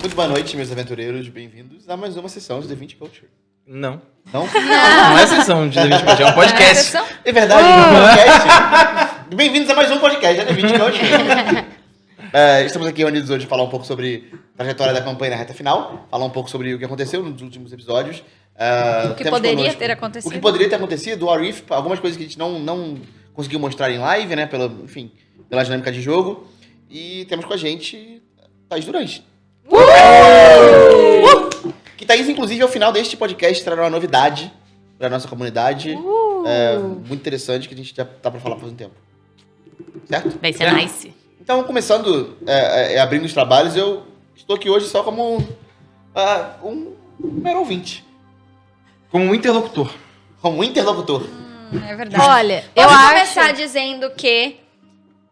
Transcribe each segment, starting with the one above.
Muito boa noite, meus aventureiros. Bem-vindos a mais uma sessão de The Vinci Culture. Não. Não? Não é sessão de The Vinci Culture, é um podcast. É verdade, é um podcast. Bem-vindos a mais um podcast da The Vinci Culture. Estamos aqui reunidos hoje para falar um pouco sobre a trajetória da campanha na reta final, falar um pouco sobre o que aconteceu nos últimos episódios. O que poderia ter acontecido. O que poderia ter acontecido, o Arif, algumas coisas que a gente não conseguiu mostrar em live, né, pela dinâmica de jogo. E temos com a gente Thaís Durante. Que Thaís, inclusive, ao final deste podcast, trará uma novidade para a nossa comunidade. Muito interessante, que a gente já tá para falar faz um tempo. Certo? Vai ser nice. Então, começando, abrindo os trabalhos, eu estou aqui hoje só como um mero ouvinte. Como um interlocutor. Como um interlocutor. É verdade. Olha, eu posso acho... começar dizendo que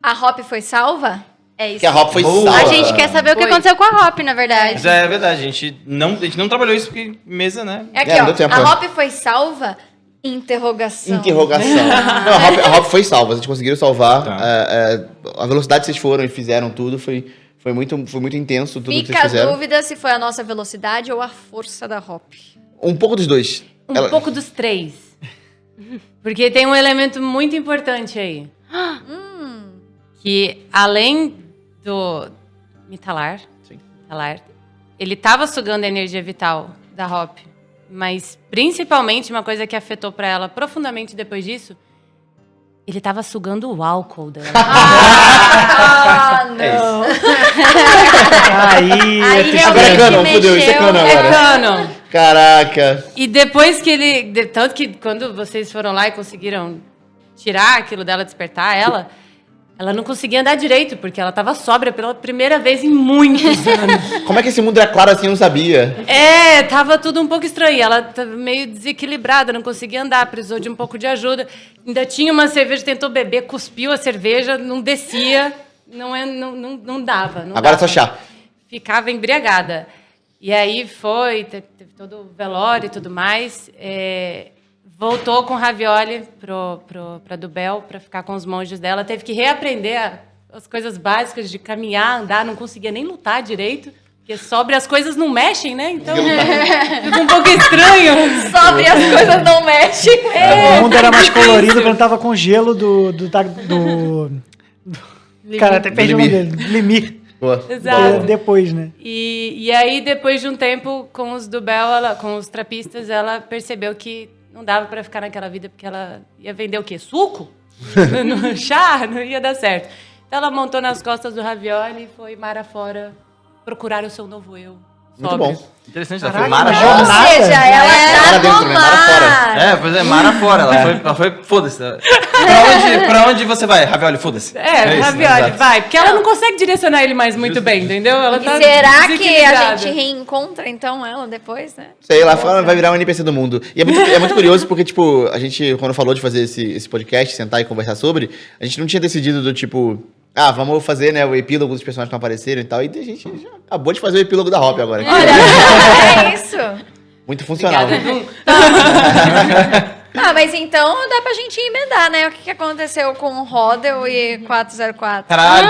a Hop foi salva? É isso. Que a Hop foi Boa. salva. A gente quer saber o que Foi. aconteceu com a Hop, na verdade. Mas é verdade, a gente não trabalhou isso porque mesa, né? É aqui, não ó. deu tempo, A né? Hop foi salva? Interrogação. Interrogação. Não, a Hop foi salva, vocês conseguiram salvar. Tá. A velocidade que vocês foram e fizeram tudo foi muito intenso tudo que Fica vocês a fizeram. dúvida se foi a nossa velocidade ou a força da Hop. Um pouco dos dois. Um pouco dos três. Porque tem um elemento muito importante aí. Que além do Mitalar, Sim. ele estava sugando a energia vital da Hop. Mas principalmente uma coisa que afetou pra ela profundamente depois disso, ele estava sugando o álcool dela. Ah, É não. Aí Agora é realmente canon, fudeu, isso é canon É agora. canon. Caraca. E depois que ele... Tanto que quando vocês foram lá e conseguiram tirar aquilo dela, despertar ela não conseguia andar direito, porque ela tava sóbria pela primeira vez em muitos anos. Como é que esse mundo era claro assim, eu não sabia? Tava tudo um pouco estranho. Ela tava meio desequilibrada, não conseguia andar, precisou de um pouco de ajuda. Ainda tinha uma cerveja, tentou beber, cuspiu a cerveja, não descia, não dava. Não Agora é dava. só chá. Ficava embriagada. E aí teve todo o velório e tudo mais. Voltou com Ravioli pra Dubel, pra ficar com os monges dela. Teve que reaprender as coisas básicas de caminhar, andar, não conseguia nem lutar direito. Porque sobre as coisas não mexem, né? Então fica um pouco estranho. Sobre as coisas não mexem. O mundo era mais colorido quando tava com gelo do cara, até perdi o nome dele. Limir. Boa. Exato. Depois, né? E aí, depois de um tempo, com os Dubel, com os trapistas, ela percebeu que não dava pra ficar naquela vida, porque ela ia vender o quê? Suco? No chá? Não ia dar certo. Então ela montou nas costas do Ravioli e foi mar afora procurar o seu novo eu. Muito Sóbrio. bom. Interessante, ela Caraca, foi Mara mas fora. Ou Nada. seja, ela Mara tá dentro, no né? Mara fora. mar. Pois é, Mara fora. Ela foi foda-se. Pra onde você vai? Ravioli, foda-se. É, isso, Ravioli, exato. vai. Porque ela não consegue direcionar ele mais muito bem, entendeu? Ela E tá será que a desequilibrada. gente reencontra, então, ela depois, né? Sei lá, vai virar um NPC do mundo. E é muito curioso porque, tipo, a gente, quando falou de fazer esse podcast, sentar e conversar sobre, a gente não tinha decidido do tipo, vamos fazer, né, o epílogo dos personagens que não apareceram e tal. E a gente já acabou de fazer o epílogo da Hop agora. Olha, é isso. Muito funcional. Mas então dá pra gente emendar, né? O que aconteceu com o Rodel e 404? Caralho.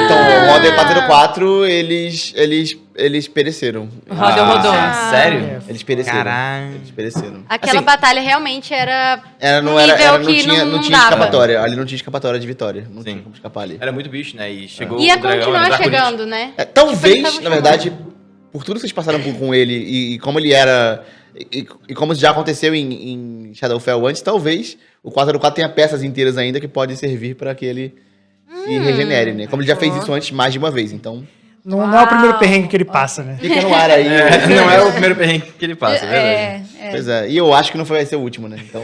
Então, o Model 404, eles pereceram. Rodou. Sério? Eles pereceram. Caralho. Eles pereceram. Aquela Assim, batalha realmente era não nível que tinha não tinha dava. escapatória. Ali não tinha escapatória de vitória. Não Sim. tinha como escapar ali. Era muito bicho, né? E chegou ia o dragão, continuar era chegando, né? Talvez, Tipo, eles na verdade, por tudo que vocês passaram com ele e como ele era... E como já aconteceu em Shadowfell antes, talvez o 404 tenha peças inteiras ainda que podem servir para que ele se regenere, né? Como ele já fez isso antes mais de uma vez, então... Não é o primeiro perrengue que ele passa, né? Fica no ar aí. Não é o primeiro perrengue que ele passa, é verdade. Pois é, e eu acho que não vai ser o último, né? Então...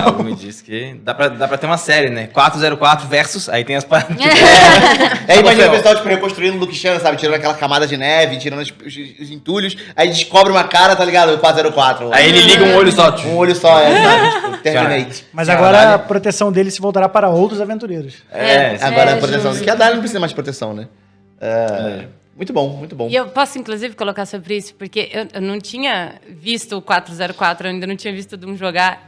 Algo me diz que dá pra ter uma série, né? 404 versus, aí tem as paradas. Imagina o pessoal, tipo, reconstruindo o Luke Chan, sabe? Tirando aquela camada de neve, tirando os entulhos, aí descobre uma cara, tá ligado? O 404. Aí ele liga um olho só. Um olho só, sabe? Tipo, Terminate. Mas Caralho. agora a proteção dele se voltará para outros aventureiros. Agora a proteção. Que a Dali não precisa mais de proteção, né? Muito bom, muito bom. E eu posso, inclusive, colocar sobre isso, porque eu não tinha visto o 404, eu ainda não tinha visto o Doom jogar.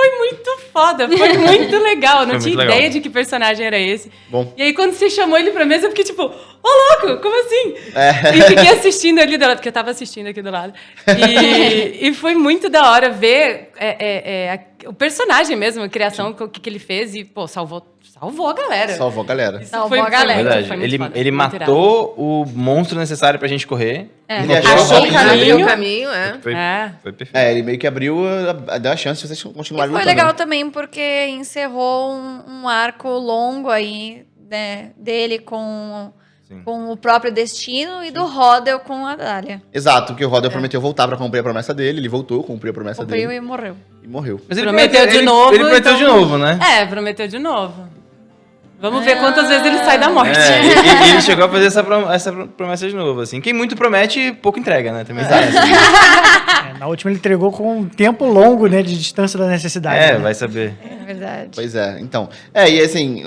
foi muito foda, foi muito legal. Eu não Foi tinha muito legal. ideia de que personagem era esse. Bom. E aí, quando você chamou ele pra mesa, eu fiquei tipo, ô louco, como assim? E fiquei assistindo ali do lado, porque eu tava assistindo aqui do lado. E foi muito da hora ver o personagem mesmo, a criação, o que ele fez. E, pô, salvou a galera. Salvou a galera. Isso Salvou a galera. muito- Verdade. foi muito foda, Ele muito irado. matou o monstro necessário pra gente correr. Ele Achou achou o o caminho. Abriu o caminho, Foi, É. foi perfeito. Ele meio que abriu, deu a chance de vocês E continuarem foi lutando. legal também porque encerrou um arco longo aí, né, dele com o próprio destino e do Rodel com a Dália. Exato, porque o Rodel prometeu voltar pra cumprir a promessa dele, ele voltou, cumpriu a promessa Cumpriu dele e morreu. e morreu. Mas Prometeu de novo, Ele prometeu então- de novo, né? Prometeu de novo. Vamos ver quantas vezes ele sai da morte. E ele chegou a fazer essa promessa de novo, assim. Quem muito promete, pouco entrega, né? Também tem essa. Na última ele entregou com um tempo longo, né, de distância da necessidade. né? Vai saber. É verdade. Pois é, então. E assim,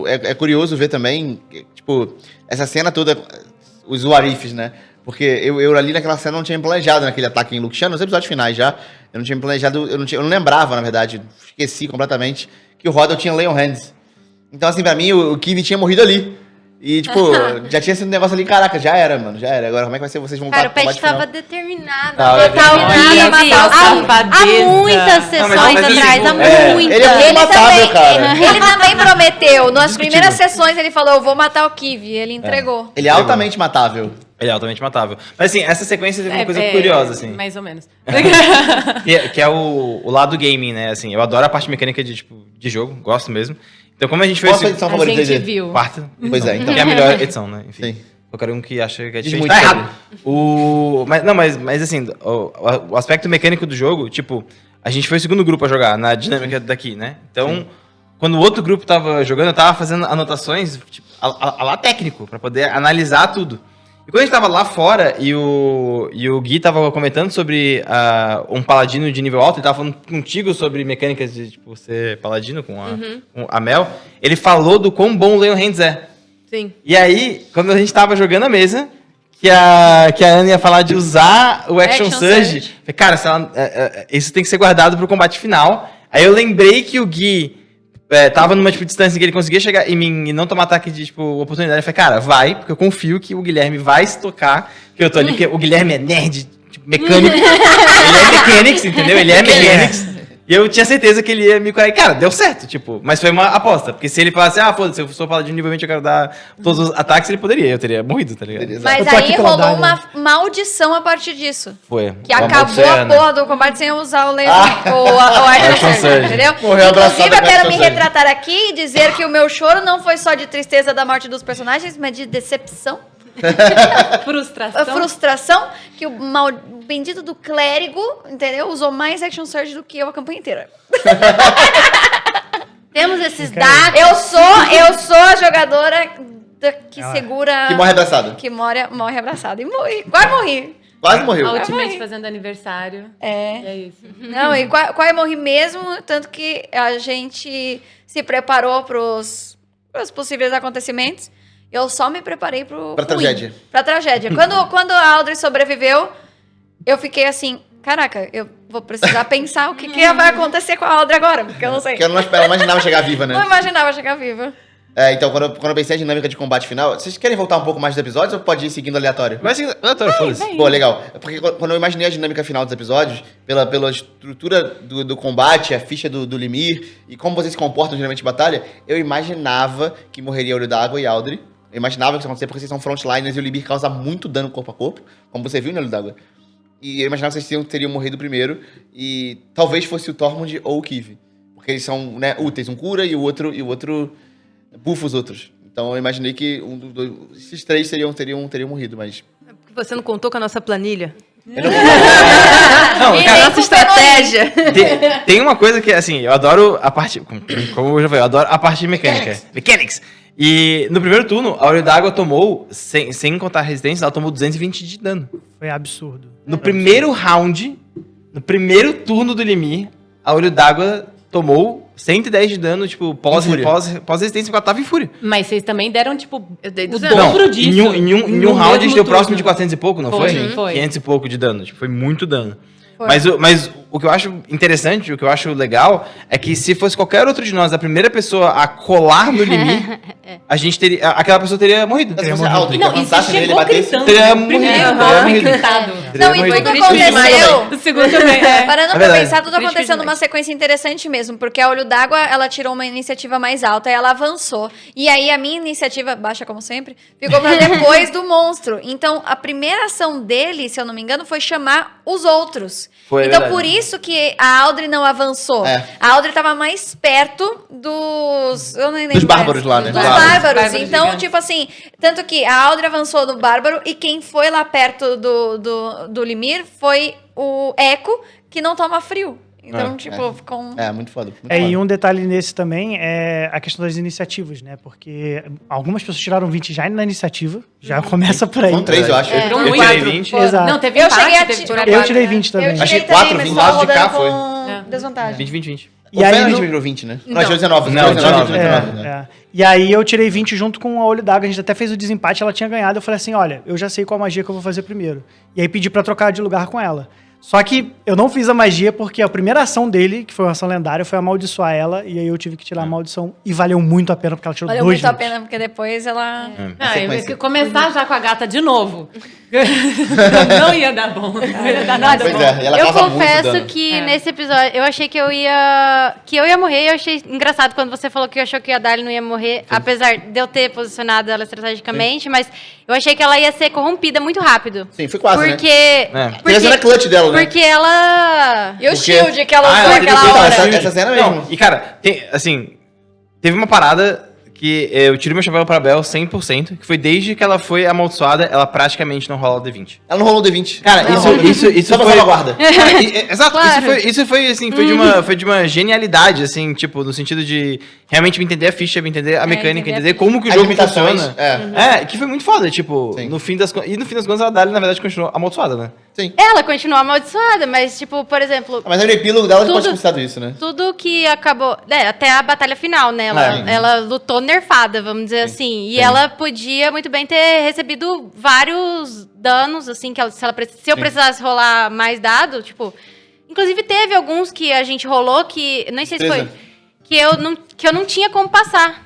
é curioso ver também, tipo, essa cena toda, os warifs, né? Porque eu ali naquela cena não tinha planejado naquele ataque em Luxian, nos episódios finais já. Eu não tinha planejado, eu não lembrava, na verdade, esqueci completamente, que o Rodel tinha Leon Hands. Então, assim, pra mim, o Kiwi tinha morrido ali. E, tipo, já tinha sido um negócio ali, caraca, já era, mano, já era. Agora, como é que vai ser? Vocês vão Cara, o pro combate Pet tava final? determinado. Tava Determinado a matar o Kiwi. safadeza. Há muitas Não, sessões mas assim, atrás, há muitas. ele é muito matável, cara. Ele também prometeu. Nas primeiras sessões ele falou, eu vou matar o Kiwi. Ele entregou. Ele é altamente matável. Ele é altamente matável. Mas, assim, essa sequência teve uma coisa É, curiosa, assim. Mais ou menos. Que é o lado gaming, né? Assim, eu adoro a parte mecânica de jogo, gosto mesmo. Então, como a gente fez... Qual a sua edição A favorita gente dele? viu. Quarta. Pois é, então. Que é a melhor edição, né? Enfim. Sim. Qualquer um que acha que é Diz diferente. muito Tá sobre errado. Mas assim, o aspecto mecânico do jogo, tipo, a gente foi o segundo grupo a jogar na dinâmica daqui, né? Então, quando o outro grupo tava jogando, eu tava fazendo anotações, tipo, a lá técnico, pra poder analisar tudo. E quando a gente tava lá fora e o Gui tava comentando sobre um paladino de nível alto, ele tava falando contigo sobre mecânicas de, tipo, ser paladino com a Mel, ele falou do quão bom o Leon Hands é. Sim. E aí, quando a gente tava jogando a mesa, que a Ana ia falar de usar o Action Surge, falei, cara, isso tem que ser guardado pro combate final. Aí eu lembrei que o Gui tava numa tipo, distância em que ele conseguia chegar em mim e não tomar ataque de tipo, oportunidade. Eu falei, cara, vai, porque eu confio que o Guilherme vai se tocar, que eu tô ali, porque o Guilherme é nerd, tipo, mecânico. Ele é mechanics, entendeu? Ele é mechanics. E eu tinha certeza que ele ia me curar. E, cara, deu certo, tipo, mas foi uma aposta. Porque se ele falasse, foda-se, eu sou paladino nível 20, eu quero dar todos os ataques, ele poderia, eu teria morrido, tá ligado? Beleza. Mas Eu tô aqui aí pela rolou Dália. uma maldição a partir disso. Foi. Que Uma acabou maldição, a né? porra do combate sem eu usar o laser, o Action Action Surge, Surge. entendeu? Morreu abraçado Inclusive, eu com quero Action me Surge. retratar aqui e dizer que o meu choro não foi só de tristeza da morte dos personagens, mas de decepção, Frustração. a frustração, que o bendito do clérigo, entendeu? Usou mais Action Surge do que eu a campanha inteira. Temos esses dados. Eu sou a jogadora que segura... Que morre abraçado. Que morre abraçada. E morri, quase morri. Quase morreu. A Ultimate Amei. fazendo aniversário. É. E é isso. Não, e quase morri mesmo, tanto que a gente se preparou pros possíveis acontecimentos. Eu só me preparei Pra ruim, tragédia. Pra tragédia. Quando a Audrey sobreviveu, eu fiquei assim, caraca, eu vou precisar pensar o que vai acontecer com a Audrey agora, porque eu não sei. Porque eu não imaginava chegar viva, Não né? imaginava chegar viva. Então, quando eu pensei a dinâmica de combate final, vocês querem voltar um pouco mais dos episódios ou pode ir seguindo aleatório? Mas assim, aleatório, foda-se. Pô, legal. Porque quando eu imaginei a dinâmica final dos episódios, pela estrutura do combate, a ficha do Limir e como vocês se comportam geralmente em batalha, eu imaginava que morreria Olho d'Água e Audrey. Eu imaginava que isso ia acontecer porque vocês são frontliners e o Limir causa muito dano corpo a corpo, como você viu no Olho d'Água. E eu imaginava que vocês teriam morrido primeiro e talvez fosse o Tormund ou o Kivi. Porque eles são, né, úteis, um cura e o outro bufa os outros. Então eu imaginei que esses três teriam morrido, mas... Porque você não contou com a nossa planilha. Não, A cara, nossa estratégia. tem uma coisa que, assim, eu adoro a parte... Como eu já falei, eu adoro a parte mecânica. Mechanics. E no primeiro turno, a Olho d'Água tomou, sem contar a resistência, ela tomou 220 de dano. Foi absurdo. No primeiro round, no primeiro turno do Limir, a Olho d'Água tomou 110 de dano, tipo, pós-resistência, porque ela tava em fúria. Mas vocês também deram, tipo, Eu dei o 200. dobro disso. Em um no round a gente mesmo deu próximo turno. de 400 e pouco, não foi? Foi. 500 e pouco de dano, tipo, foi muito dano. Foi. Mas o que eu acho interessante, o que eu acho legal, é que se fosse qualquer outro de nós, a primeira pessoa a colar no Limir, a gente teria, aquela pessoa teria morrido. Se fosse a Aldrin que Não, e você avançasse nele e chegou batesse... gritando. Teria Primeiro morrido, golpe morrido. gritado. Não, e tudo aconteceu. O segundo também, Parando É pra verdade. pensar, tudo Crítico aconteceu demais. numa sequência interessante mesmo, porque a Olho d'Água, ela tirou uma iniciativa mais alta e ela avançou. E aí a minha iniciativa, baixa como sempre, ficou pra depois do monstro. Então, a primeira ação dele, se eu não me engano, foi chamar os outros. Foi, então, verdade. por isso que a Aldrin não avançou. É. A Aldrin tava mais perto dos... Eu nem lembro Dos bárbaros mais. lá, né? Dos Dos bárbaros. bárbaros Então, gigantes. tipo assim, tanto que a Aldrin avançou no bárbaro e quem foi lá perto do Limir foi o Echo, que não toma frio. Então, ficou um... É, muito foda. Muito É, foda. e um detalhe nesse também é a questão das iniciativas, né? Porque algumas pessoas tiraram 20 já na iniciativa, já começa por aí. São 3, eu acho. Foram Eu muito. tirei 20. Exato. Não, teve Eu empate, cheguei a teve tirar Eu tirei 20 também. Eu tirei Achei também, 4, mas 20 só lados de cá rodando foi. com desvantagem. 20. E O aí, Fernand no- virou 20, né? Não, Não. achou 19. Não, 19, 19, né? E aí eu tirei 20 junto com a Olho d'Água, a gente até fez o desempate, ela tinha ganhado, eu falei assim, olha, eu já sei qual magia que eu vou fazer primeiro. E aí pedi pra trocar de lugar com ela. Só que eu não fiz a magia porque a primeira ação dele, que foi uma ação lendária, foi amaldiçoar ela, e aí eu tive que tirar a maldição, e valeu muito a pena, porque ela tirou Valeu 2 muito a 20. pena, porque depois ela... Não, sequência. começar já com a gata de novo. Não ia dar bom. Não ia dar nada Pois bom. é, e ela Eu causa muito confesso dano. que É. nesse episódio eu achei que eu ia morrer. Eu achei engraçado quando você falou que achou que a Dali não ia morrer, apesar de eu ter posicionado ela estrategicamente, mas eu achei que ela ia ser corrompida muito rápido. Sim, foi quase, Porque. né? Tem a cena clutch dela, né? Porque ela. E o Porque- shield que ela usou ela aquela teve- hora. Então, essa cena mesmo. Não, e cara, teve uma parada que eu tirei meu chapéu pra Bel 100%, que foi desde que ela foi amaldiçoada, ela praticamente não rola o D20. Ela não rolou o D20. Cara, isso Só pra foi... salvaguarda. Cara, exato, Claro. isso foi assim, foi de uma genialidade, assim, tipo, no sentido de realmente me entender a ficha, me entender a mecânica, entender a entender como que o As jogo limitações, funciona. é. Que foi muito foda, tipo, Sim. no fim das contas, a Dali, na verdade, continuou amaldiçoada, né? Sim. Ela continua amaldiçoada, mas, tipo, por exemplo, Mas no epílogo dela já pode ter Tudo- considerado isso, né? tudo que acabou. Até a batalha final, né? Ela lutou nerfada, vamos dizer assim. E ela podia muito bem ter recebido vários danos, assim, que se eu precisasse rolar mais dado, tipo. Inclusive, teve alguns que a gente rolou que. Não sei se foi. Treza. Que eu não tinha como passar.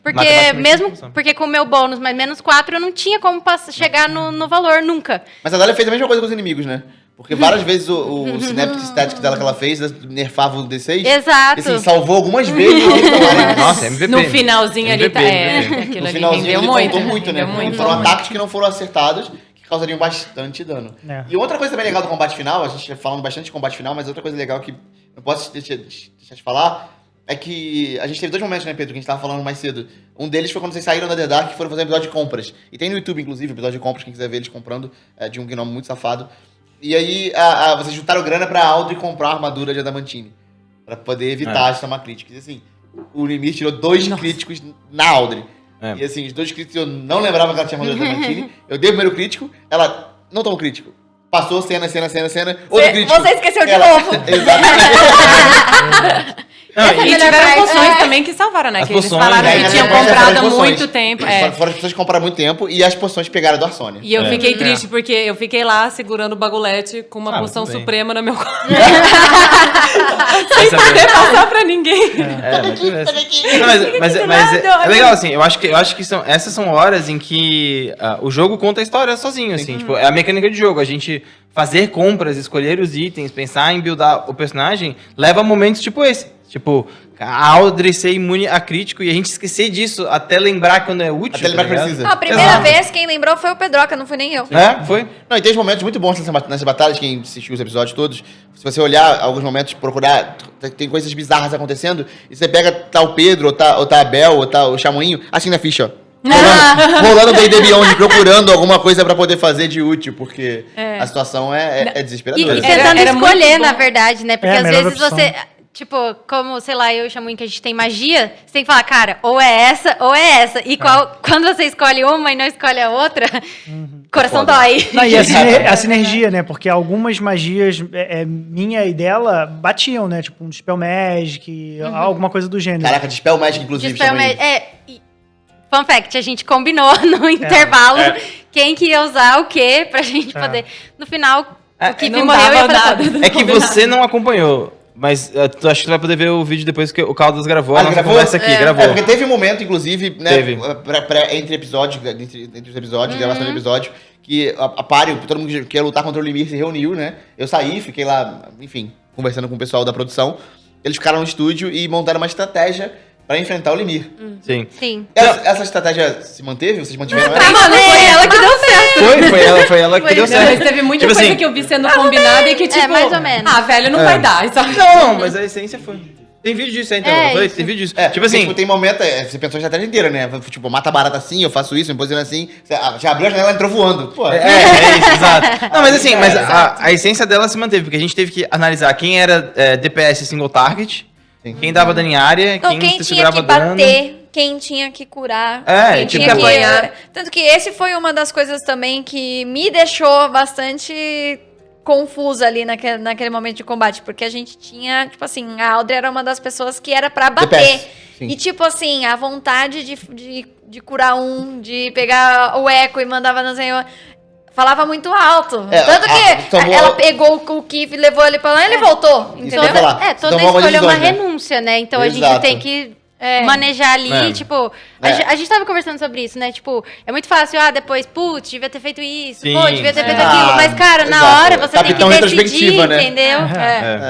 Porque Matematicamente mesmo. não funciona. Porque com o meu bônus mais -4, eu não tinha como chegar no valor nunca. Mas a Dália fez a mesma coisa com os inimigos, né? Porque várias vezes o Synaptic Static dela que ela fez, nerfava o D6. Exato. E, assim, salvou algumas vezes. Nossa, Nossa, MVP. No finalzinho ali, MVP, MVP. aquilo no ali finalzinho rendeu ele muito. faltou muito, né? rendeu muito. Foram ataques que não foram acertados, que causariam bastante dano. É. E outra coisa também legal do combate final, a gente tá falando bastante de combate final, mas outra coisa legal que não posso deixar de falar é que a gente teve 2 momentos, né, Pedro, que a gente tava falando mais cedo. Um deles foi quando vocês saíram da The Dark e foram fazer um episódio de compras. E tem no YouTube, inclusive, episódio de compras, quem quiser ver eles comprando, de um gnome muito safado. E aí, vocês juntaram grana pra Aldrin comprar a armadura de Adamantine. Pra poder evitar de tomar críticos. E assim, o Limir tirou 2 críticos na Aldrin. É. E assim, os 2 críticos eu não lembrava que ela tinha armadura de Adamantine. Eu dei o primeiro crítico, ela não tomou crítico. Passou, cena. Outro crítico. Você esqueceu de Ela- novo. Exatamente. Não, E e- tiveram poções também que salvaram, né? As Que eles poções, falaram né? que Aí, tinham depois comprado há as poções. muito tempo. Foram as pessoas que compraram há muito tempo e as poções pegaram do Arsônia. E eu fiquei triste porque eu fiquei lá segurando o bagulete com uma poção tudo bem. suprema no meu corpo. Sem Poder passar pra ninguém. Mas é legal, assim, eu acho que essas são horas em que o jogo conta a história sozinho, assim, tipo, é a mecânica de jogo, a gente fazer compras, escolher os itens, pensar em buildar o personagem, leva a momentos tipo esse, tipo, a Aldrin ser imune a crítico e a gente esquecer disso até lembrar quando é útil. Até lembrar tá que ligado? precisa. Não, a primeira Exato. vez quem lembrou foi o Pedroca, não fui nem eu. Foi? Não, e tem uns momentos muito bons nessas batalhas, quem assistiu os episódios todos, se você olhar alguns momentos, procurar, tem coisas bizarras acontecendo, e você pega tá o Pedro, ou tá a Bel, ou tá o Chamoinho, assim na ficha, ó. Rolando o D&D Beyond, procurando alguma coisa pra poder fazer de útil, porque a situação é E desesperadora. tentando Era muito escolher, bom. na verdade, né? Porque É, a às melhor vezes opção. você. Tipo, como, sei lá, eu e o Chamuim que a gente tem magia, você tem que falar, cara, ou é essa ou é essa. E quando você escolhe uma e não escolhe a outra, coração dói. Não, e a sinergia, né? Porque algumas magias minha e dela batiam, né? Tipo um Dispel Magic, alguma coisa do gênero. Caraca, Dispel Magic, inclusive, Dispel Chamoinho. Fun fact, a gente combinou no intervalo quem que ia usar o quê pra gente poder. No final, O Kiff não morreu e eu dava falei, nada. É que você não acompanhou. Mas tu acho que tu vai poder ver o vídeo depois que o Caldas gravou. Ah, A nossa gravou? conversa aqui, É, gravou. porque teve um momento, inclusive, né, Teve. entre episódios, entre os episódios, gravação de episódio, que a Pário, todo mundo que ia lutar contra o Limir se reuniu, né? Eu saí, fiquei lá, enfim, conversando com o pessoal da produção. Eles ficaram no estúdio e montaram uma estratégia pra enfrentar o Limir. Sim. Sim. Essa estratégia se manteve? Vocês mantiveram ela? Mano, foi ela que deu certo. Foi ela que deu Não, certo. mas teve muita Tipo coisa assim, que eu vi sendo combinada e que, tipo... mais ou menos. Ah, velho, não vai dar. Sabe? Não, mas a essência foi. Tem vídeo disso aí, então. É, eu falei, isso. tem vídeo disso. É, tipo assim, tem momento, você pensou a estratégia inteira, né? Tipo, mata barata assim, eu faço isso, me posiciono assim. Você já abriu a janela e entrou voando. Pô, é isso, exato. Não, mas assim, mas a essência dela se manteve, porque a gente teve que analisar quem era DPS single target, quem dava dano em área, Então, quem tinha segurava que dano. bater, quem tinha que curar, É, quem tipo, tinha que apanhar. Tanto que esse foi uma das coisas também que me deixou bastante confusa ali naquele momento de combate, porque a gente tinha, tipo assim, a Audrey era uma das pessoas que era pra bater. DPS, sim. E tipo assim, a vontade de curar de pegar o eco e mandava no Senhor. Falava muito alto. É, Tanto que tomou- ela pegou o Kiff, levou ele pra lá e ele voltou. Isso Entendeu? eu ia falar. É, Você toda tomou algumas escolha é uma decisões, né? renúncia, né? Então a gente Exato. tem que manejar ali, É. tipo... É. A gente tava conversando sobre isso, né? Tipo, é muito fácil, depois, putz, devia ter feito isso, Sim. pô, devia ter feito Ah, aquilo. Mas, cara, na exato. hora você Capitão tem que decidir, retrospectiva, né? entendeu?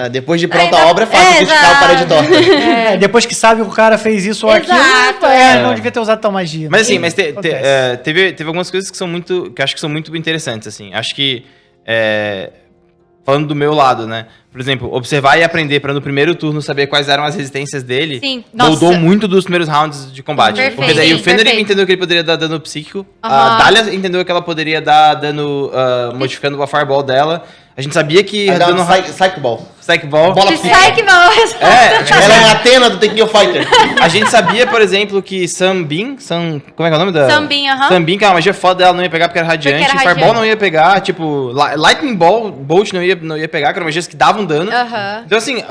É, depois de pronta Ainda- a obra, é fácil criticar exato. o parede torta. Depois que sabe que o cara fez isso ou aquilo, Exato, não devia ter usado tal magia. Mas assim, Acontece. teve algumas coisas que eu acho que são muito interessantes, assim. Acho que, falando do meu lado, né? Por exemplo, observar e aprender pra no primeiro turno saber quais eram as resistências dele. Sim, Moldou nossa. muito dos primeiros rounds de combate. Perfeito, Porque daí o sim, Fenrir perfeito. entendeu que ele poderia dar dano psíquico. A Aham. Dahlia entendeu que ela poderia dar dano modificando a Fireball dela. A gente sabia que Aí dá dano um Psych Ball. Psych Ball. Bola Que psíquica. sai que não. Ela é a Atena do Tekken of Fighter. A gente sabia, por exemplo, que Sunbeam, como é que é o nome da? Sunbeam, aham. Sunbeam, que é uma magia foda dela, não ia pegar porque era radiante. Porque era Fireball radiante. não ia pegar, tipo, Lightning Bolt não ia pegar, que eram magias que davam dano. Aham. Então, assim,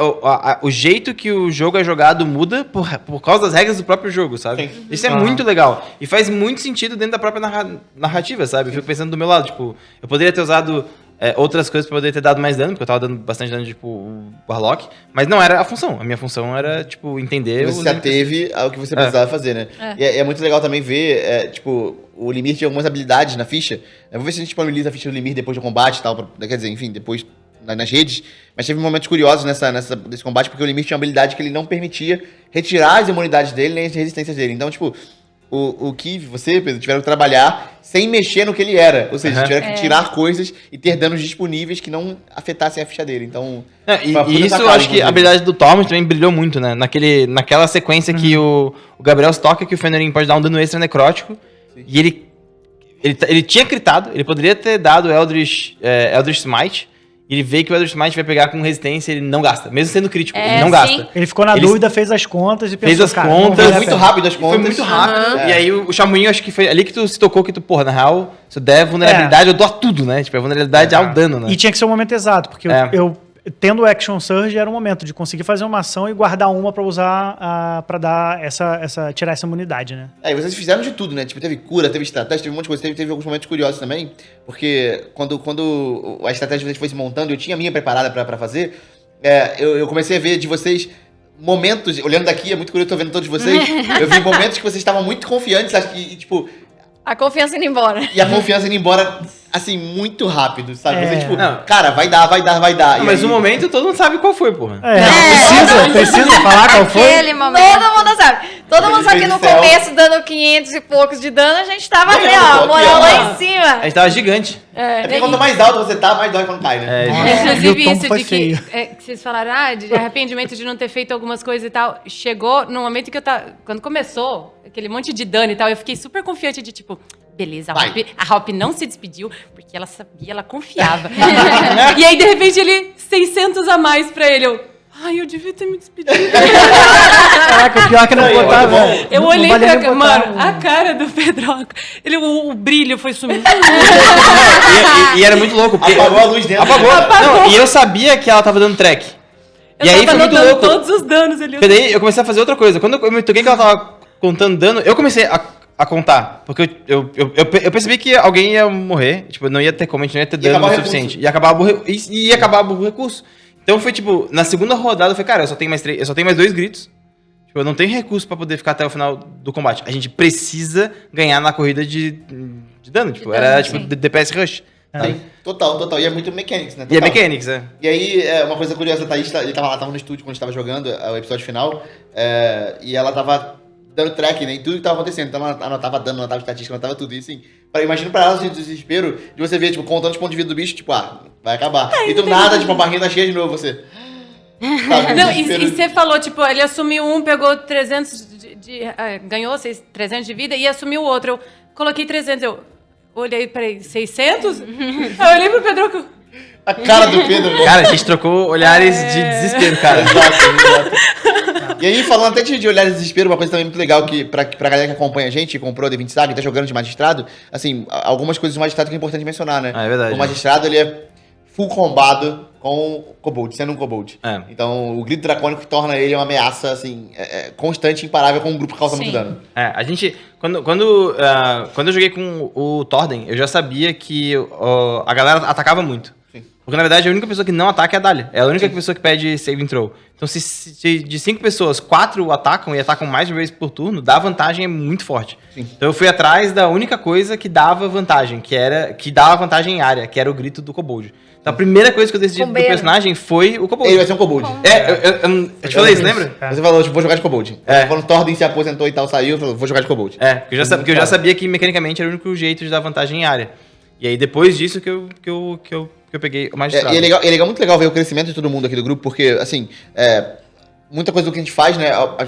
o jeito que o jogo é jogado muda por causa das regras do próprio jogo, sabe? Sim. Isso é muito legal. E faz muito sentido dentro da própria narrativa, sabe? Eu fico pensando do meu lado, tipo, eu poderia ter usado outras coisas pra poder ter dado mais dano, porque eu tava dando bastante dano, tipo, o Warlock, mas não era a função. A minha função era, tipo, entender... Você já teve ao que você precisava fazer, né? E é muito legal também ver, tipo, o Limir tinha algumas habilidades na ficha. Eu vou ver se a gente disponibiliza a ficha do Limir depois do combate e tal, quer dizer, enfim, depois nas redes. Mas teve momentos curiosos nesse combate, porque o Limir tinha uma habilidade que ele não permitia retirar as imunidades dele, nem as resistências dele. Então, tipo, o que você, Pedro, tiveram que trabalhar sem mexer no que ele era. Ou seja, tiveram que tirar coisas e ter danos disponíveis que não afetassem a ficha dele. Então, E foi uma puta isso eu sacada, acho que inclusive. a habilidade do Torment também brilhou muito, né? Naquela sequência que o Gabriel toca que o Fenrir pode dar um dano extra necrótico. E ele tinha critado, ele poderia ter dado Eldritch Smite. E ele vê que o Eldritch Smite vai pegar com resistência, ele não gasta. Mesmo sendo crítico, ele não sim. gasta. Ele ficou na Eles- dúvida, fez as contas e pensou, Fez as cara, contas, não vale a muito pena. rápido as Foi contas. muito rápido. Aham. E aí o Chamuinho, acho que foi ali que tu se tocou que tu, porra, na real, se eu der vulnerabilidade, eu dou a tudo, né? Tipo, a vulnerabilidade ao dano, né? E tinha que ser o momento exato, porque É. eu tendo o Action Surge era o momento de conseguir fazer uma ação e guardar uma pra usar pra dar tirar essa imunidade, né? E vocês fizeram de tudo, né? Tipo, teve cura, teve estratégia, teve um monte de coisa. Teve alguns momentos curiosos também, porque quando a estratégia de vocês foi se montando, eu tinha a minha preparada pra fazer, eu comecei a ver de vocês momentos, olhando daqui, é muito curioso, tô vendo todos vocês, eu vi momentos que vocês estavam muito confiantes e tipo, A confiança indo embora. e a confiança indo embora, assim, muito rápido, sabe? É. Você, tipo, Não. cara, vai dar. Não, E mas aí- no momento todo mundo sabe qual foi, porra. Precisa falar qual foi? Aquele momento. Todo mundo sabe. Todo mundo sabe que no Céu. começo, dando 500 e poucos de dano, a gente tava ali, Ganhando, ó, pô, moral aqui, ó. lá em cima. A gente tava gigante. É porque quanto mais alto você tá, mais dói quando cai, né? Nossa, Inclusive, meu tombo isso foi de que, feio. que vocês falaram, de arrependimento de não ter feito algumas coisas e tal. Chegou no momento que eu tava. Quando começou aquele monte de dano e tal, eu fiquei super confiante de tipo. Beleza, Vai. a Hop não se despediu, porque ela sabia, ela confiava. E aí, de repente, ele 600 a mais pra ele. Ai, eu devia ter me despedido. Caraca, o pior é que não Aí, botava. muito bom. velho. Eu Não olhei valia pra nem botar mano, um- a cara do Pedroca. O brilho foi sumindo. E era muito louco, porque... Apagou a luz dentro. Apagou. Não, e eu sabia que ela tava dando track. Eu E aí tava foi muito anotando louco. todos os danos ali. Porque daí eu comecei a fazer outra coisa. Quando eu me toquei que ela tava contando dano, eu comecei a a contar. Porque eu percebi que alguém ia morrer. Tipo, não ia ter como, a gente não ia ter dano o suficiente. Ia acabar o recurso. Então foi tipo, na segunda rodada eu falei, cara, eu só tenho mais 2 gritos. Tipo, eu não tenho recurso pra poder ficar até o final do combate. A gente precisa ganhar na corrida de dano. Tipo, era tipo DPS Rush. Sim, total. E é muito mechanics, né? Total. E é mechanics, é. E aí, uma coisa curiosa, a Thaís, ele tava no estúdio quando a gente tava jogando o episódio final, e ela tava dando track, né, em tudo que tava acontecendo. Então ela anotava dano, anotava estatística, anotava tudo. E assim, imagina pra ela o desespero de você ver, tipo, contando os pontos de vida do bicho, tipo, vai acabar. E do nada, tipo, a barrinha tá cheia de novo, você... Sabe, Não, e você falou, tipo, ele assumiu pegou 300 ganhou 300 de vida e assumiu o outro. Eu coloquei 300, eu olhei pra ele, 600? Eu olhei pro Pedro... A cara do Pedro. Cara, a gente trocou olhares de desespero, cara. Exato. E aí, falando até de olhares de desespero, uma coisa também muito legal que pra galera que acompanha a gente, comprou a D20 Saga e tá jogando de magistrado, assim, algumas coisas do magistrado que é importante mencionar, né? É verdade. O magistrado, ele é full combado com Kobold, sendo um Kobold. Então, o grito dracônico torna ele uma ameaça, assim, constante e imparável com um grupo que causa muito dano. A gente... Quando eu joguei com o Torden, eu já sabia que a galera atacava muito. Sim. Porque, na verdade, a única pessoa que não ataca é a Dahlia. É a única pessoa que pede save and throw. Então, se de 5 pessoas, 4 atacam e atacam mais de uma vez por turno, dá vantagem é muito forte. Sim. Então, eu fui atrás da única coisa que dava vantagem, que dava vantagem em área, que era o grito do Kobold. Então, a primeira coisa que eu decidi do personagem foi o Kobold. Ele vai ser um Kobold. Eu te falei isso, lembra? Você falou, tipo, vou jogar de Kobold. Quando o Thornton se aposentou e tal, saiu, falou, vou jogar de Kobold. Porque eu já sabia que mecanicamente era o único jeito de dar vantagem em área. E aí, depois disso que eu peguei o magistrado. É muito legal ver o crescimento de todo mundo aqui do grupo, porque, assim, muita coisa do que a gente faz, né, a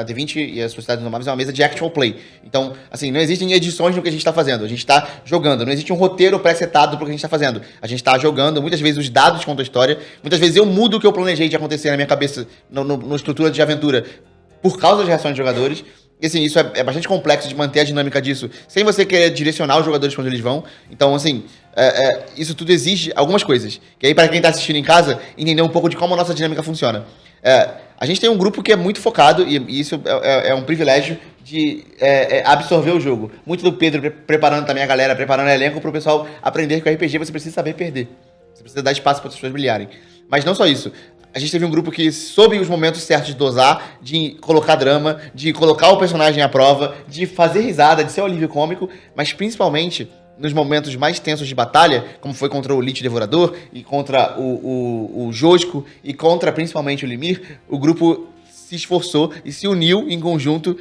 D20 e a Sociedade dos Nomáveis é uma mesa de actual play. Então, assim, não existem edições no que a gente tá fazendo, a gente tá jogando, não existe um roteiro pré-setado pro que a gente tá fazendo. A gente tá jogando, muitas vezes os dados contam a história, muitas vezes eu mudo o que eu planejei de acontecer na minha cabeça, na estrutura de aventura, por causa das reações dos jogadores. E assim, isso é bastante complexo de manter a dinâmica disso, sem você querer direcionar os jogadores pra onde eles vão. Então, assim, isso tudo exige algumas coisas. Que aí, para quem tá assistindo em casa, entender um pouco de como a nossa dinâmica funciona. A gente tem um grupo que é muito focado, e isso é um privilégio de absorver o jogo. Muito do Pedro preparando também a galera, preparando o elenco pro pessoal aprender que o RPG você precisa saber perder. Você precisa dar espaço para as pessoas brilharem. Mas não só isso. A gente teve um grupo que soube os momentos certos de dosar, de colocar drama, de colocar o personagem à prova, de fazer risada, de ser um alívio cômico, mas principalmente nos momentos mais tensos de batalha, como foi contra o Lich Devorador, e contra o Josco, e contra principalmente o Limir, o grupo se esforçou e se uniu em conjunto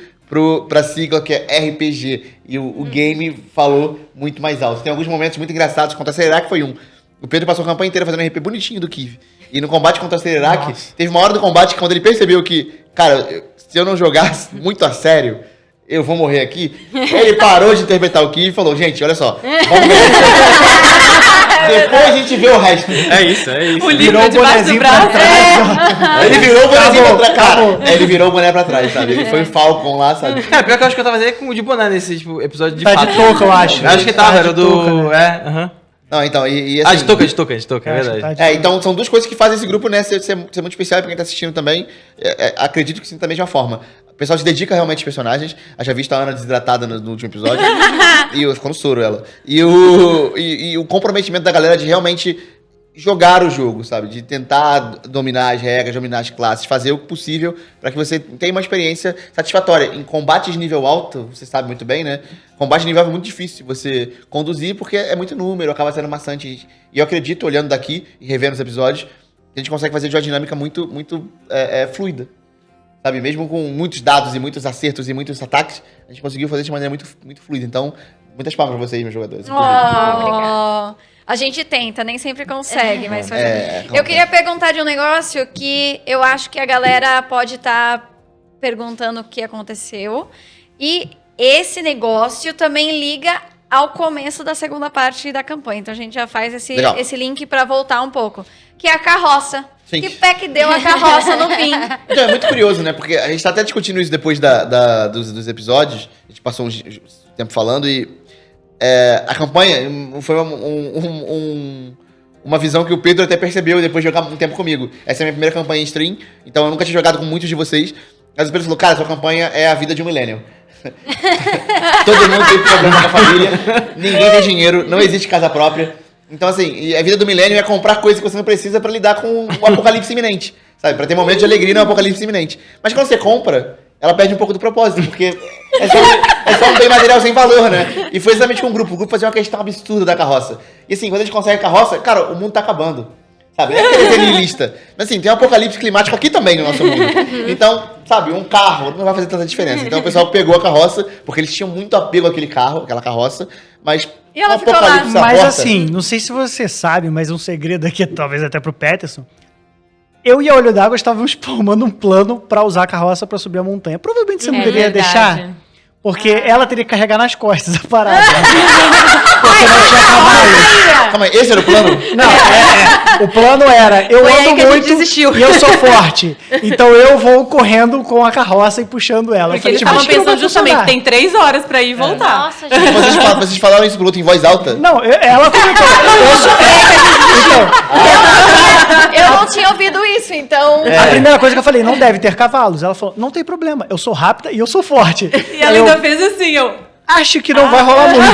pra sigla que é RPG. E o game falou muito mais alto. Tem alguns momentos muito engraçados, contra a Sererac foi um. O Pedro passou a campanha inteira fazendo um RP bonitinho do Kiv. E no combate contra a Sererac, teve uma hora do combate que quando ele percebeu que, cara, se eu não jogar muito a sério, eu vou morrer aqui. Ele parou de interpretar o Kiv e falou, gente, olha só, vamos ver. Depois a gente vê o resto. É isso. O livro debaixo do braço. Ele virou o bonézinho pra trás. Cara, ele virou o boné pra trás, sabe? Ele foi o Falcon lá, sabe? Cara, pior que eu acho que eu tava fazendo com o de boné nesse episódio de Tá fato. de touca, eu acho. Eu acho que tava, era do... touca, né? Não, então, assim... de touca, é verdade. Então são duas coisas que fazem esse grupo, né, ser muito especial pra quem tá assistindo também. Acredito que sim, da mesma forma. O pessoal se dedica realmente aos personagens. Eu já visto a Ana desidratada no último episódio. E ficou no soro ela. E o comprometimento da galera de realmente jogar o jogo, sabe? De tentar dominar as regras, dominar as classes, fazer o possível para que você tenha uma experiência satisfatória. Em combates de nível alto, você sabe muito bem, né? Combate de nível alto é muito difícil você conduzir porque é muito número, acaba sendo maçante. E eu acredito, olhando daqui e revendo os episódios, que a gente consegue fazer de uma dinâmica muito fluida. Sabe? Mesmo com muitos dados e muitos acertos e muitos ataques, a gente conseguiu fazer de maneira muito, muito fluida. Então, muitas palmas pra vocês, meus jogadores. Obrigada. A gente tenta, nem sempre consegue, mas eu queria perguntar de um negócio que eu acho que a galera pode estar perguntando o que aconteceu. E esse negócio também liga ao começo da segunda parte da campanha. Então a gente já faz esse link para voltar um pouco. Que é a carroça. Sim. Que pé que deu a carroça no fim? Então, é muito curioso, né? Porque a gente tá até discutindo isso depois dos episódios. A gente passou um tempo falando e... a campanha foi uma visão que o Pedro até percebeu depois de jogar um tempo comigo. Essa é a minha primeira campanha em stream, então eu nunca tinha jogado com muitos de vocês. Mas o Pedro falou, cara, sua campanha é a vida de um millennial. Todo mundo tem problema com a família, ninguém tem dinheiro, não existe casa própria. Então, assim, e a vida do milênio é comprar coisas que você não precisa pra lidar com o apocalipse iminente, sabe? Pra ter momentos de alegria no apocalipse iminente. Mas quando você compra, ela perde um pouco do propósito, porque é só um bem material sem valor, né? E foi exatamente com o grupo. O grupo fazia uma questão absurda da carroça. E assim, quando a gente consegue a carroça, cara, o mundo tá acabando. Sabe? Não é querer ser niilista. Mas assim, tem um apocalipse climático aqui também no nosso mundo. Então, sabe, um carro não vai fazer tanta diferença. Então o pessoal pegou a carroça, porque eles tinham muito apego àquele carro, aquela carroça, mas E ela o ficou lá. apocalipse à Mas porta- assim, não sei se você sabe, mas um segredo aqui, talvez até pro Peterson. Eu e a Olho d'Água estávamos formando um plano pra usar a carroça pra subir a montanha. Provavelmente você não deveria deixar, porque ela teria que carregar nas costas a parada. Porque não tinha cavalo. Calma aí, esse era o plano? Não, o plano era, eu Foi aí ando que a gente muito desistiu. e eu sou forte. Então eu vou correndo com a carroça e puxando ela. Eu Porque falei, eles tipo, estavam acho que não vai pensando justamente, funcionar. tem 3 horas pra ir e voltar. Nossa, gente. Vocês falaram isso pro Luto em voz alta? Não, ela comentou. Eu sou... Então, Eu não tinha ouvido isso, então. a primeira coisa que eu falei, não deve ter cavalos. Ela falou, não tem problema, eu sou rápida e eu sou forte. E ela eu ainda fez assim, eu... acho que não vai rolar muito.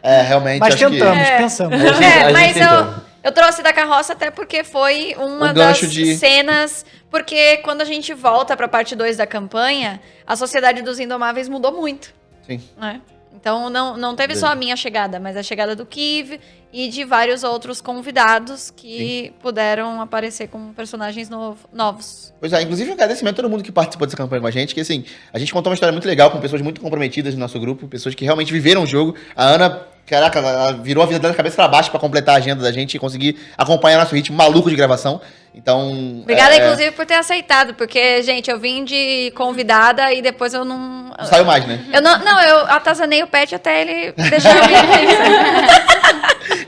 É, realmente, Mas acho tentamos, que... pensamos. A gente Mas tentou. eu trouxe da carroça até porque foi uma O das gancho de- cenas. Porque quando a gente volta pra parte 2 da campanha, a Sociedade dos Indomáveis mudou muito. Sim. Né? Então não teve só a minha chegada, mas a chegada do Kiv e de vários outros convidados que puderam aparecer como personagens novos. Pois é, inclusive um agradecimento a todo mundo que participou dessa campanha com a gente, que assim, a gente contou uma história muito legal com pessoas muito comprometidas no nosso grupo, pessoas que realmente viveram o jogo. A Ana, caraca, ela virou a vida dela de cabeça pra baixo pra completar a agenda da gente e conseguir acompanhar nosso ritmo maluco de gravação. Então... Obrigada, inclusive, por ter aceitado, porque, gente, eu vim de convidada e depois eu não. Não saiu mais, né? Eu atazanei o pet até ele deixar eu vir.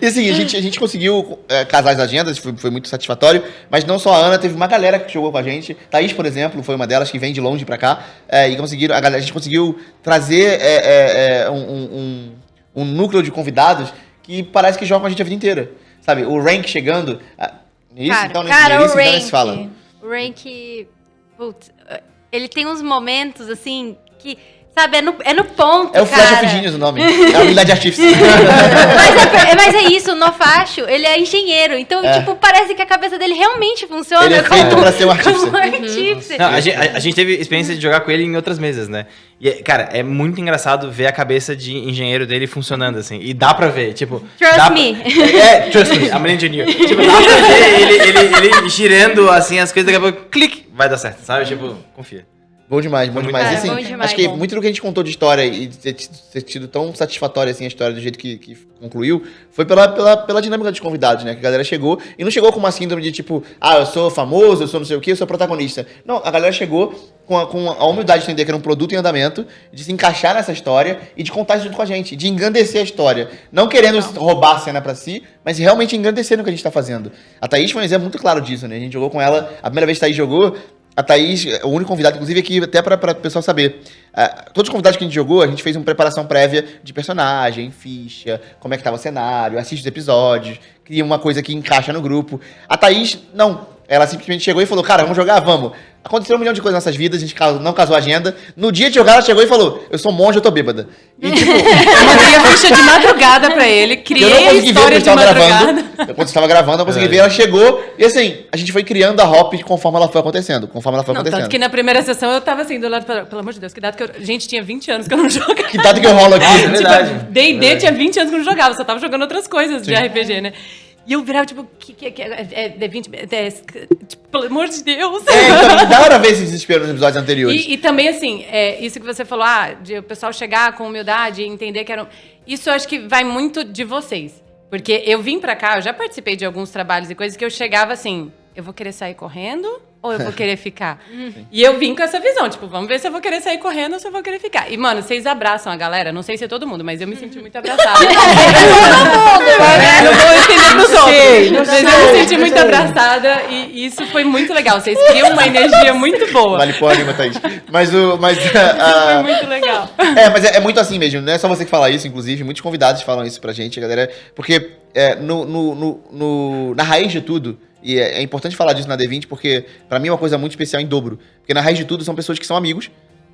E assim, a gente conseguiu casar as agendas, foi muito satisfatório, mas não só a Ana, teve uma galera que jogou com a gente. Thaís, por exemplo, foi uma delas que vem de longe pra cá, e conseguiram, a gente conseguiu trazer um núcleo de convidados que parece que jogam com a gente a vida inteira. Sabe, o Rank chegando... Isso, então, cara, nesse o então, Rank. se fala. O Rank, putz, ele tem uns momentos, assim, que, sabe, é no ponto, É o Flash cara. of Genius o nome. É a habilidade de artífice. Mas é isso, o Nofacho, ele é engenheiro, então, tipo, parece que a cabeça dele realmente funciona Ele é feito pra ser um artífice. como artífice. Não, a gente teve experiência de jogar com ele em outras mesas, né? E, cara, é muito engraçado ver a cabeça de engenheiro dele funcionando, assim. E dá pra ver, tipo... Trust dá me. Trust me, I'm an engineer. Tipo, dá pra ver ele girando, assim, as coisas, daqui a pouco, clique, vai dar certo, sabe? Tipo, confia. Bom demais, bom demais. Cara, E, assim, bom demais, acho que bom. muito do que a gente contou de história e de ter tido tão satisfatória assim a história do jeito que concluiu, foi pela dinâmica dos convidados, né? Que a galera chegou e não chegou com uma síndrome de tipo, eu sou famoso, eu sou não sei o quê, eu sou protagonista. Não, a galera chegou com a humildade de entender que era um produto em andamento, de se encaixar nessa história e de contar isso junto com a gente, de engrandecer a história. Não querendo roubar a cena pra si, mas realmente engrandecer no que a gente tá fazendo. A Thaís foi um exemplo muito claro disso, né? A gente jogou com ela, a primeira vez que a Thaís jogou, a Thaís, o único convidado, inclusive aqui, até para o pessoal saber, todos os convidados que a gente jogou, a gente fez uma preparação prévia de personagem, ficha, como é que tava o cenário, assiste os episódios, cria uma coisa que encaixa no grupo. A Thaís, não. Ela simplesmente chegou e falou, cara, vamos jogar? Vamos. Aconteceu 1 milhão de coisas nas nossas vidas, a gente não casou a agenda. No dia de jogar, ela chegou e falou, eu sou monge, eu tô bêbada. E tipo, Eu mandei a ficha de madrugada pra ele, eu não criei a consegui ver história quando de estava madrugada. gravando. Quando você estava gravando, eu consegui ver, ela chegou. E assim, a gente foi criando a hop conforme ela foi acontecendo. Não, tanto que na primeira sessão eu tava assim, do lado, pelo amor de Deus, que dado que eu... Gente, tinha 20 anos que eu não jogava. Que dado que eu rolo aqui. É verdade. D&D tinha 20 anos que eu não jogava, só tava jogando outras coisas de RPG, né? E eu virava, tipo, D20, tipo, pelo amor de Deus. Então, da hora ver esse desespero nos episódios anteriores. E também, assim, isso que você falou, de o pessoal chegar com humildade e entender que era... Isso eu acho que vai muito de vocês. Porque eu vim pra cá, eu já participei de alguns trabalhos e coisas que eu chegava assim, eu vou querer sair correndo ou eu vou querer ficar? E eu vim com essa visão, tipo, vamos ver se eu vou querer sair correndo ou se eu vou querer ficar. E, mano, vocês abraçam a galera, não sei se é todo mundo, mas eu me senti muito abraçada. Não vou estender pros outros. Mas eu me senti muito abraçada e isso foi muito legal. Vocês criam uma energia muito boa. Vale por anima, Thaís. Foi muito legal. Mas é muito assim mesmo, não é só você que fala isso, inclusive, muitos convidados falam isso pra gente, galera, porque na raiz de tudo, e é importante falar disso na D20, porque pra mim é uma coisa muito especial em dobro, porque na raiz de tudo são pessoas que são amigos,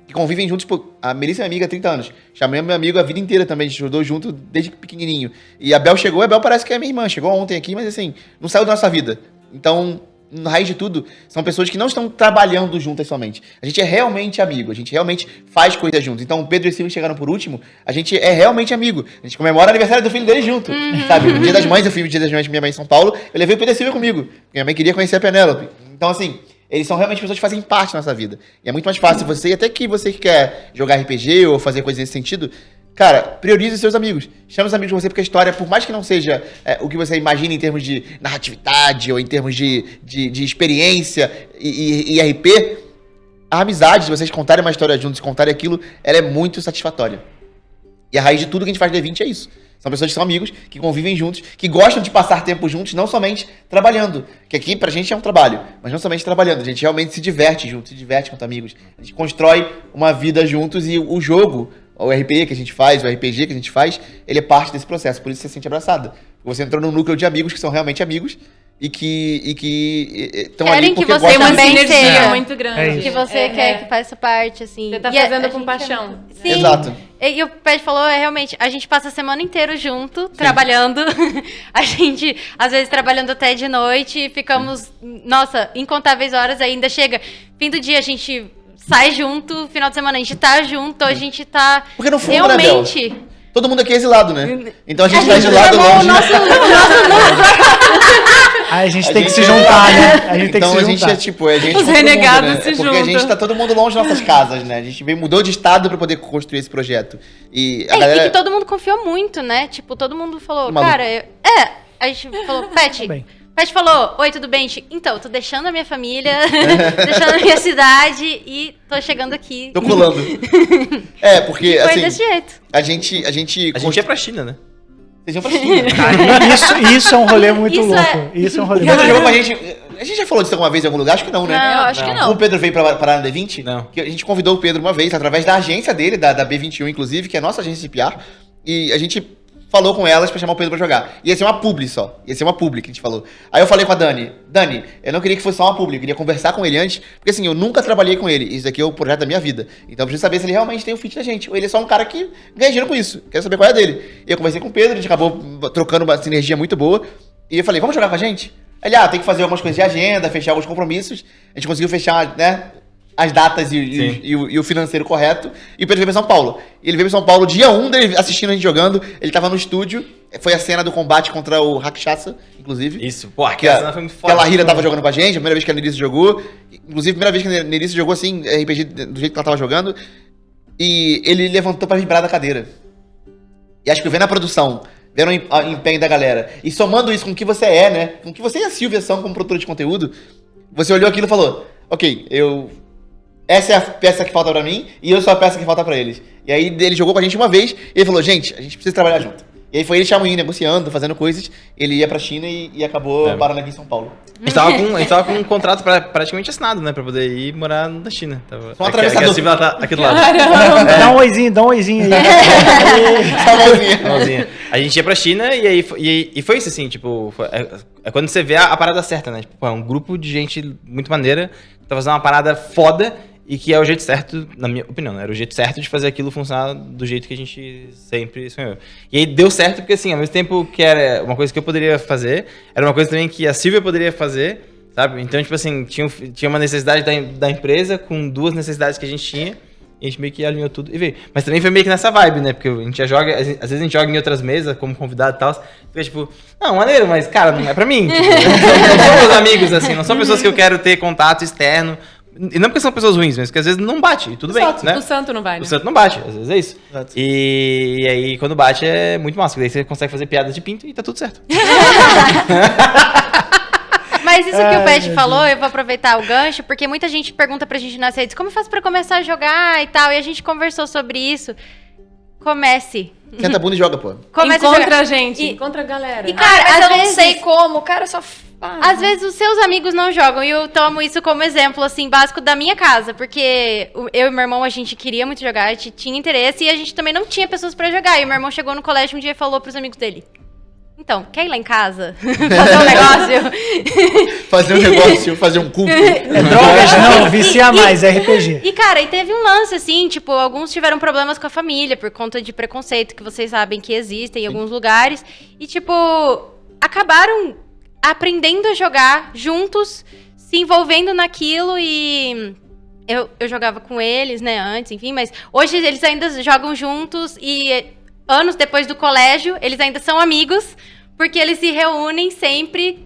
que convivem juntos, tipo, a Melissa é minha amiga há 30 anos. Chamei meu amigo a vida inteira também, a gente estudou junto desde pequenininho. E a Bel chegou, a Bel parece que é minha irmã, chegou ontem aqui, mas assim, não saiu da nossa vida. Então, na raiz de tudo, são pessoas que não estão trabalhando juntas somente. A gente é realmente amigo, a gente realmente faz coisas juntos. Então, o Pedro e o Silvio chegaram por último, a gente é realmente amigo. A gente comemora o aniversário do filho dele junto, sabe? No Dia das Mães, eu fui no Dia das Mães de minha mãe em São Paulo, eu levei o Pedro e o Silvio comigo. Minha mãe queria conhecer a Penélope. Então, assim, eles são realmente pessoas que fazem parte da nossa vida. E é muito mais fácil você, até que você que quer jogar RPG ou fazer coisas nesse sentido, cara, priorize os seus amigos. Chama os amigos de você, porque a história, por mais que não seja o que você imagina em termos de narratividade ou em termos de experiência e RP, a amizade de vocês contarem uma história juntos e contarem aquilo, ela é muito satisfatória. E a raiz de tudo que a gente faz no D20 é isso. São pessoas que são amigos, que convivem juntos, que gostam de passar tempo juntos, não somente trabalhando. Que aqui pra gente é um trabalho, mas não somente trabalhando. A gente realmente se diverte juntos, se diverte com os amigos. A gente constrói uma vida juntos e o jogo, o RP que a gente faz, o RPG que a gente faz, ele é parte desse processo. Por isso você se sente abraçado. Você entrou num núcleo de amigos que são realmente amigos e que estão ali porque que você Tem uma também sinergia seja. muito grande. Que você quer que faça parte, assim. Você tá E fazendo a com gente paixão. Sim. Exato. E o Pet falou, realmente, a gente passa a semana inteira junto, trabalhando. A gente, às vezes, trabalhando até de noite, ficamos, nossa, incontáveis horas, ainda chega. Fim do dia, a gente sai junto, final de semana a gente tá junto, a gente tá Porque no fundo, realmente... né, Bel? Todo mundo aqui é exilado, né? Então a gente tá exilado longe. Aí a gente tem que se juntar, né? A gente tem que Então se a gente juntar. é tipo, a gente Os com todo renegados mundo, né? se É porque a gente juntam. tá todo mundo longe das nossas casas, né? A gente mudou de estado pra poder construir esse projeto. E a galera... E que todo mundo confiou muito, né? Tipo, todo mundo falou, Maluco. cara, a gente falou, Pet, Tá bem. Pet falou, oi, tudo bem? Então, eu tô deixando a minha família, deixando a minha cidade e tô chegando aqui. Tô colando. Porque, Foi assim, desse jeito. a gente A gente ia pra China, né? Vocês iam pra China. Cara, isso é um rolê muito Isso louco. Isso é um rolê O muito Pedro louco. jogou com a gente... A gente já falou disso alguma vez em algum lugar? Acho que não, né? Eu acho que não. O Pedro veio pra parar no D20? Não. Que a gente convidou o Pedro uma vez, através da agência dele, da B21, inclusive, que é a nossa agência de PR. E a gente falou com elas pra chamar o Pedro pra jogar. Ia ser uma publi só. Ia ser uma publi que a gente falou. Aí eu falei com a Dani. Dani, eu não queria que fosse só uma publi. Eu queria conversar com ele antes. Porque assim, eu nunca trabalhei com ele. Isso aqui é o projeto da minha vida. Então eu preciso saber se ele realmente tem o fit da gente. Ou ele é só um cara que ganha dinheiro com isso. Quero saber qual é a dele. E eu conversei com o Pedro, a gente acabou trocando uma sinergia muito boa. E eu falei, vamos jogar com a gente? Ele, tem que fazer algumas coisas de agenda, fechar alguns compromissos. A gente conseguiu fechar, né, as datas e o financeiro correto. E o Pedro veio pra São Paulo. E ele veio pra São Paulo dia 1 dele assistindo a gente jogando. Ele tava no estúdio. Foi a cena do combate contra o Rakshasa, inclusive. Isso, pô, Que aquela cena foi muito que foda. a Lahira tava jogando com a gente, a primeira vez que a Nerissa jogou. Inclusive, a primeira vez que a Nerissa jogou assim, RPG do jeito que ela tava jogando. E ele levantou pra vibrar da cadeira. E acho que vendo a produção, vendo o empenho da galera, e somando isso com o que você é, né? Com o que você e a Silvia são como produtora de conteúdo, você olhou aquilo e falou, ok, essa é a peça que falta pra mim, e eu sou a peça que falta pra eles. E aí ele jogou com a gente uma vez, e ele falou, gente, a gente precisa trabalhar junto. E aí foi ele chamuinho, negociando, fazendo coisas, ele ia pra China e acabou parando aqui em São Paulo. A gente tava com um contrato praticamente assinado, né? Pra poder ir morar na China. Tava, Só um atravessador. a Silvia ela tá aqui do lado. Dá um oizinho aí. Famosinha. A gente ia pra China e aí foi isso, assim, tipo... É quando você vê a parada certa, né? Tipo, é um grupo de gente muito maneira que tá fazendo uma parada foda e que é o jeito certo, na minha opinião, né? Era o jeito certo de fazer aquilo funcionar do jeito que a gente sempre sonhou. E aí deu certo porque, assim, ao mesmo tempo que era uma coisa que eu poderia fazer, era uma coisa também que a Silvia poderia fazer, sabe? Então, tipo assim, tinha uma necessidade da empresa com duas necessidades que a gente tinha. E a gente meio que alinhou tudo e veio. Mas também foi meio que nessa vibe, né? Porque a gente já joga, às vezes a gente joga em outras mesas, como convidado e tal. Fica tipo, não, maneiro, mas cara, não é pra mim. Tipo, não são meus amigos, assim, não são pessoas que eu quero ter contato externo. E não porque são pessoas ruins, mas porque às vezes não bate, e tudo Exato, bem, né? o santo não vai, né? O santo não bate, às vezes é isso. Exato. E aí, quando bate, é muito massa, porque daí você consegue fazer piadas de pinto e tá tudo certo. Mas isso que o Pet falou, eu vou aproveitar o gancho, porque muita gente pergunta pra gente nas redes, como eu faço pra começar a jogar e tal, e a gente conversou sobre isso. Comece. Senta a bunda e joga, pô. Comece a Encontra jogar. a gente, E- encontra a galera. E, cara, Mas às eu não vezes- sei como, o cara só... Às vezes os seus amigos não jogam, e eu tomo isso como exemplo, assim, básico da minha casa, porque eu e meu irmão, a gente queria muito jogar, a gente tinha interesse, e a gente também não tinha pessoas pra jogar, e o meu irmão chegou no colégio um dia e falou pros amigos dele, então, quer ir lá em casa? Fazer um negócio? Fazer um negócio, fazer um culto. Drogas não, vicia mais, é RPG. E, cara, e teve um lance, assim, tipo, alguns tiveram problemas com a família por conta de preconceito que vocês sabem que existem em alguns lugares. E, tipo, acabaram aprendendo a jogar juntos, se envolvendo naquilo e... Eu jogava com eles, né, antes, enfim, mas hoje eles ainda jogam juntos e anos depois do colégio, eles ainda são amigos, porque eles se reúnem sempre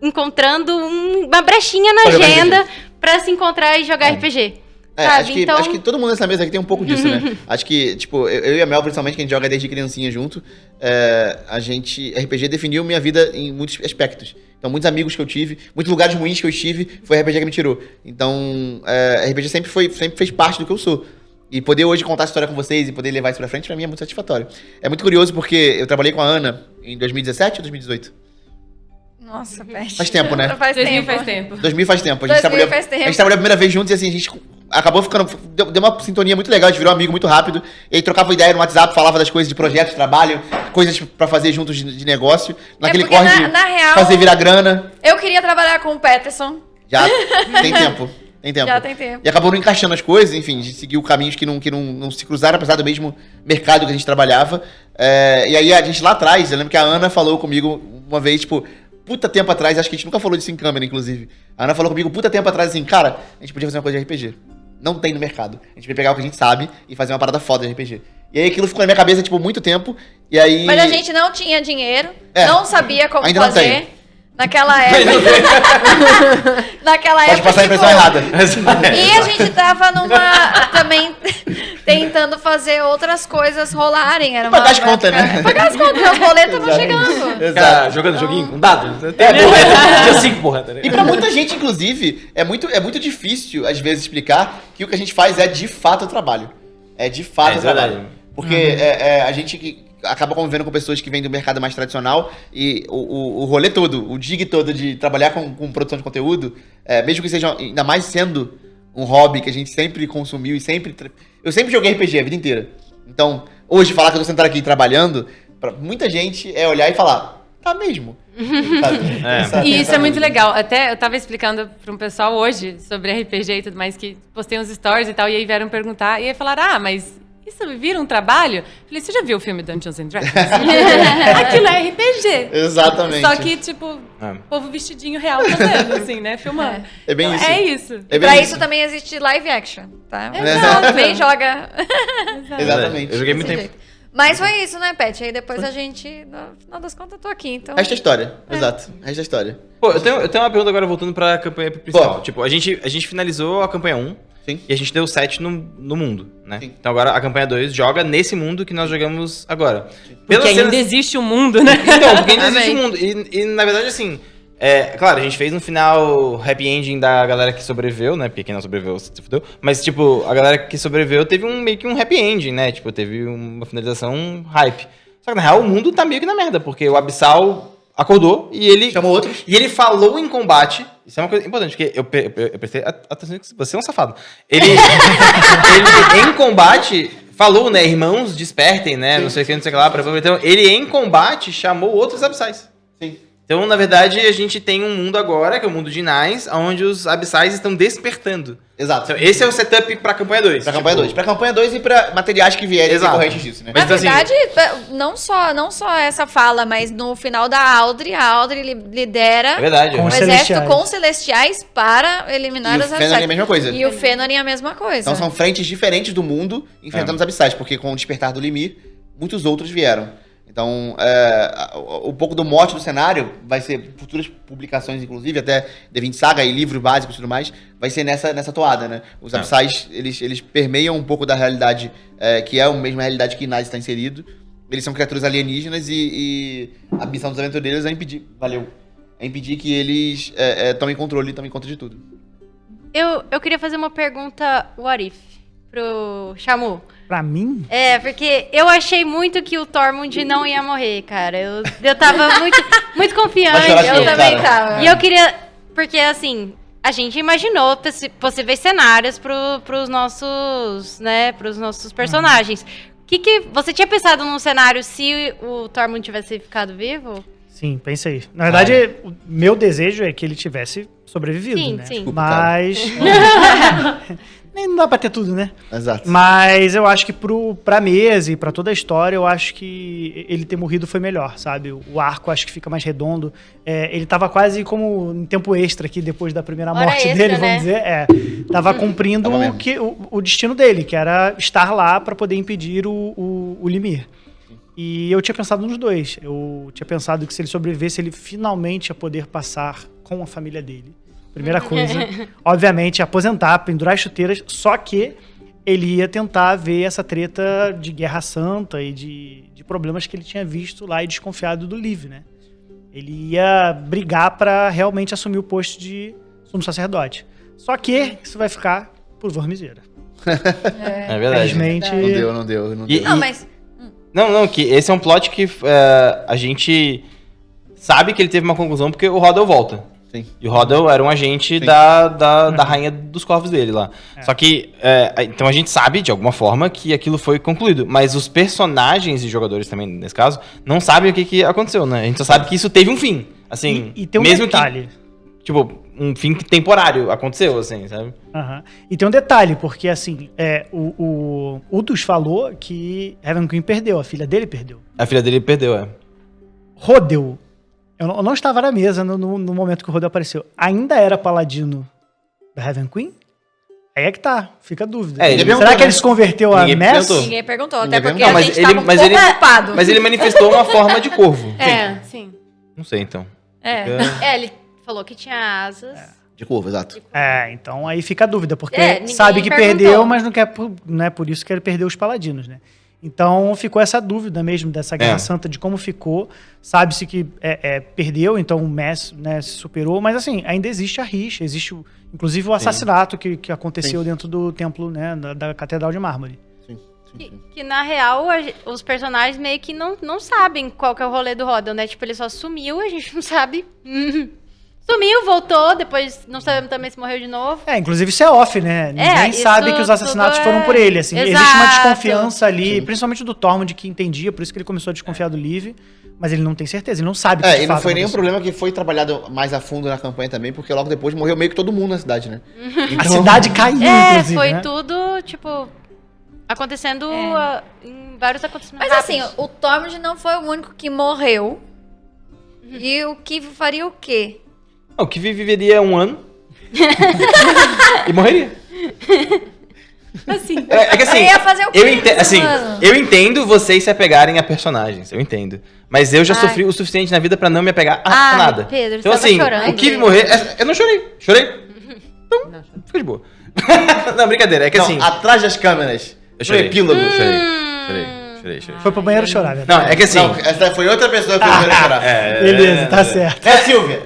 encontrando uma brechinha na agenda pra se encontrar e jogar RPG. Sabe? Acho que todo mundo nessa mesa aqui tem um pouco disso, né? Acho que, tipo, eu e a Mel, principalmente, que a gente joga desde criancinha junto, RPG definiu minha vida em muitos aspectos. Então, muitos amigos que eu tive, muitos lugares ruins que eu estive, foi RPG que me tirou. Então, RPG sempre fez parte do que eu sou. E poder hoje contar essa história com vocês e poder levar isso pra frente, pra mim é muito satisfatório. É muito curioso porque eu trabalhei com a Ana em 2017 ou 2018? Nossa, Pet. Faz tempo, né? Faz 2000 tempo. faz tempo. 2000 faz tempo. A 2000 gente trabalhou faz tempo. a gente trabalhou a primeira vez juntos e assim, a gente acabou ficando... Deu uma sintonia muito legal, a gente virou amigo muito rápido. E aí trocava ideia no WhatsApp, falava das coisas de projeto, de trabalho, coisas pra fazer juntos de negócio. Naquele porque corre de na real, fazer virar grana. Eu queria trabalhar com o Peterson. Já tem tempo. Tem tempo. Já tem tempo. E acabou não encaixando as coisas, enfim, a gente seguiu caminhos que não se cruzaram, apesar do mesmo mercado que a gente trabalhava. E aí a gente lá atrás, eu lembro que a Ana falou comigo uma vez, tipo, puta tempo atrás, acho que a gente nunca falou disso em câmera, inclusive. A Ana falou comigo puta tempo atrás, assim, cara, a gente podia fazer uma coisa de RPG. Não tem no mercado. A gente vai pegar o que a gente sabe e fazer uma parada foda de RPG. E aí aquilo ficou na minha cabeça, tipo, muito tempo. E aí... Mas a gente não tinha dinheiro, É. não sabia como Ainda não fazer. tem. Naquela época. Naquela Pode época. passar a impressão errada. E a gente tava também tentando fazer outras coisas rolarem. Era Pagar as contas, né? Pagar as contas, os boletos estavam chegando. Ficar jogando joguinho com dado? Dia 5, porra. Tá E ligado? pra muita gente, inclusive, é muito difícil, às vezes, explicar que o que a gente faz é de fato trabalho. É de fato trabalho. verdade. Porque a gente que acaba convivendo com pessoas que vêm do mercado mais tradicional e o rolê todo, o dig todo de trabalhar com produção de conteúdo, mesmo que seja, ainda mais sendo um hobby que a gente sempre consumiu e sempre... Eu sempre joguei RPG a vida inteira. Então, hoje, falar que eu tô sentado aqui trabalhando, pra muita gente é olhar e falar, tá mesmo. Sabe? E isso é muito legal. Até eu tava explicando para um pessoal hoje sobre RPG e tudo mais, que postei uns stories e tal, e aí vieram perguntar, e aí falaram, mas isso vira um trabalho? Eu falei, você já viu o filme Dungeons and Dragons? Aquilo é RPG. Exatamente. Só que, tipo, povo vestidinho real fazendo, assim, né? Filmando. É bem isso. É isso. É bem Pra isso também existe live action, tá? Exato. Também joga. Exatamente. Eu joguei muito desse tempo. jeito. Mas foi isso, né, Pet? Aí depois a gente, no final das contas, eu tô aqui, então... Resta a história. Exato. Resta a história. Pô, eu tenho uma pergunta agora voltando pra campanha principal. Pô. Tipo, a gente finalizou a campanha 1 Sim. e a gente deu 7 no mundo, né? Sim. Então agora a campanha 2 joga nesse mundo que nós jogamos agora. Porque ainda existe um mundo, né? Então, porque ainda existe Amém. um mundo. E na verdade, assim, claro, a gente fez um final happy ending da galera que sobreviveu, né? Porque quem não sobreviveu se fudeu. Mas, tipo, a galera que sobreviveu teve meio que um happy ending, né? Tipo, teve uma finalização hype. Só que, na real, o mundo tá meio que na merda, porque o Abyssal acordou e ele... Chamou outros. E ele falou em combate... Isso é uma coisa importante, porque eu prestei atenção que você é um safado. Ele em combate... Falou, né? Irmãos, despertem, né? Não sei o que, não sei o que lá. Então, ele em combate chamou outros abissais. Sim. Então, na verdade, a gente tem um mundo agora, que é o mundo de Nais, onde os abissais estão despertando. Exato. Então, esse é o setup pra campanha 2. Pra campanha 2. Pra campanha 2 e pra materiais que vierem Exato. decorrentes disso, né? Mas, Na então, assim, verdade, não só essa fala, mas no final da Audrey, a Audrey lidera É verdade. Com um os exército celestiais. com celestiais para eliminar E o os Fëanor é a mesma coisa. E o Fëanor é a mesma coisa. Então são frentes diferentes do mundo enfrentando os abissais, porque com o despertar do Limir, muitos outros vieram. Então, um pouco do mote do cenário vai ser futuras publicações, inclusive, até D20 Saga e livros básicos e tudo mais, vai ser nessa toada, né? Os abissais, eles permeiam um pouco da realidade, que é a mesma realidade que Inaz está inserido. Eles são criaturas alienígenas e a missão dos aventureiros é impedir... É impedir que eles tomem controle e tomem conta de tudo. Eu queria fazer uma pergunta what if pro Shamu. Pra mim? Porque eu achei muito que o Tormund não ia morrer, cara. Eu tava muito confiante. Pode chorar, Eu também cara. tava. E eu queria... Porque, assim, a gente imaginou possíveis cenários pros nossos, né, pros nossos personagens. Que você tinha pensado num cenário se o Tormund tivesse ficado vivo? Sim, pensei. Na verdade, o meu desejo é que ele tivesse sobrevivido, Sim, né? sim. Desculpa, Mas... Nem não dá pra ter tudo, né? Exato. Mas eu acho que pra mesa e pra toda a história, eu acho que ele ter morrido foi melhor, sabe? O arco acho que fica mais redondo. Ele tava quase como em tempo extra aqui, depois da primeira Hora morte extra, dele, né? vamos dizer. Tava cumprindo Tava mesmo. o destino dele, que era estar lá pra poder impedir o Limir. E eu tinha pensado nos dois. Eu tinha pensado que se ele sobrevivesse, ele finalmente ia poder passar com a família dele. Primeira coisa, obviamente, aposentar, pendurar as chuteiras, só que ele ia tentar ver essa treta de Guerra Santa e de problemas que ele tinha visto lá e desconfiado do Liv, né? Ele ia brigar pra realmente assumir o posto de sumo sacerdote. Só que isso vai ficar por Vormizeira. É verdade. Infelizmente... Não deu. Não, mas... Não, que esse é um plot que a gente sabe que ele teve uma conclusão porque o Rodel volta. Sim. E o Rodel era um agente Sim. da rainha dos corvos dele lá. Só que, então a gente sabe, de alguma forma, que aquilo foi concluído. Mas os personagens e jogadores também, nesse caso, não sabem o que aconteceu, né? A gente só sabe que isso teve um fim. Assim, E tem um mesmo detalhe. que, tipo, um fim temporário aconteceu, assim, sabe? Aham. E tem um detalhe, porque assim, o Utus falou que Heaven Queen perdeu, a filha dele perdeu. A filha dele perdeu, Rodel, eu não estava na mesa no momento que o Rodel apareceu, ainda era paladino da Heaven Queen? Aí é que tá, fica a dúvida. Ele Será perguntou, que ele né? se converteu a Ninguém Mess? perguntou. Ninguém perguntou, Ninguém até porque perguntou. a Mas gente ele- tava um mas pouco ele- ocupado. Mas ele manifestou uma forma de corvo. Sim. Não sei, então. Ele falou que tinha asas. De curva, exato. Então aí fica a dúvida, porque Ninguém sabe que perguntou. perdeu, mas não é por isso que ele perdeu os paladinos, né? Então ficou essa dúvida mesmo dessa Guerra Santa, de como ficou. Sabe-se que perdeu, então o Mess, né, se superou, mas assim, ainda existe a rixa, existe inclusive o assassinato que aconteceu dentro do templo, né, da Catedral de Mármore. Sim. Que na real, os personagens meio que não sabem qual que é o rolê do Rodel, né? Tipo, ele só sumiu, a gente não sabe. Sumiu, voltou, depois não sabemos também se morreu de novo. Inclusive isso é off, né? Ninguém isso sabe que os assassinatos tudo foram por ele, assim. Exato. Existe uma desconfiança ali, principalmente do Tormund, que entendia, por isso que ele começou a desconfiar do Liv, mas ele não tem certeza, ele não sabe que de E não fato foi nenhum aconteceu. problema que foi trabalhado mais a fundo na campanha também, porque logo depois morreu meio que todo mundo na cidade, né? A cidade caiu, inclusive, foi né? tudo, tipo, acontecendo em vários acontecimentos Mas assim, rápidos. o Tormund não foi o único que morreu. E o Kiv faria o quê? O que viveria um ano e morreria. Assim. É que assim, Ele ia fazer o quê nesse ano? eu entendo vocês se apegarem a personagens, eu entendo. Mas eu já sofri o suficiente na vida pra não me apegar a nada. Pedro, Então você tava assim, chorando. o Kiv morrer, eu não chorei. Chorei? Então, fica de boa. Não, brincadeira, é que Não, assim... atrás das câmeras. Eu chorei. No epílogo. Chorei. Foi pro banheiro chorar, né? Não, é que assim... Não, essa foi outra pessoa que foi chorar. Beleza, tá certo. É a Silvia.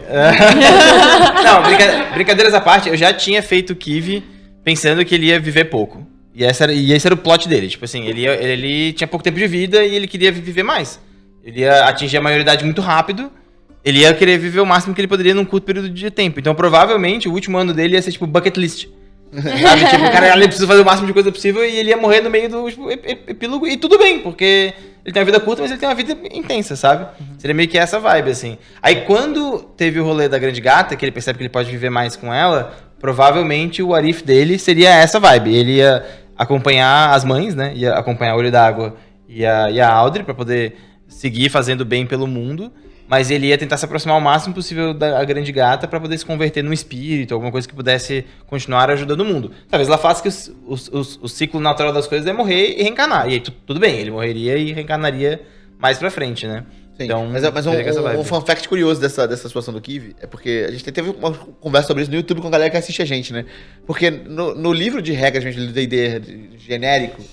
Não, brincadeiras à parte, eu já tinha feito o Kiv pensando que ele ia viver pouco. E esse era o plot dele. Tipo assim, ele tinha pouco tempo de vida e ele queria viver mais. Ele ia atingir a maioridade muito rápido. Ele ia querer viver o máximo que ele poderia num curto período de tempo. Então, provavelmente, o último ano dele ia ser tipo bucket list. Sabe? Tipo, o cara ele precisa fazer o máximo de coisa possível e ele ia morrer no meio do epílogo. E tudo bem, porque ele tem uma vida curta, mas ele tem uma vida intensa, sabe? Seria meio que essa vibe, assim. Aí, quando teve o rolê da Grande Gata, que ele percebe que ele pode viver mais com ela, provavelmente o Arif dele seria essa vibe. Ele ia acompanhar as mães, né? Ia acompanhar o Olho d'Água e a Audrey pra poder seguir fazendo bem pelo mundo. Mas ele ia tentar se aproximar o máximo possível da Grande Gata pra poder se converter num espírito, alguma coisa que pudesse continuar ajudando o mundo. Talvez ela faça que o ciclo natural das coisas é morrer e reencarnar. E aí tudo bem, ele morreria e reencarnaria mais pra frente, né? Sim. Então, Mas seria essa vibe. um fun fact curioso dessa situação do Kiv é porque a gente teve uma conversa sobre isso no YouTube com a galera que assiste a gente, né? Porque no livro de regras do D&D genérico,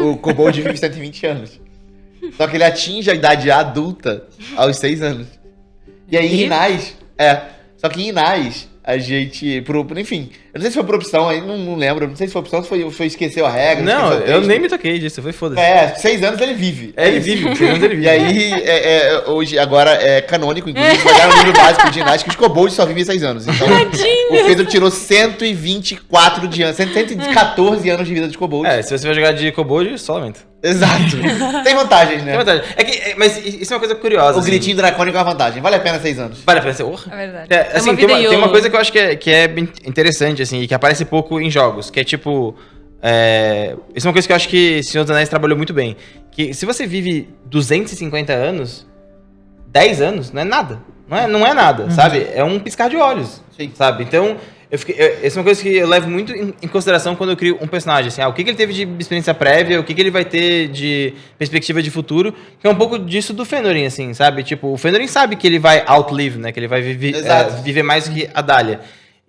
o Kobold vive 120 anos. Só que ele atinge a idade adulta aos 6 anos. E aí em Inais... Só que em Inais, a gente... Enfim, Eu não sei se foi por opção, aí não lembro. Não sei se foi opção, se foi esqueceu a regra. Não, esqueceu o eu texto. nem me toquei disso, foi foda-se. 6 anos ele vive. Ele vive, 6 anos ele vive. E aí, hoje, agora é canônico, inclusive, olhar no livro básico de ginástica, os kobolds só vivem 6 anos. Então, o Pedro tirou 124 de anos, 114 anos de vida de kobolds. Se você vai jogar de kobold, só lamento. Exato. Tem vantagens, né? Tem vantagem. Mas isso é uma coisa curiosa. O gritinho dracônico é uma vantagem. Vale a pena 6 anos. Vale a pena ser honra? É verdade. Assim, uma tem vida uma YOLO. coisa que eu acho que é bem interessante, assim, e que aparece pouco em jogos, que é tipo... Isso é uma coisa que eu acho que Senhor dos Anéis trabalhou muito bem. Que se você vive 250 anos, 10 anos não é nada. Não é nada, sabe? É um piscar de olhos, Sim. sabe? Então... essa é uma coisa que eu levo muito em consideração quando eu crio um personagem, assim, o que ele teve de experiência prévia, o que ele vai ter de perspectiva de futuro, que é um pouco disso do Fëanor, assim, sabe? Tipo, o Fëanor sabe que ele vai outlive, né? Que ele vai viver mais do que a Dahlia.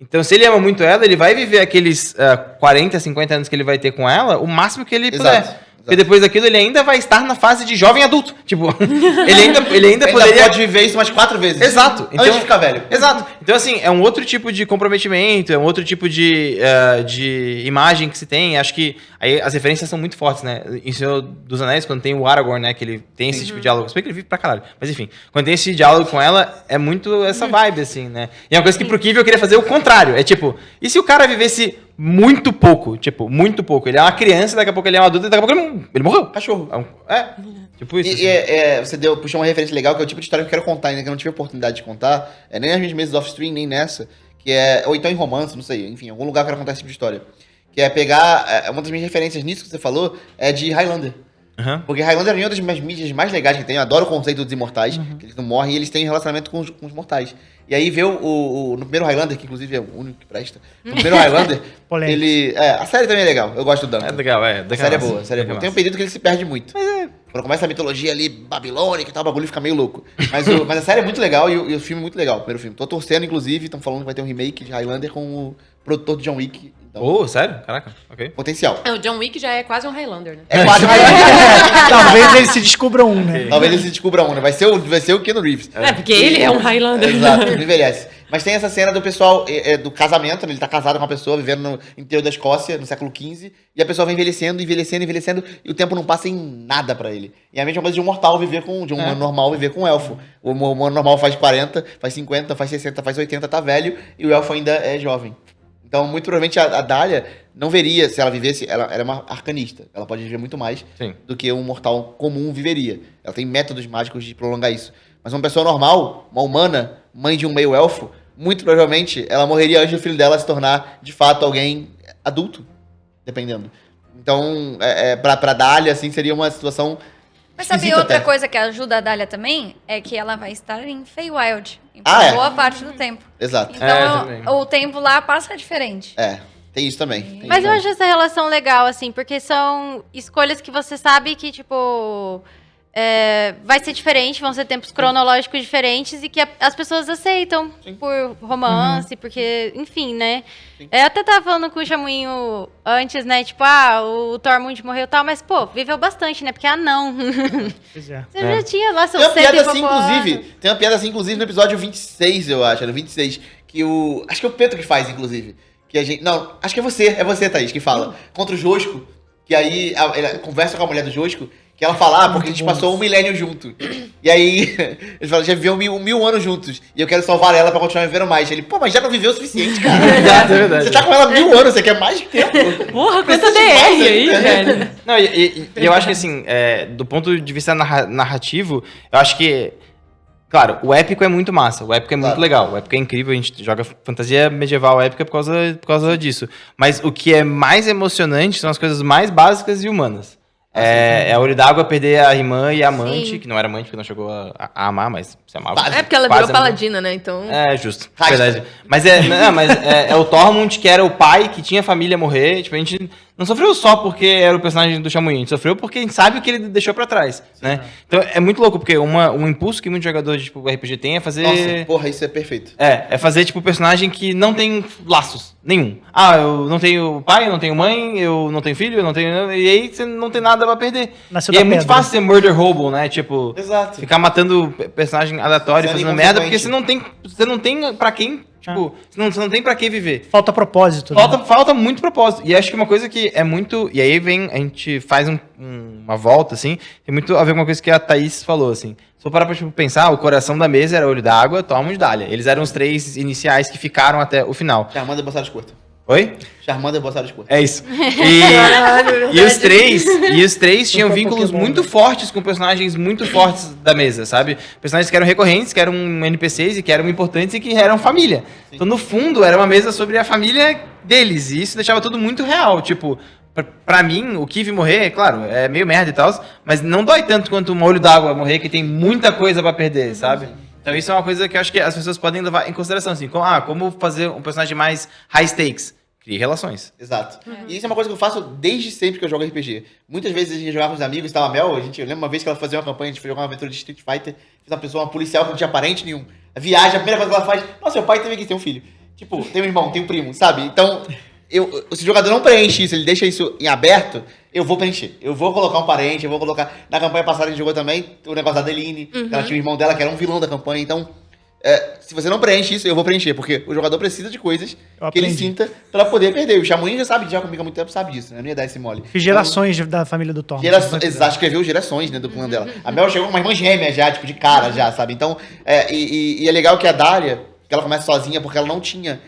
Então, se ele ama muito ela, ele vai viver aqueles 40, 50 anos que ele vai ter com ela, o máximo que ele puder. Porque depois daquilo ele ainda vai estar na fase de jovem adulto. Tipo, ele ainda poderia... pode viver isso umas 4 vezes. Exato. Então, antes de ficar velho. Exato. Então, assim, é um outro tipo de comprometimento, é um outro tipo de imagem que se tem. Acho que aí as referências são muito fortes, né? Em Senhor dos Anéis, quando tem o Aragorn, né? Que ele tem esse tipo de diálogo. Se bem que ele vive pra caralho. Mas, enfim, quando tem esse diálogo com ela, é muito essa vibe, assim, né? E é uma coisa que pro Kivi eu queria fazer o contrário. É tipo, e se o cara vivesse muito pouco? Tipo, muito pouco. Ele é uma criança, daqui a pouco ele é um adulto, e daqui a pouco ele morreu. Cachorro. Tipo isso. Você puxou uma referência legal, que é o tipo de história que eu quero contar ainda, que eu não tive oportunidade de contar. Nem nas minhas mesas off-stream, nem nessa. Ou então em romance, não sei. Enfim, em algum lugar eu quero contar esse tipo de história. Que é pegar... uma das minhas referências nisso que você falou é de Highlander. Uhum. Porque Highlander é uma das minhas mídias mais legais que tem. Eu adoro o conceito dos imortais, que eles não morrem e eles têm relacionamento com os mortais. E aí vê no primeiro Highlander, que inclusive é o único que presta. No primeiro Highlander, ele... a série também é legal. Eu gosto do Duncan. É legal, A série é boa, a série é boa. Tem um período que ele se perde muito. Quando começa a mitologia ali, babilônica e tal, o bagulho fica meio louco. Mas a série é muito legal e o filme é muito legal, o primeiro filme. Tô torcendo, inclusive, estão falando que vai ter um remake de Highlander com o produtor de John Wick. Então, sério? Caraca, ok. potencial. O John Wick já é quase um Highlander, né? É quase Highlander. Talvez eles se descubram um, né? Talvez ele se descubra um, né? Vai ser o Keanu Reeves. Porque ele é um Highlander. Exato, não envelhece. Mas tem essa cena do pessoal, do casamento, né? Ele tá casado com uma pessoa, vivendo no interior da Escócia, no século XV, e a pessoa vai envelhecendo, e o tempo não passa em nada pra ele. E é a mesma coisa de um mortal viver de um humano normal viver com um elfo. O humano normal faz 40, faz 50, faz 60, faz 80, tá velho, e o elfo ainda é jovem. Então, muito provavelmente, a Dahlia não veria, se ela vivesse, ela é uma arcanista. Ela pode viver muito mais do que um mortal comum viveria. Ela tem métodos mágicos de prolongar isso. Mas uma pessoa normal, uma humana, mãe de um meio-elfo, muito provavelmente ela morreria antes do filho dela se tornar, de fato, alguém adulto, dependendo. Então, pra Dahlia, assim, seria uma situação... Mas sabe esquisita outra até. coisa que ajuda a Dahlia também? É que ela vai estar em Feywild. Boa parte do tempo. Exato. Então, o tempo lá passa diferente. Tem isso também. Mas eu acho essa relação legal, assim, porque são escolhas que você sabe que, tipo, vai ser diferente, vão ser tempos cronológicos diferentes e que as pessoas aceitam por romance, porque, enfim, né? Eu até tava falando com o Chamuinho antes, né? Tipo, o Tormund morreu e tal, mas, pô, viveu bastante, né? Porque não. Pois é. Você já tinha lá seus Tem uma 100 e piada assim, pouco inclusive. anos. Tem uma piada assim, inclusive, no episódio 26, eu acho. No 26. Que o... Acho que é o Pedro que faz, inclusive. Que a gente... Não, acho que é você, Thaís, que fala. Contra o Josco. Que aí ela conversa com a mulher do Josco. Que ela fala, porque a gente passou 1 milênio junto. E aí, eles falam, já viveu mil anos juntos. E eu quero salvar ela pra continuar vivendo mais. Ele, mas já não viveu o suficiente, cara. Exato, é verdade. Você tá com ela 1000 anos, você quer mais tempo. Porra, quanta Precisa de mais DR aí, ainda. velho. Não, e eu acho que assim, do ponto de vista narrativo, eu acho que, claro, o épico é muito massa, o épico é muito legal, o épico é incrível, a gente joga fantasia medieval épica por causa disso. Mas o que é mais emocionante são as coisas mais básicas e humanas. A Olho d'Água perder a irmã e a amante, Sim. que não era amante, porque não chegou a amar, mas se amava. É porque ela Quase virou amou. paladina, né? Então. Justo. Raiz. Verdade. Mas é o Tormund, que era o pai, que tinha família morrer. Tipo, a gente não sofreu só porque era o personagem do Chamuinho. A gente sofreu porque a gente sabe o que ele deixou pra trás, né? Então é muito louco, porque um impulso que muitos jogadores de tipo, RPG tem é fazer... Nossa, porra, isso é perfeito. É fazer, tipo, personagem que não tem laços nenhum. Eu não tenho pai, eu não tenho mãe, eu não tenho filho, eu não tenho... E aí você não tem nada pra perder. Nasceu E da é muito pedra. fácil ser murder hobo, né? Tipo, Exato. ficar matando personagem aleatório, Sendo fazendo merda, porque inconsequente. você não tem pra quem Tipo, você não tem pra que viver. Falta propósito. Né? Falta muito propósito. E acho que uma coisa que é muito... E aí a gente faz uma volta, assim, tem muito a ver com uma coisa que a Thaís falou, assim. Se for parar pra pensar, o coração da mesa era Olho d'Água, Tormund e Dália. Eles eram os 3 iniciais que ficaram até o final. Charmander e Boçadas Curtas. Oi? Charmander e Boçadas Curtas. É isso. E os três tinham vínculos muito fortes com personagens muito fortes da mesa, sabe? Personagens que eram recorrentes, que eram NPCs e que eram importantes e que eram família. Sim. Então, no fundo, era uma mesa sobre a família deles. E isso deixava tudo muito real. Tipo, pra mim, o Kiv morrer, claro, é meio merda e tal, mas não dói tanto quanto um Olho d'Água morrer, que tem muita coisa pra perder, sabe? Então isso é uma coisa que eu acho que as pessoas podem levar em consideração, assim, como fazer um personagem mais high stakes? Crie relações. Exato. E isso é uma coisa que eu faço desde sempre que eu jogo RPG. Muitas vezes a gente jogava com os amigos, tava a Mel, eu lembro uma vez que ela fazia uma campanha, a gente foi jogar uma aventura de Street Fighter, fez uma pessoa, uma policial que não tinha parente nenhum. A viagem, a primeira coisa que ela faz, nossa, seu pai teve que ter um filho. Tipo, tem um irmão, tem um primo, sabe? Então, se o jogador não preenche isso, ele deixa isso em aberto, eu vou preencher. Eu vou colocar um parente, eu vou colocar... Na campanha passada a gente jogou também o negócio da Adeline, ela tinha o irmão dela que era um vilão da campanha, então... se você não preenche isso, eu vou preencher, porque o jogador precisa de coisas que ele sinta pra poder perder. O Chamonix já sabe, já comigo há muito tempo, sabe disso, né? Eu não ia dar esse mole. Fiz gerações da família do Tom. Exato, escreveu gerações, né, do clã dela. A Mel chegou com uma irmã gêmea já, tipo, de cara já, sabe? Então, e é legal que a Dália, que ela começa sozinha, porque ela não tinha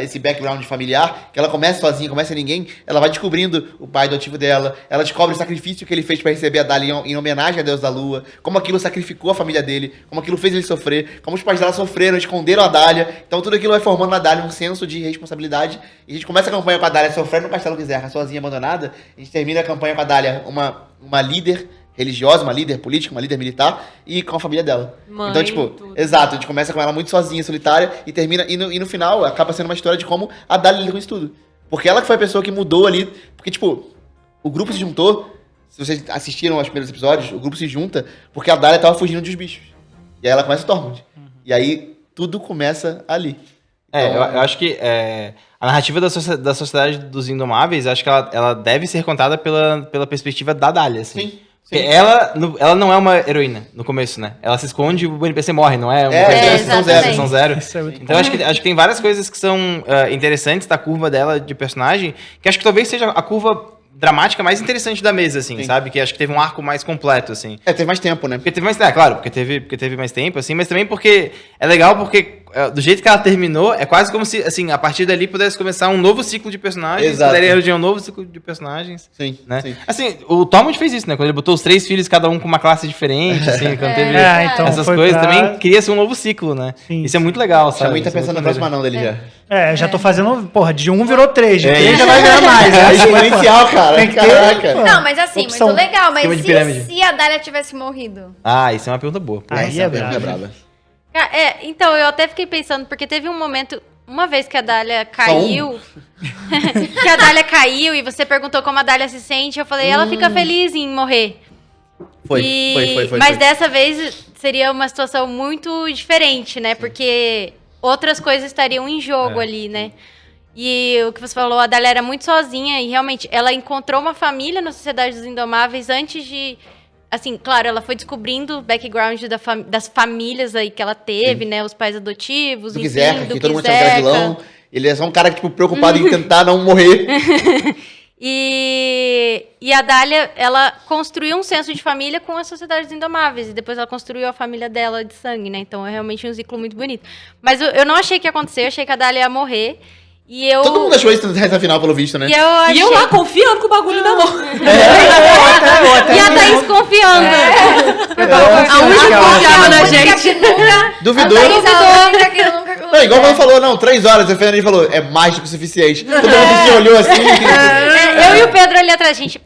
esse background familiar, que ela começa sozinha, começa sem ninguém, ela vai descobrindo o pai adotivo dela, ela descobre o sacrifício que ele fez pra receber a Dália em homenagem a Deus da Lua, como aquilo sacrificou a família dele, como aquilo fez ele sofrer, como os pais dela sofreram, esconderam a Dália, então tudo aquilo vai formando na Dália um senso de responsabilidade, e a gente começa a campanha com a Dália sofrendo no Castelo Gizerra, sozinha, abandonada, a gente termina a campanha com a Dália, uma líder religiosa, uma líder política, uma líder militar, e com a família dela. Mãe, então, tipo, tudo. exato, a gente começa com ela muito sozinha, solitária, e termina, e no final acaba sendo uma história de como a Dália lida com isso tudo. Porque ela que foi a pessoa que mudou ali, porque, tipo, o grupo se juntou, se vocês assistiram aos primeiros episódios, o grupo se junta porque a Dália tava fugindo dos bichos. E aí ela começa o Tormund. E aí tudo começa ali. Então, eu acho que a narrativa da sociedade dos Indomáveis, acho que ela deve ser contada pela perspectiva da Dália, assim. Sim. Porque ela não é uma heroína no começo, né? Ela se esconde e o NPC morre, não é? Sessão zero. Isso é muito Então acho que tem várias coisas que são interessantes da curva dela de personagem, que acho que talvez seja a curva dramática mais interessante da mesa, assim, Sim. sabe? Que acho que teve um arco mais completo, assim. teve mais tempo, né? Porque teve mais tempo, claro, porque teve mais tempo, assim, mas também porque é legal porque do jeito que ela terminou, é quase como se, assim, a partir dali pudesse começar um novo ciclo de personagens, Exato. poderia origem um novo ciclo de personagens. Sim, Né? sim. Assim, o Tormund fez isso, né? Quando ele botou os 3 filhos, cada um com uma classe diferente, assim, quando teve então essas foi coisas, pra- também cria-se um novo ciclo, né? Sim, Isso é muito legal, sabe? Chamonix tá Isso é pensando no muito próximo maneiro. anão dele já. Já tô fazendo, porra, de 1 virou 3, de 3 já isso. vai ganhar mais. É Assim, exponencial, cara. tem que ter- Caraca. Não, mas assim, Opção. muito legal. Esquema Mas de pirâmide. se a Dália tivesse morrido? Ah, isso é uma pergunta boa. Pô. Aí Essa é pergunta brabo. Então, eu até fiquei pensando, porque teve um momento, uma vez que a Dália caiu, que a Dália caiu e você perguntou como a Dália se sente, eu falei, ela fica feliz em morrer. Foi. Mas dessa vez seria uma situação muito diferente, né? Porque outras coisas estariam em jogo ali, né? E o que você falou, a Dália era muito sozinha e realmente ela encontrou uma família na Sociedade dos Indomáveis antes de... Assim, claro, ela foi descobrindo o background das famílias aí que ela teve, né? Os pais adotivos, Do enfim, Gizerra, do que todo mundo achava que era Gizerra. vilão. Ele é só um cara, tipo, preocupado em tentar não morrer. E a Dália, ela construiu um senso de família com as Sociedades Indomáveis. E depois ela construiu a família dela de sangue, né? Então é realmente um ciclo muito bonito. Mas eu não achei que ia acontecer, eu achei que a Dália ia morrer. E eu... Todo mundo achou isso na reta final, pelo visto, né? E eu achei... E eu lá confiando que o bagulho não morre. E a Thaís confiando. A única que confiava na gente. Que nunca... Duvidou. A Thaís, a única que nunca... Não, igual quando falou, não, 3 horas, a Fernanda falou, é mais do que o suficiente. Todo mundo se olhou assim. Eu e o Pedro ali atrás, gente...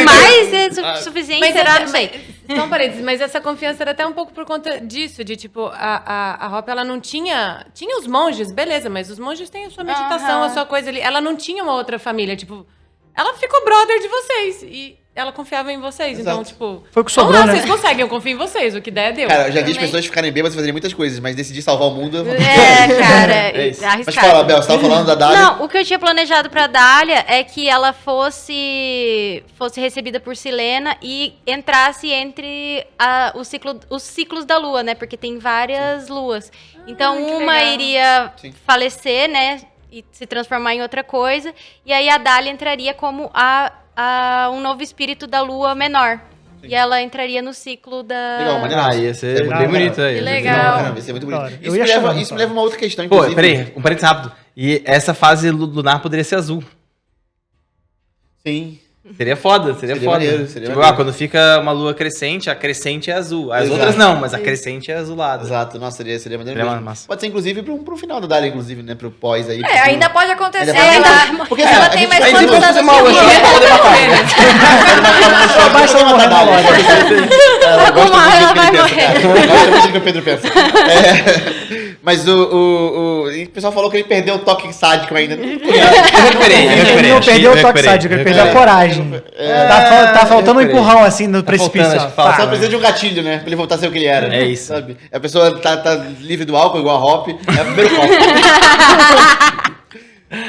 Mais é suficiente, Mas será? Não sei. Só um parênteses, mas essa confiança era até um pouco por conta disso, de tipo, a Hop, ela não tinha... Tinha os monges, beleza, mas os monges têm a sua meditação, a sua coisa ali. Ela não tinha uma outra família, tipo... Ela ficou brother de vocês. E ela confiava em vocês. Exato. Então, tipo... Foi o que vamos sobrou, lá, né? vocês conseguem, eu confio em vocês. O que der, deu. Cara, eu já vi as Também. pessoas ficarem bêbadas e fazerem muitas coisas, mas decidir salvar o mundo... Cara, É isso. Mas arriscado. fala, Bel, você tava falando da Dália? Não, o que eu tinha planejado pra Dália é que ela fosse recebida por Silena e entrasse entre os ciclos da lua, né? Porque tem várias luas. Então, que uma legal. iria Sim. falecer, né? E se transformar em outra coisa. E aí a Dália entraria como um novo espírito da lua menor. E ela entraria no ciclo da... Legal, maneiro. Ia ser Legal, bem cara. bonito aí. Que ia ser legal. bem Caramba, isso é muito bonito. Claro. Eu Isso, ia me leva, chamar, isso me cara. leva a uma outra questão, Pô, inclusive. peraí, um parênteses rápido. E essa fase lunar poderia ser azul. Sim. Seria foda, seria foda. maneiro, seria Tipo, maneiro. quando fica uma lua crescente, a crescente é azul. As Exato. outras não, mas a crescente é azulada. Exato, nossa, seria maneiro Seria mesmo. massa. Pode ser, inclusive, pro final da Dália, inclusive, né? Pro pós aí. É, ainda pode acontecer. Ainda pode- Porque, assim, ela a tem gente- mais a gente quantos pode anos fazer uma que hoje, eu? né? Poder matar. Basta não morrer na loja. Ela gosta Alguma hora muito do que ela ele vai pensa, cara. Ela gosta muito do que o Pedro pensa. Mas o pessoal falou que ele perdeu o toque sádico ainda. Eu recuperei, Ele não perdeu o toque sádico, ele perdeu a coragem. Tá faltando um empurrão assim no precipício. faltando, ó. acho que falta. Só precisa de um gatilho, né? Pra ele voltar a ser o que ele era. É isso. Sabe? A pessoa tá livre do álcool, igual a Hop. É o primeiro copo.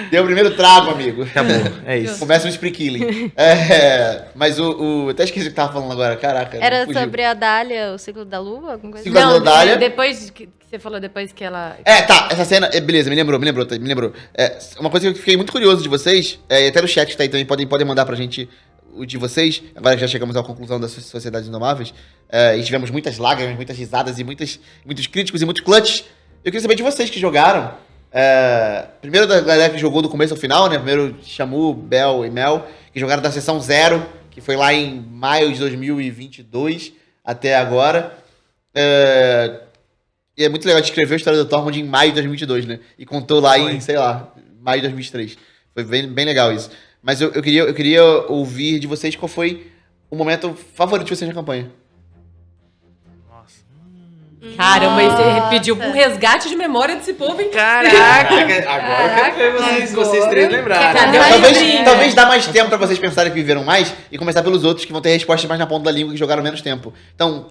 Deu o primeiro trago, amigo. Acabou, é isso. Começa um spree killing. Mas até esqueci o que tava falando agora. Caraca. Era fugiu. sobre a Dália, o ciclo da lua? Alguma coisa Ciclo assim? da lua. Dália. depois que você falou, depois que ela... Tá, essa cena, beleza, me lembrou. Uma coisa que eu fiquei muito curioso de vocês, e até no chat que tá aí também, podem mandar pra gente o de vocês, agora que já chegamos à conclusão das Sociedades Indomáveis, e tivemos muitas lágrimas, muitas risadas e muitos críticos e muitos clutches. Eu queria saber de vocês que jogaram. Primeiro da galera que jogou do começo ao final, né? Primeiro Shamu, Bel e Mel, que jogaram da sessão 0, que foi lá em maio de 2022 até agora. E é muito legal de escrever a história do Tormund em maio de 2022, né? E contou lá em, sei lá, maio de 2023. Foi bem legal isso. Mas eu queria ouvir de vocês qual foi o momento favorito de vocês na campanha. Caramba, e você pediu um resgate de memória desse povo, hein? Caraca, agora eu quero ver vocês três lembrarem. Cadê o Talvez dá mais tempo pra vocês pensarem que viveram mais e começar pelos outros que vão ter respostas mais na ponta da língua que jogaram menos tempo. Então,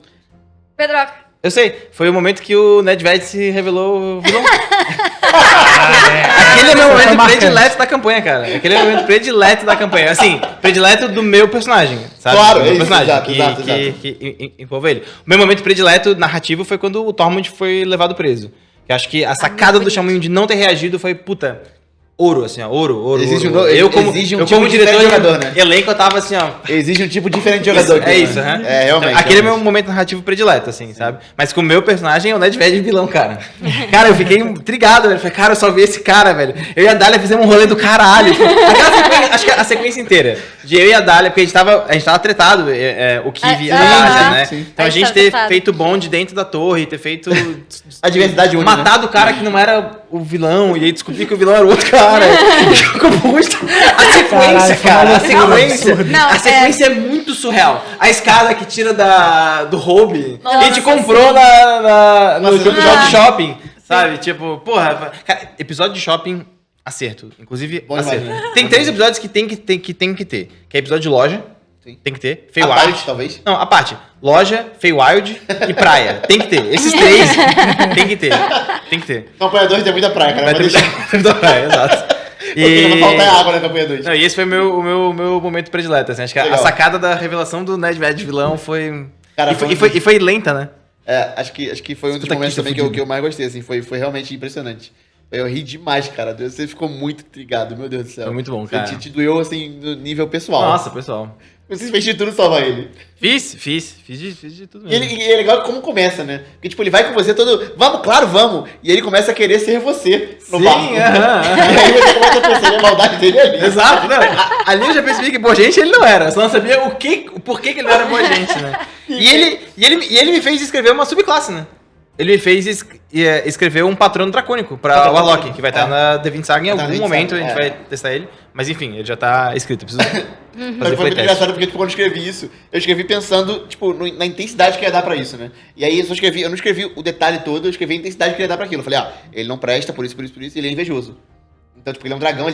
Pedroca. Eu sei, foi o momento que o Nedved se revelou vilão. Aquele é o meu Foi momento marcante. predileto da campanha, cara. Aquele é o momento predileto da campanha. Assim, predileto do meu personagem, sabe? Claro, do meu é isso, personagem, exato. que envolve ele. O meu momento predileto narrativo foi quando o Tormund foi levado preso. Eu acho que a sacada do Chamunho de não ter reagido foi, puta, ouro, assim, ó, ouro. Exige ouro. exige eu tipo como de diretor de jogador, né? elenco, eu tava assim, ó. Exige um tipo diferente de jogador. É isso, né? Realmente. Aquele é meu momento narrativo predileto, assim, sabe? Mas com o meu personagem é o Nedved vilão, cara. Cara, eu fiquei intrigado, velho. Falei, cara, eu só vi esse cara, velho. Eu e a Dália fizemos um rolê do caralho. Aquela sequência, acho que a sequência inteira. De eu e a Dália, porque a gente tava tretado, o Kiwi e a Dália, né? sim. Então a A gente gente tava ter tretado. feito bonde dentro da torre, ter feito... A diversidade única, matado o cara que não era o vilão, e aí descobri que o vilão era o outro cara. Ficou muito... A sequência, Caralho, cara, a foi uma sequência... loucura. Não, A sequência é muito surreal. A escada que tira do Hobby, que a gente Nossa, comprou no Nossa, episódio ah. de shopping, sabe? Tipo, porra, cara, episódio de shopping, acerto. Inclusive, Bom demais, acerto. né? Tem 3 episódios que tem que ter. Que é episódio de loja, Sim. tem que ter. A Feywild. parte, talvez. Não, a parte. Loja, Feywild e praia. Tem que ter. Esses 3 tem que ter. Tem que ter. Campanha 2 tem muita praia, cara. Vai Vai ter deixar... da praia, exato. O que não falta é água na campanha 2. Não, e esse foi o meu momento predileto, assim. Acho que a Legal. sacada da revelação do Nedved vilão foi... Cara, e foi lenta, né? Acho que foi um dos Escuta momentos aqui, também seu que eu mais gostei, assim. Foi realmente impressionante. Eu ri demais, cara. Você ficou muito intrigado, meu Deus do céu. Foi muito bom, Você cara. te doeu, assim, no nível pessoal. Nossa, pessoal. Você fez de tudo salvar ele. Fiz de tudo E, mesmo. e é legal como começa, né? Porque, tipo, ele vai com você todo... Vamos, claro, vamos! E ele começa a querer ser você no Sim, barco. aham. E aí você começa a perceber a maldade dele ali. Exato, não. Ali eu já percebi que boa gente ele não era. Só não sabia o porquê que ele não era boa gente, né? E ele me fez escrever uma subclasse, né? Ele me fez escrever um patrono dracônico pra Patrono Warlock, dracônico, que vai estar na D20 Saga em Vai tá na algum D20 momento, Saga, a gente vai testar ele. Mas enfim, ele já tá escrito, eu preciso Mas fazer foi muito playtest. engraçado porque, tipo, quando eu escrevi isso, eu escrevi pensando, tipo, na intensidade que ia dar pra isso, né? E aí eu não escrevi o detalhe todo, eu escrevi a intensidade que ia dar pra aquilo. Eu falei, ele não presta por isso, e ele é invejoso. Então, tipo, ele é um dragão, o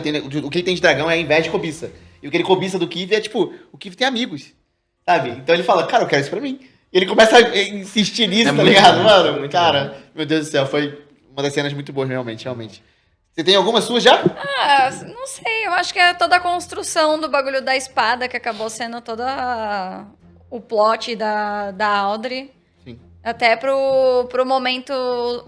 que ele tem de dragão é inveja e cobiça. E o que ele cobiça do Keith é, tipo, o Keith tem amigos, sabe? Então ele fala, cara, eu quero isso pra mim. E ele começa a insistir nisso, tá ligado? bom, Mano, muito cara, meu Deus do céu, foi uma das cenas muito boas, realmente. Você tem alguma sua já? Não sei, eu acho que é toda a construção do bagulho da espada que acabou sendo toda o plot da Audrey. Sim. Até pro momento,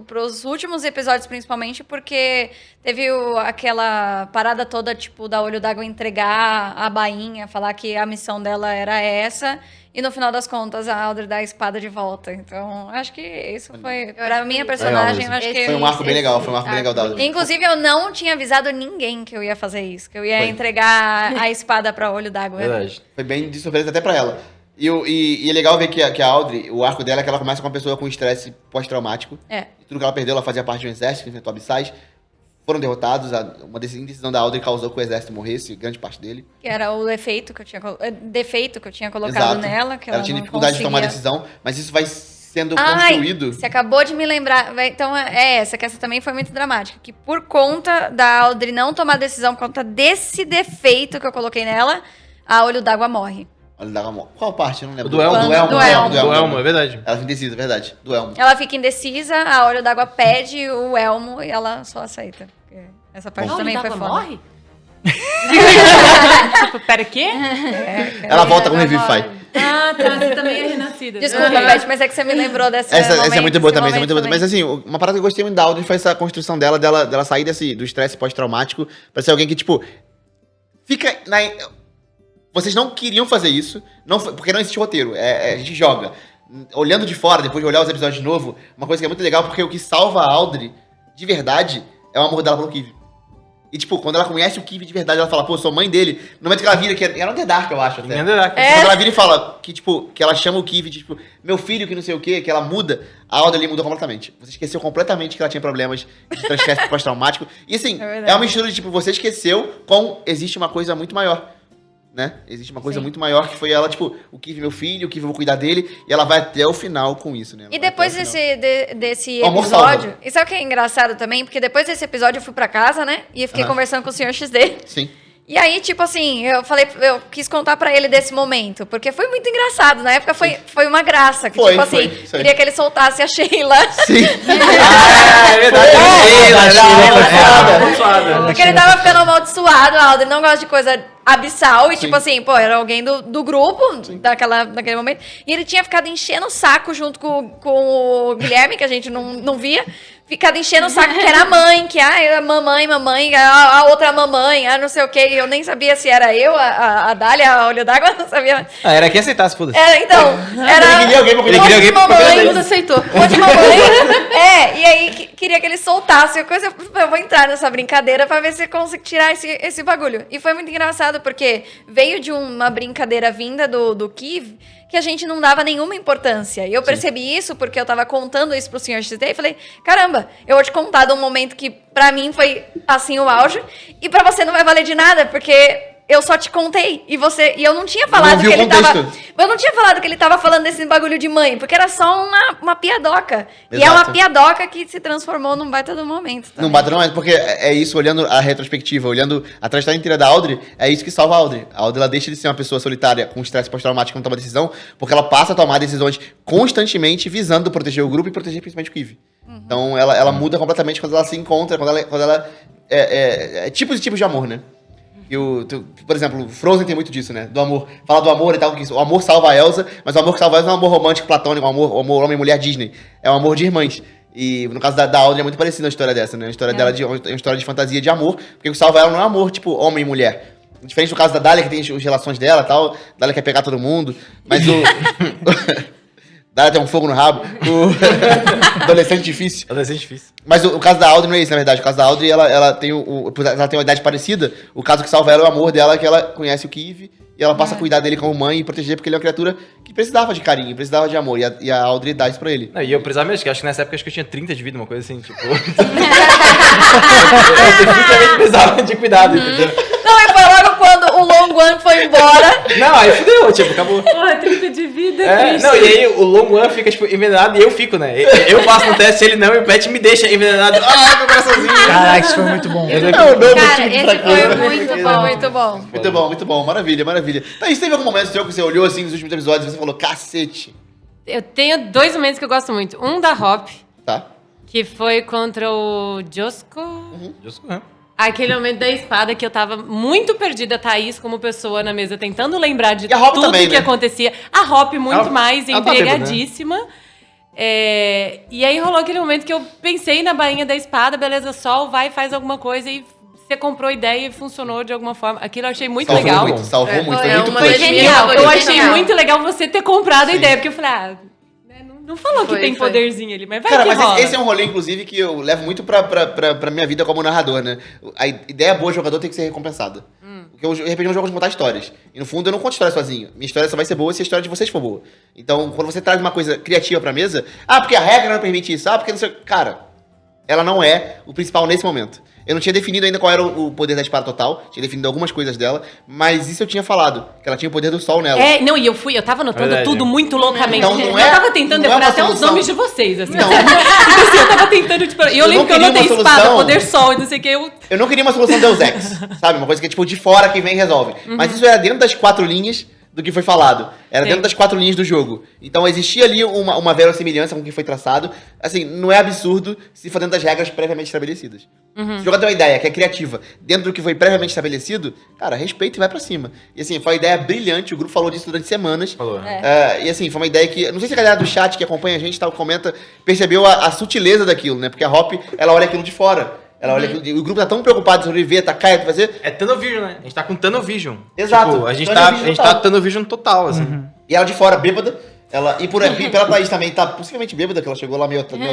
pros últimos episódios principalmente, porque teve aquela parada toda, tipo, da Olho d'Água entregar a bainha, falar que a missão dela era essa, e no final das contas a Audrey dá a espada de volta. Então, acho que isso foi, pra minha personagem, eu acho que... Foi um arco bem legal, da Audrey. Inclusive, eu não tinha avisado ninguém que eu ia fazer isso, que eu ia entregar a espada pra Olho d'Água. Verdade. Foi bem de surpresa até pra ela. E é legal ver que a Audrey, o arco dela é que ela começa com uma pessoa com estresse pós-traumático. É. Tudo que ela perdeu, ela fazia parte de um exército, enfrentou abissais. Foram derrotados, uma indecisão da Audrey causou que o exército morresse, grande parte dele. Que era o defeito que eu tinha colocado Exato. nela. Que ela tinha dificuldade de tomar decisão, mas isso vai sendo construído. Você acabou de me lembrar. Então, essa também foi muito dramática. Que por conta da Audrey não tomar decisão, por conta desse defeito que eu coloquei nela, a Olho d'Água morre. Qual parte? Eu não lembro. Do Elmo. Do Elmo. Do Elmo, é verdade. Ela fica indecisa, é verdade. Do Elmo. Ela fica indecisa, a Olho d'Água pede o Elmo e ela só aceita. Essa parte também foi foda. morre? Tipo, pera, quê? Ela volta com o Revivify. Ah, tá, você também é renascida. Desculpa, Beth, mas é que você me lembrou dessa Essa é muito boa também, Mas assim, uma parada que eu gostei muito da Audrey foi essa construção dela sair do estresse pós-traumático pra ser alguém que, tipo, fica na... Vocês não queriam fazer isso, porque não existe roteiro, a gente joga. Olhando de fora, depois de olhar os episódios de novo, uma coisa que é muito legal, porque o que salva a Audrey, de verdade, é o amor dela pelo Keith. E, tipo, quando ela conhece o Keith de verdade, ela fala, pô, sou mãe dele. No momento que ela vira, que era um The Dark, eu acho, até. Dark. Quando ela vira e fala que, tipo, que ela chama o Keith de, tipo, meu filho, que não sei o quê, que ela muda, a Audrey mudou completamente. Você esqueceu completamente que ela tinha problemas de transferência pós-traumático. E, assim, é uma mistura de, tipo, você esqueceu com existe uma coisa muito maior. Né? Existe uma coisa muito maior que foi ela, tipo, o Keith meu filho, o Keith eu vou cuidar dele, e ela vai até o final com isso, né? E depois desse O amor episódio, salva. e sabe o que é engraçado também? Porque depois desse episódio eu fui pra casa, né? E eu fiquei conversando com o Sr. XD. Sim. E aí, tipo assim, eu quis contar pra ele desse momento, porque foi muito engraçado. Na época foi uma graça. Que, Foi, tipo assim, foi. queria que ele soltasse a Sheila. Sim. É verdade. Porque ele tava ficando amaldiçoado, a Audrey não gosta de coisa abissal. E, tipo assim, pô, era alguém do grupo, daquele momento. E ele tinha ficado enchendo o saco junto com o Guilherme, que a gente não via. Ficado enchendo o saco que era a mãe, que a mamãe, a outra mamãe, não sei o quê. Eu nem sabia se era eu, a Dália, a Olho d'Água, não sabia. Ah, era quem aceitasse, foda-se. Então, era Ele queria alguém pra cuidar Ele queria alguém pra cuidar mamãe, dele. Todo mundo aceitou. um monte de mamãe. E aí queria que ele soltasse a coisa. Eu vou entrar nessa brincadeira pra ver se eu consigo tirar esse bagulho. E foi muito engraçado, porque veio de uma brincadeira vinda do Keith, que a gente não dava nenhuma importância. E eu percebi isso porque eu tava contando isso pro Sr. XD e falei, caramba, eu vou te contar de um momento que pra mim foi, assim, o auge, e pra você não vai valer de nada, porque eu só te contei, e eu não tinha falado que ele tava... Eu não tinha falado que ele tava falando desse bagulho de mãe, porque era só uma piadoca. Exato. E é uma piadoca que se transformou num baita do momento. Também. Não bate não, porque é isso, olhando a retrospectiva, olhando a trajetória inteira da Audrey, é isso que salva a Audrey. A Audrey, ela deixa de ser uma pessoa solitária com estresse pós-traumático que não toma decisão, porque ela passa a tomar decisões constantemente visando proteger o grupo e proteger principalmente o Keith. Então ela muda completamente quando ela se encontra, quando ela tipos e tipos de amor, né? Por exemplo, Frozen tem muito disso, né? Do amor. Fala do amor e tal, que o amor salva a Elsa, mas o amor que salva a Elsa não é um amor romântico, platônico, o amor homem e mulher Disney. É um amor de irmãs. E no caso da Audrey é muito parecida a história dessa, né? A história dela é uma história de fantasia de amor, porque o que salva ela não é amor, tipo, homem e mulher. Diferente do caso da Dália, que tem as relações dela e tal. Dália quer pegar todo mundo, mas Dália tem um fogo no rabo. Adolescente difícil. Mas o caso da Audrey não é isso, na verdade. O caso da Audrey, ela tem ela tem uma idade parecida. O caso que salva ela é o amor dela, que ela conhece o Keith. E ela passa a cuidar dele como mãe e proteger, porque ele é uma criatura que precisava de carinho, precisava de amor. E a Audrey dá isso pra ele. Não, e eu precisava mesmo, que acho que nessa época eu tinha 30 de vida, uma coisa assim, tipo... eu definitivamente precisava de cuidado, entendeu? Não, e foi logo quando o longo One foi embora. Não, aí fudeu, tipo, acabou. Porra, 30 de vida, triste. Não, e aí o Long One fica, tipo, envenenado e eu fico, né? Eu passo no teste, ele não, e o Pet me deixa envenenado. Ah, meu coraçãozinho. Caraca, isso foi muito bom. Cara, esse foi muito bom. Muito bom. Muito bom, muito bom. Maravilha, maravilha. Thaís, teve algum momento seu que você olhou assim nos últimos episódios e você falou, cacete, Eu tenho 2 momentos que eu gosto muito. Um da Hop, tá? que foi contra o Josco. Justo, né? Aquele momento da espada que eu tava muito perdida, Thaís, como pessoa na mesa, tentando lembrar de E a Hop tudo também, que né? acontecia. A Hop muito mais, ela tá bêbada, né? embriagadíssima. E aí rolou aquele momento que eu pensei na bainha da espada, beleza, Sol, vai, faz alguma coisa e você comprou a ideia e funcionou de alguma forma. Aquilo eu achei muito Salvou legal. muito, salvou muito. Foi É muito uma clutch. das Genial, minhas Eu foi achei genial. muito legal você ter comprado a Sim. ideia, porque eu falei, não falou que Foi, tem foi. poderzinho ali, mas vai Cara, que mas rola. esse é um rolê, inclusive, que eu levo muito pra minha vida como narrador, né? A ideia boa do jogador tem que ser recompensada. Porque o RPG é um jogo de contar histórias. E no fundo eu não conto história sozinho. Minha história só vai ser boa se a história de vocês for boa. Então, quando você traz uma coisa criativa pra mesa, porque a regra não permite isso, porque não sei. Cara, ela não é o principal nesse momento. Eu não tinha definido ainda qual era o poder da espada total, tinha definido algumas coisas dela, mas isso eu tinha falado, que ela tinha o poder do sol nela. Eu tava anotando Verdade. tudo muito loucamente. Então, não eu é- tava tentando não é decorar uma até os solução. nomes de vocês, assim. Não. Então, assim, eu tava tentando, tipo... E eu Eu lembro não que eu queria anotei uma espada, solução. poder sol e não sei o que. Eu não queria uma solução Deus Ex, sabe? Uma coisa que é tipo de fora que vem e resolve. Mas isso era dentro das 4 linhas do que foi falado. Era Sim. dentro das 4 linhas do jogo. Então existia ali uma verossimilhança com o que foi traçado. Assim, não é absurdo se for dentro das regras previamente estabelecidas. Se o jogador tem uma ideia que é criativa dentro do que foi previamente estabelecido, cara, respeita e vai pra cima. E assim, foi uma ideia brilhante, o grupo falou disso durante semanas. Falou, né? E assim, foi uma ideia que. Não sei se a galera do chat que acompanha a gente, tal, comenta, percebeu a sutileza daquilo, né? Porque a Hop, ela olha aquilo de fora. Ela olha aquilo. O grupo tá tão preocupado em sobreviver, atacar, fazer. É Tanovision, né? A gente tá com Tanovision. Exato. Tipo, a gente Tanovision tá total. Tanovision total, assim. E ela de fora, bêbada. E pela Thaís também tá possivelmente bêbada, que ela chegou lá meio alterada.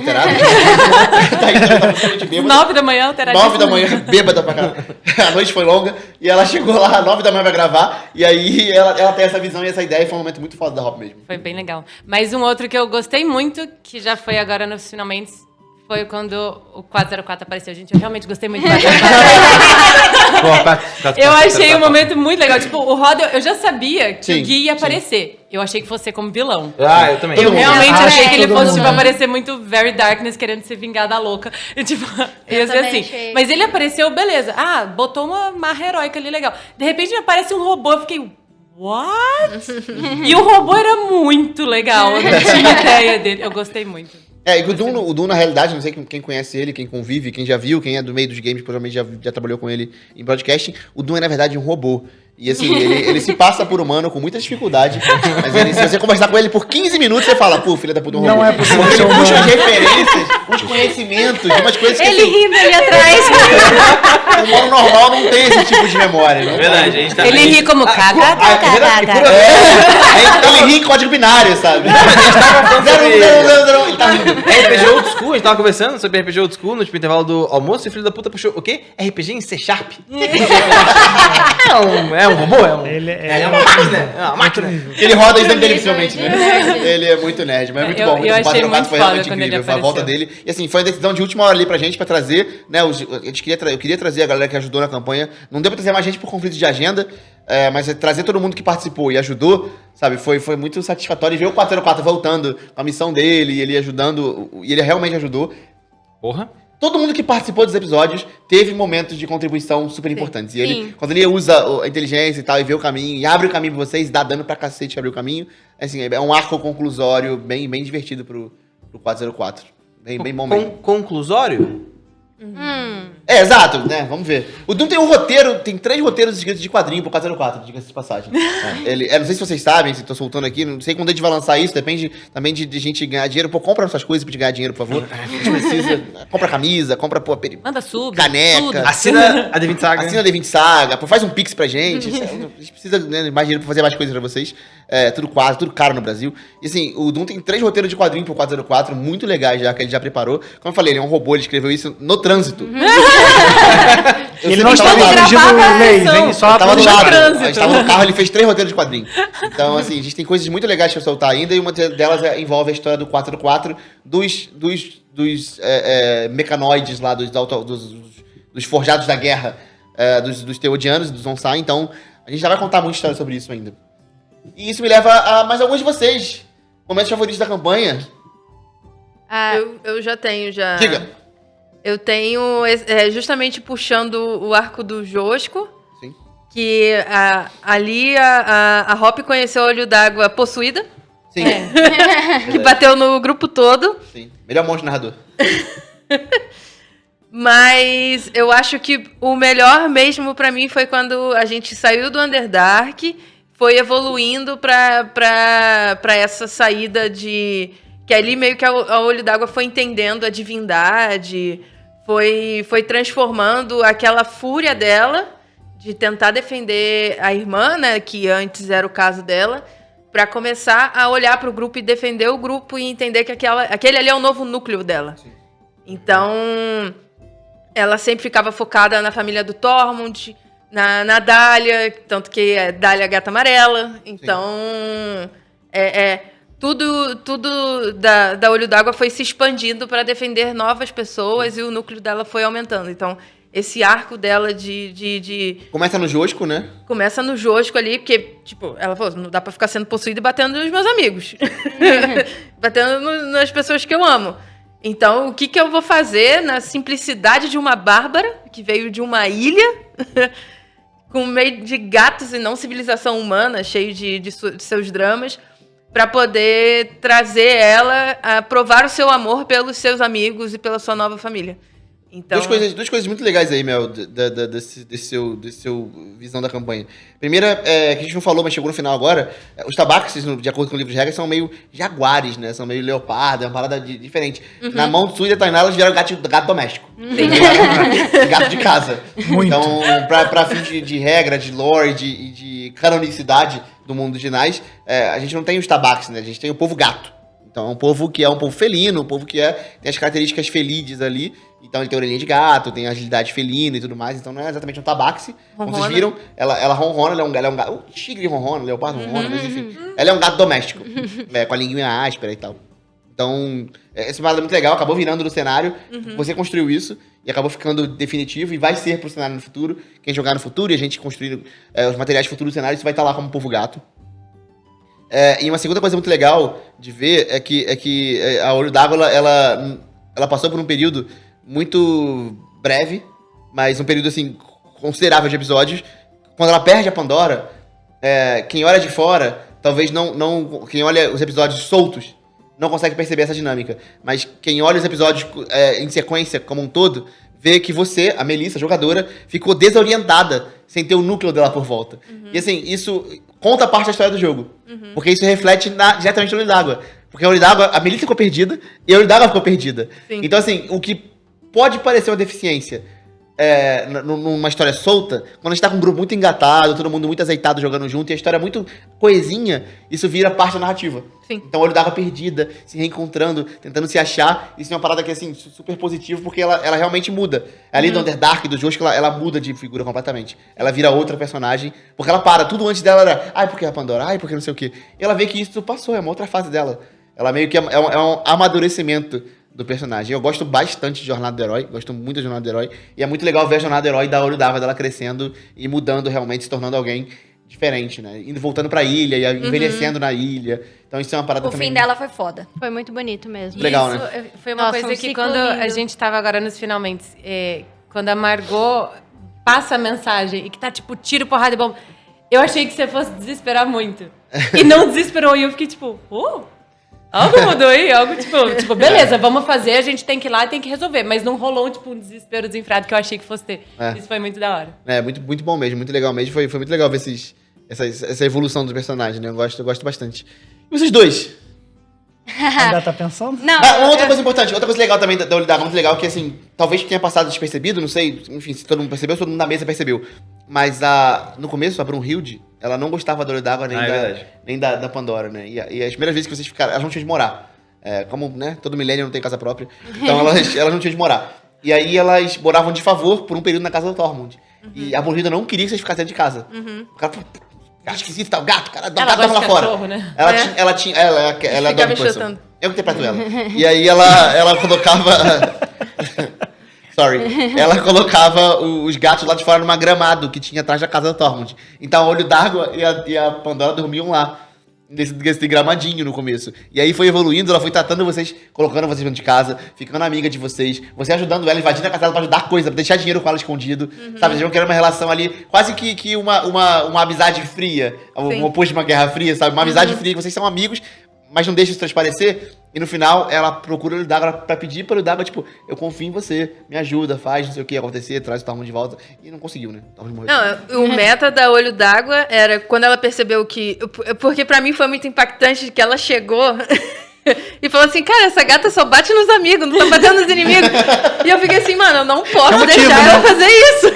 Thaís também tá possivelmente bêbada. 9 da manhã, alteradíssimo. 9 da manhã, bêbada pra caralho. A noite foi longa. E ela chegou lá, 9 da manhã vai gravar. E aí ela tem essa visão e essa ideia. E foi um momento muito foda da Hop mesmo. Foi bem legal. Mas um outro que eu gostei muito, que já foi agora nos finalmente, foi quando o 404 apareceu. Gente, eu realmente gostei muito do 404. Eu achei um momento muito legal. Tipo, o Rod, eu já sabia que Sim, o Gui ia aparecer. Eu achei que fosse como vilão. Ah, eu também. Todo Eu mundo. realmente Ah, achei que ele todo fosse, mundo. tipo, aparecer muito Very Darkness, querendo se vingar da louca. E, tipo, ia ser também assim. achei. Mas ele apareceu, beleza. Botou uma marra heróica ali, legal. De repente aparece um robô, eu fiquei... What? E o robô era muito legal. Eu não tinha ideia dele. Eu gostei muito. E o Doom, na realidade, não sei quem conhece ele, quem convive, quem já viu, quem é do meio dos games, provavelmente já trabalhou com ele em broadcasting. O Doom é, na verdade, um robô. E assim, ele se passa por humano com muita dificuldade. Mas se você conversar com ele por 15 minutos, você fala, pô, filha da puta, um robô. Não é possível Porque ser ele puxa humano. umas referências, uns conhecimentos, umas coisas que Ele assim, rindo ali atrás. o humano normal não tem esse tipo de memória. Não Verdade, a gente tá... Ele ri como Ele ri em código binário, sabe? sobre- 0, ele tá rindo. RPG Old School, a gente tava conversando sobre RPG Old School no tipo, intervalo do almoço e o filho da puta puxou o quê? RPG em C Sharp? É um robô? Ele É uma máquina? É uma máquina. Ele roda isso dele, principalmente, né? Ele é muito nerd, mas é muito Eu- bom. eu O achei 4x4 muito foi foda realmente quando ele incrível. Foi a volta apareceu. dele. E assim, foi uma decisão de última hora ali pra gente, pra trazer, né? Eu queria trazer a galera que ajudou na campanha. Não deu pra trazer mais gente por conflito de agenda, mas trazer todo mundo que participou e ajudou, sabe? Foi muito satisfatório. E ver o 404 voltando com a missão dele, e ele ajudando, e ele realmente ajudou. Porra. Todo mundo que participou dos episódios teve momentos de contribuição super importantes. E ele, Sim. quando ele usa a inteligência e tal, e vê o caminho, e abre o caminho pra vocês, dá dano pra cacete abrir o caminho, assim, é um arco conclusório bem divertido pro 404. Bem bom mesmo. Conclusório? Exato, né? Vamos ver. O Doom tem um roteiro, tem 3 roteiros escritos de quadrinho pro 404, diga-se de passagem. Não sei se vocês sabem, se tô soltando aqui, não sei quando a gente vai lançar isso, depende também de gente ganhar dinheiro. Pô, compra essas coisas pra gente ganhar dinheiro, por favor. A gente precisa. Compra camisa, compra, pô, Manda sub. caneca. tudo. Assina a D20 Saga. Assina a D20 Saga, pô, faz um pix pra gente. A gente precisa, né, mais dinheiro pra fazer mais coisas pra vocês. Tudo caro no Brasil. E assim, o Doom tem 3 roteiros de quadrinho pro 404, muito legais já, que ele já preparou. Como eu falei, ele é um robô, ele escreveu isso no trânsito. Ele não estava estava gravava dirigindo a leis, versão. hein? Só Tava no pra... lado, trânsito. a gente tava no carro, ele fez 3 roteiros de quadrinho. Então, assim, a gente tem coisas muito legais pra soltar ainda, e uma delas envolve a história do 404, dos mecanoides lá, dos forjados da guerra, dos teodianos, dos Onsai. Então, A gente já vai contar muita história sobre isso ainda. E isso me leva a mais alguns de vocês. Momentos favoritos da campanha. Eu já tenho, já. Diga. Eu tenho, justamente puxando o arco do Josco. Sim. Que ali a Hop conheceu o Olho d'Água possuída. Sim. Que bateu no grupo todo. Sim. Melhor monstro narrador. Mas eu acho que o melhor mesmo pra mim foi quando a gente saiu do Underdark, foi evoluindo pra essa saída de... Que ali meio que a Olho d'Água foi entendendo a divindade, foi transformando aquela fúria dela de tentar defender a irmã, né, que antes era o caso dela, pra começar a olhar pro grupo e defender o grupo e entender que aquele ali é o novo núcleo dela. Sim. Então... Ela sempre ficava focada na família do Tormund, na Dália, tanto que é Dália Gata Amarela. Então, tudo da Olho d'Água foi se expandindo para defender novas pessoas e o núcleo dela foi aumentando. Então, esse arco dela de... Começa no Josco, né? Começa no Josco ali, porque, tipo, ela falou, não dá pra ficar sendo possuída e batendo nos meus amigos. Batendo nas pessoas que eu amo. Então, o que eu vou fazer na simplicidade de uma bárbara, que veio de uma ilha, com meio de gatos e não civilização humana, cheio de seus dramas, para poder trazer ela a provar o seu amor pelos seus amigos e pela sua nova família. Então... Duas coisas muito legais aí, Mel, desse seu visão da campanha. Primeira, que a gente não falou, mas chegou no final agora, os tabaxis, de acordo com o livro de regras, são meio jaguares, né? São meio leopardo, é uma parada diferente. Uhum. Na mão do Sul e da Tainá, elas vieram gato doméstico. Gato de casa. Muito. Então, pra fim de regra, de lore e de canonicidade do mundo de Nais, a gente não tem os tabaxis, né? A gente tem o povo gato. Então é um povo que é um povo felino, um povo que tem as características felídeas ali. Então ele tem orelhinha de gato, tem agilidade felina e tudo mais. Então não é exatamente um tabaxi. Como vocês viram, ela ronrona, ela é um gato. O tigre ronrona, o leopardo ronrona, mas enfim. Ela é um gato doméstico. Com a linguinha áspera e tal. Então, essa parada é muito legal, acabou virando no cenário. Você construiu isso e acabou ficando definitivo e vai ser pro cenário no futuro. Quem jogar no futuro e a gente construir os materiais futuros do cenário, isso vai estar lá como povo gato. E uma segunda coisa muito legal de ver é que a Olho d'Água, ela passou por um período muito breve, mas um período, assim, considerável de episódios. Quando ela perde a Pandora, quem olha de fora, talvez não... Quem olha os episódios soltos, não consegue perceber essa dinâmica. Mas quem olha os episódios em sequência, como um todo, vê que você, a Melissa, jogadora, ficou desorientada, sem ter o núcleo dela por volta. E, assim, isso conta parte da história do jogo. Porque isso reflete diretamente no Olho d'Água. Porque a Olho d'Água, a Melissa ficou perdida, e a Olho d'Água ficou perdida. Sim. Então, assim, o que pode parecer uma deficiência numa história solta, quando a gente tá com um grupo muito engatado, todo mundo muito azeitado jogando junto, e a história é muito coesinha, isso vira parte da narrativa. Sim. Então, o Olho d'Água perdida, se reencontrando, tentando se achar, isso é uma parada que é, assim, super positivo, porque ela realmente muda. Ali do Underdark, do Josco, ela muda de figura completamente. Ela vira outra personagem, porque ela para. Tudo antes dela era, ai, porque a Pandora, ai, porque não sei o quê. E ela vê que isso passou, é uma outra fase dela. Ela meio que é um amadurecimento do personagem. Eu gosto bastante de Jornada do Herói, gosto muito da Jornada do Herói, e é muito legal ver a Jornada do Herói da Olho d'Água dela crescendo e mudando realmente, se tornando alguém diferente, né? Indo, voltando pra ilha e envelhecendo na ilha. Então isso é uma parada O também... fim dela foi foda. Foi muito bonito mesmo. Legal, Isso né? foi uma Nossa, coisa um que ciclo quando a lindo. gente tava agora nos finalmente, quando a Margot passa a mensagem e que tá tipo tiro, porrada e bomba, eu achei que você fosse desesperar muito. E não desesperou. E eu fiquei tipo, algo mudou aí, algo tipo, beleza, vamos fazer, a gente tem que ir lá e tem que resolver. Mas não rolou um desespero desenfreado que eu achei que fosse ter. Isso foi muito da hora. Muito, muito bom mesmo, muito legal mesmo. Foi muito legal ver essa evolução dos personagens, né? Eu gosto bastante. E vocês dois? Ainda tá pensando? Não, Outra coisa importante, outra coisa legal também da Olho d'Água, muito legal, que assim, talvez tenha passado despercebido, não sei, enfim, se todo mundo percebeu, se todo mundo na mesa percebeu. Mas no começo, a Brunhilde, ela não gostava da Olho d'Água nem da Pandora, né? E as primeiras vezes que vocês ficaram, elas não tinham de morar. Como, né, todo milênio não tem casa própria, então elas não tinham de morar. E aí elas moravam de favor por um período na casa do Tormund. E a Brunhilde não queria que vocês ficassem dentro de casa. O cara falou, gato esquisito, tá, o gato, cara, dá Ela lá gosta de fora. cachorro, né? Ela Ficava adora me coisa. chutando. Eu que interpreto ela. E aí ela colocava... Sorry. Ela colocava os gatos lá de fora numa gramado que tinha atrás da casa da Tormund. Então, o Olho d'Água e a Pandora dormiam lá. Nesse gramadinho no começo. E aí foi evoluindo, ela foi tratando vocês, colocando vocês dentro de casa, ficando amiga de vocês, você ajudando ela, invadindo a casa dela pra ajudar coisa, pra deixar dinheiro com ela escondido. Sabe, vocês vão querer uma relação ali, quase que uma amizade fria, um oposto de uma guerra fria, sabe? Uma amizade fria, que vocês são amigos, mas não deixa isso transparecer. E no final, ela procura o Olho d'Água pra pedir para o Olho d'Água, tipo, eu confio em você, me ajuda, faz não sei o que acontecer, traz o Tormund de volta. E não conseguiu, né? Tormund morreu. Não, o meta da Olho d'Água era quando ela percebeu que... Porque pra mim foi muito impactante que ela chegou e falou assim, cara, essa gata só bate nos amigos, não tá batendo nos inimigos. E eu fiquei assim, mano, eu não posso deixar ela fazer isso.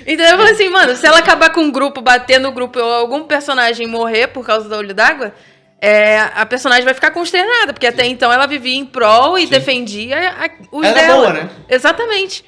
Então eu falei assim, mano, se ela acabar com um grupo, bater no grupo ou algum personagem morrer por causa da Olho d'Água... a personagem vai ficar consternada, porque até então ela vivia em prol e defendia os ela dela. é boa, né? Exatamente.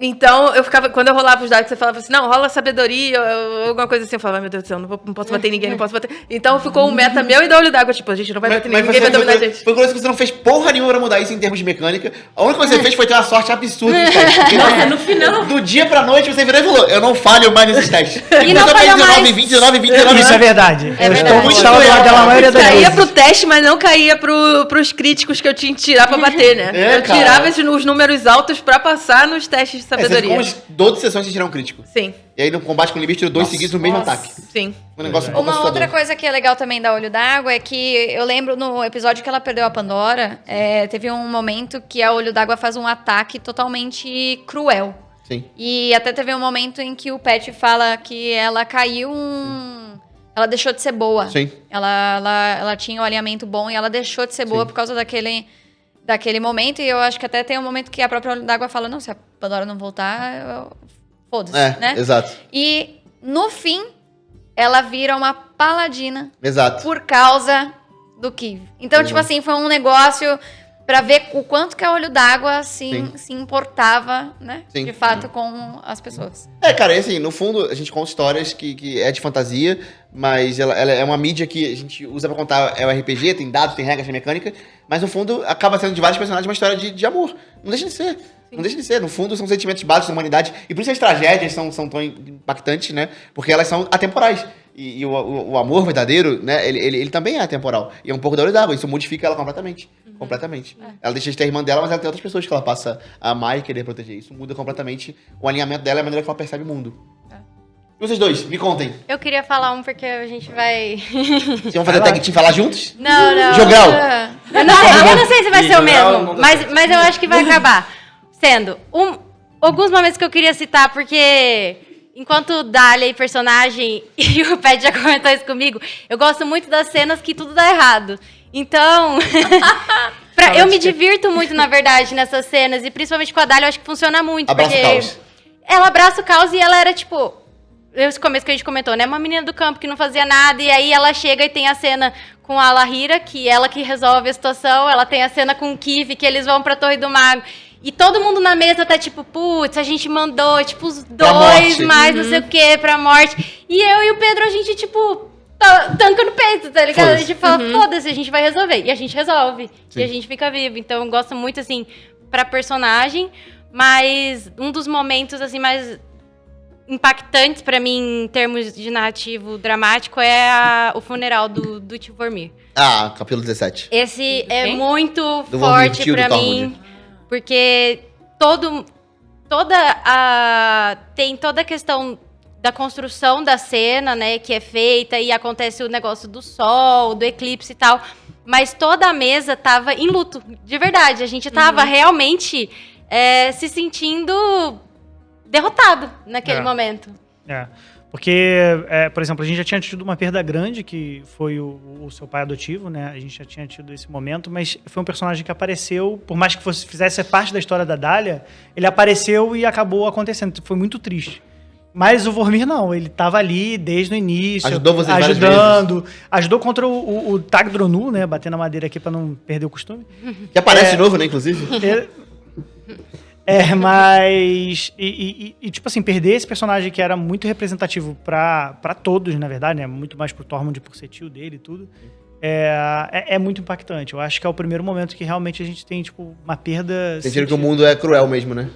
Então, eu ficava, quando eu rolava os dados, você falava assim, não, rola sabedoria, ou alguma coisa assim, eu falava, meu Deus do céu, não posso bater em ninguém, não posso bater. Então, ficou um meta meu e da Olho d'Água, tipo, a gente não vai bater em ninguém, vai dominar a gente. Foi curioso que você não fez porra nenhuma pra mudar isso em termos de mecânica. A única coisa que você fez foi ter uma sorte absurda. Nossa, no final... Do dia pra noite, você virou e falou, eu não falho mais nesses testes. E não falhou mais. 19, 20. Isso é verdade. É Eu verdade. estou muito estava do lado dela a maioria das Caía vezes. pro teste, mas não caía pros críticos que eu tinha que tirar pra bater, né? Eu cara. tirava os números altos pra passar nos testes de sabedoria. Você ficou umas 12 sessões sem tirar um crítico. Sim, E aí no combate com o limite tirou 2 seguidos no mesmo ataque. sim. Um negócio um pouco Uma outra assustador. coisa que é legal também da Olho d'Água é que eu lembro no episódio que ela perdeu a Pandora, teve um momento que a Olho d'Água faz um ataque totalmente cruel. Sim. E até teve um momento em que o Pat fala que ela caiu ela deixou de ser boa. Sim. Ela tinha um alinhamento bom e ela deixou de ser boa por causa daquele momento. E eu acho que até tem um momento que a própria Olho d'Água fala, não, se a Pandora não voltar, foda-se, né? Exato. E no fim, ela vira uma paladina Exato. por causa do Kiv. Então, tipo assim, foi um negócio pra ver o quanto que a Olho d'Água se importava, né? Sim. De fato, com as pessoas. Cara, e assim, no fundo, a gente conta histórias que é de fantasia, mas ela é uma mídia que a gente usa pra contar o RPG, tem dados, tem regras, tem mecânica, mas no fundo acaba sendo de vários personagens uma história de amor. Não deixa de ser. Não deixa de ser. No fundo, são sentimentos básicos da humanidade. E por isso as tragédias são tão impactantes, né? Porque elas são atemporais. E o amor verdadeiro, né? Ele também é atemporal. E é um pouco da Olho d'Água. Isso modifica ela completamente. Completamente. Ela deixa de ter a irmã dela, mas ela tem outras pessoas que ela passa a amar e querer proteger. Isso muda completamente o alinhamento dela e a maneira que ela percebe o mundo. E vocês dois, me contem. Eu queria falar um porque a gente vai... Vocês vão fazer tag team falar juntos? Não. Jogral. Eu não sei se vai ser o Jogral, mesmo, não mas eu acho que vai acabar sendo alguns momentos que eu queria citar, porque enquanto Dália e personagem, e o Pet já comentou isso comigo, eu gosto muito das cenas que tudo dá errado. Então, eu me divirto muito, na verdade, nessas cenas, e principalmente com a Dália, eu acho que funciona muito. Abraça porque o caos. Ela abraça o caos e ela era, tipo... Esse começo que a gente comentou, né? Uma menina do campo que não fazia nada, e aí ela chega e tem a cena com a Lahira, que ela que resolve a situação, ela tem a cena com o Kiv, que eles vão pra Torre do Mago. E todo mundo na mesa tá tipo, putz, a gente mandou, tipo, os dois mais não sei o que pra morte. E eu e o Pedro, a gente, tipo, tanca no peito, tá ligado? A gente fala, foda-se, a gente vai resolver. E a gente resolve. Sim. E a gente fica vivo. Então, eu gosto muito, assim, pra personagem. Mas um dos momentos, assim, mais impactantes pra mim, em termos de narrativo dramático, é o funeral do tio Vormir. Capítulo 17. Esse é quem? muito Do Vormir, forte tio do pra Tormund. mim, porque tem toda a questão da construção da cena, né, que é feita, e acontece o negócio do sol, do eclipse e tal, mas toda a mesa tava em luto, de verdade. A gente tava realmente se sentindo derrotado naquele momento. Porque, por exemplo, a gente já tinha tido uma perda grande, que foi o seu pai adotivo, né? A gente já tinha tido esse momento, mas foi um personagem que apareceu, por mais que fizesse parte da história da Dália, ele apareceu e acabou acontecendo. Foi muito triste. Mas o Vormir não, ele tava ali desde o início. Ajudou vocês várias ajudando. Ajudou contra o Tagdronu, né? Batendo a madeira aqui pra não perder o costume. Que aparece de novo, né, inclusive? Mas... E, tipo assim, perder esse personagem que era muito representativo pra todos, na verdade, né? Muito mais pro Tormund por ser tio dele e tudo. é muito impactante. Eu acho que é o primeiro momento que realmente a gente tem, tipo, uma perda... Sentindo que o mundo é cruel mesmo, né?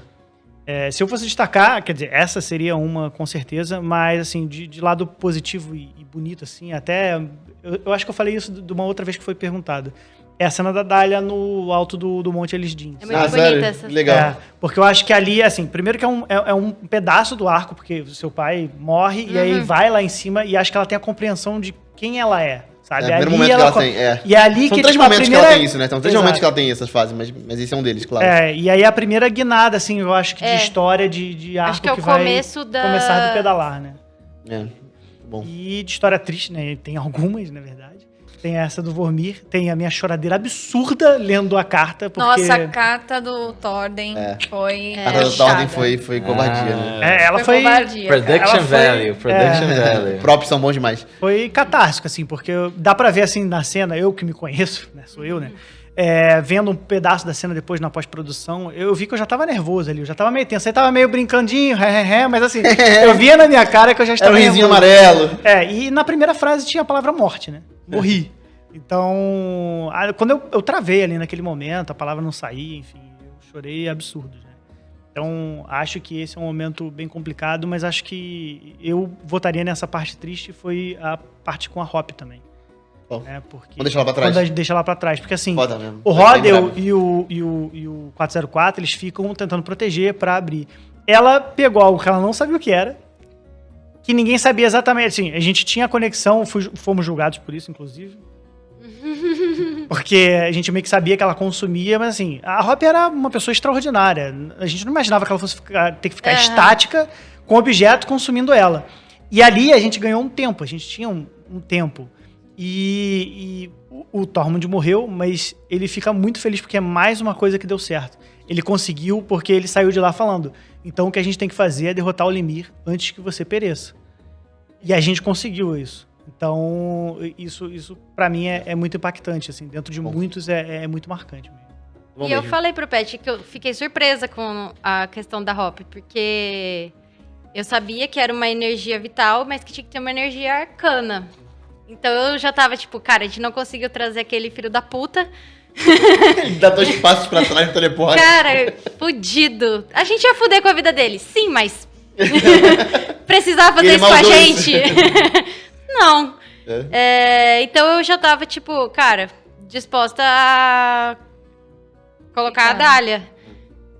Se eu fosse destacar, quer dizer, essa seria uma com certeza, mas assim, de lado positivo e bonito, assim, até... Eu acho que eu falei isso de uma outra vez que foi perguntado. É a cena da Dália no alto do Monte Elisdim. É muito bonita essa cena. Legal. Porque eu acho que ali, assim, primeiro que é um pedaço do arco, porque o seu pai morre e aí vai lá em cima e acho que ela tem a compreensão de quem ela é, sabe? É o primeiro momento que ela tem, E é ali São que, 3 tipo, a momentos primeira... que ela tem isso, né? São 3 Exato. momentos que ela tem essas fases, mas esse é um deles, claro. E aí a primeira guinada, assim, eu acho que de história, de arco Acho que é o vai começo da... começar do pedalar, né? Bom. E de história triste, né? Tem algumas, na verdade. Tem essa do Vormir, tem a minha choradeira absurda lendo a carta, porque... Nossa, a carta do Thornton foi... A carta do Thornton foi covardia, né? ela foi... covardia. Production Ela foi- value, production value. Props são bons demais. Foi catártico, assim, porque dá pra ver, assim, na cena, eu que me conheço, né, sou eu, né, vendo um pedaço da cena depois na pós-produção, eu vi que eu já tava nervoso ali, eu já tava meio tenso, aí tava meio brincandinho, mas assim, eu via na minha cara que eu já Era estava um risinho nervoso. amarelo. E na primeira frase tinha a palavra morte, né, morri. Então, quando eu travei ali naquele momento, a palavra não saía, enfim, eu chorei absurdo, né. Então, acho que esse é um momento bem complicado, mas acho que eu votaria nessa parte triste, foi a parte com a Hop também. Bom, Porque vamos deixar lá pra trás. Quando deixa lá pra trás. Porque assim, Foda mesmo. o Vai Rodel lembrar. e o 404, eles ficam tentando proteger pra abrir. Ela pegou algo que ela não sabia o que era, que ninguém sabia exatamente. Assim, a gente tinha conexão, fomos julgados por isso, inclusive. Porque a gente meio que sabia que ela consumia, mas assim, a Hop era uma pessoa extraordinária. A gente não imaginava que ela fosse ter que ficar estática com o objeto consumindo ela. E ali a gente ganhou um tempo, a gente tinha um tempo. E o Tormund morreu, mas ele fica muito feliz porque é mais uma coisa que deu certo. Ele conseguiu porque ele saiu de lá falando: então o que a gente tem que fazer é derrotar o Lemir antes que você pereça. E a gente conseguiu isso. Então, isso pra mim é muito impactante, assim. Dentro de muitos é muito marcante mesmo. Bom E eu mesmo. falei pro Pet que eu fiquei surpresa com a questão da Hop, porque eu sabia que era uma energia vital, mas que tinha que ter uma energia arcana. Então eu já tava tipo, cara, a gente não conseguiu trazer aquele filho da puta. Ele dá 2 passos pra trás no teleporte. Cara, fudido. A gente ia fuder com a vida dele, sim, mas... Precisava fazer Ele isso com a maldou gente? Não. É. Então eu já tava, tipo, cara, disposta a colocar a Dália.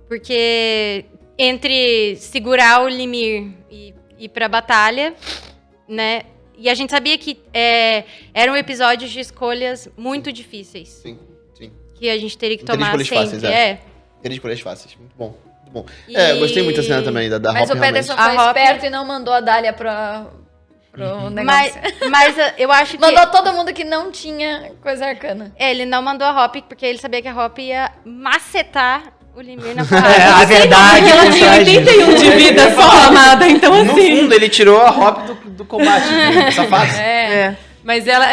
Porque entre segurar o Lemir e ir pra batalha, né? E a gente sabia que eram episódios de escolhas muito difíceis. Sim, sim. Que a gente teria que Não teria tomar escolhas sempre. fáceis, Teria escolhas fáceis. Muito bom, muito bom. E- Eu gostei muito da cena também, da Mas Hop, o Pederson realmente. foi A Hop- esperto e não mandou a Dália pro negócio. Mas eu acho que... Mandou todo mundo que não tinha coisa arcana. Ele não mandou a Hop porque ele sabia que a Hop ia macetar o Lemir na A porrada. verdade Ela por tinha trás disso. 81 de vida só, amada, então No assim... fundo, ele tirou a Hop do combate. Safado. Mas ela,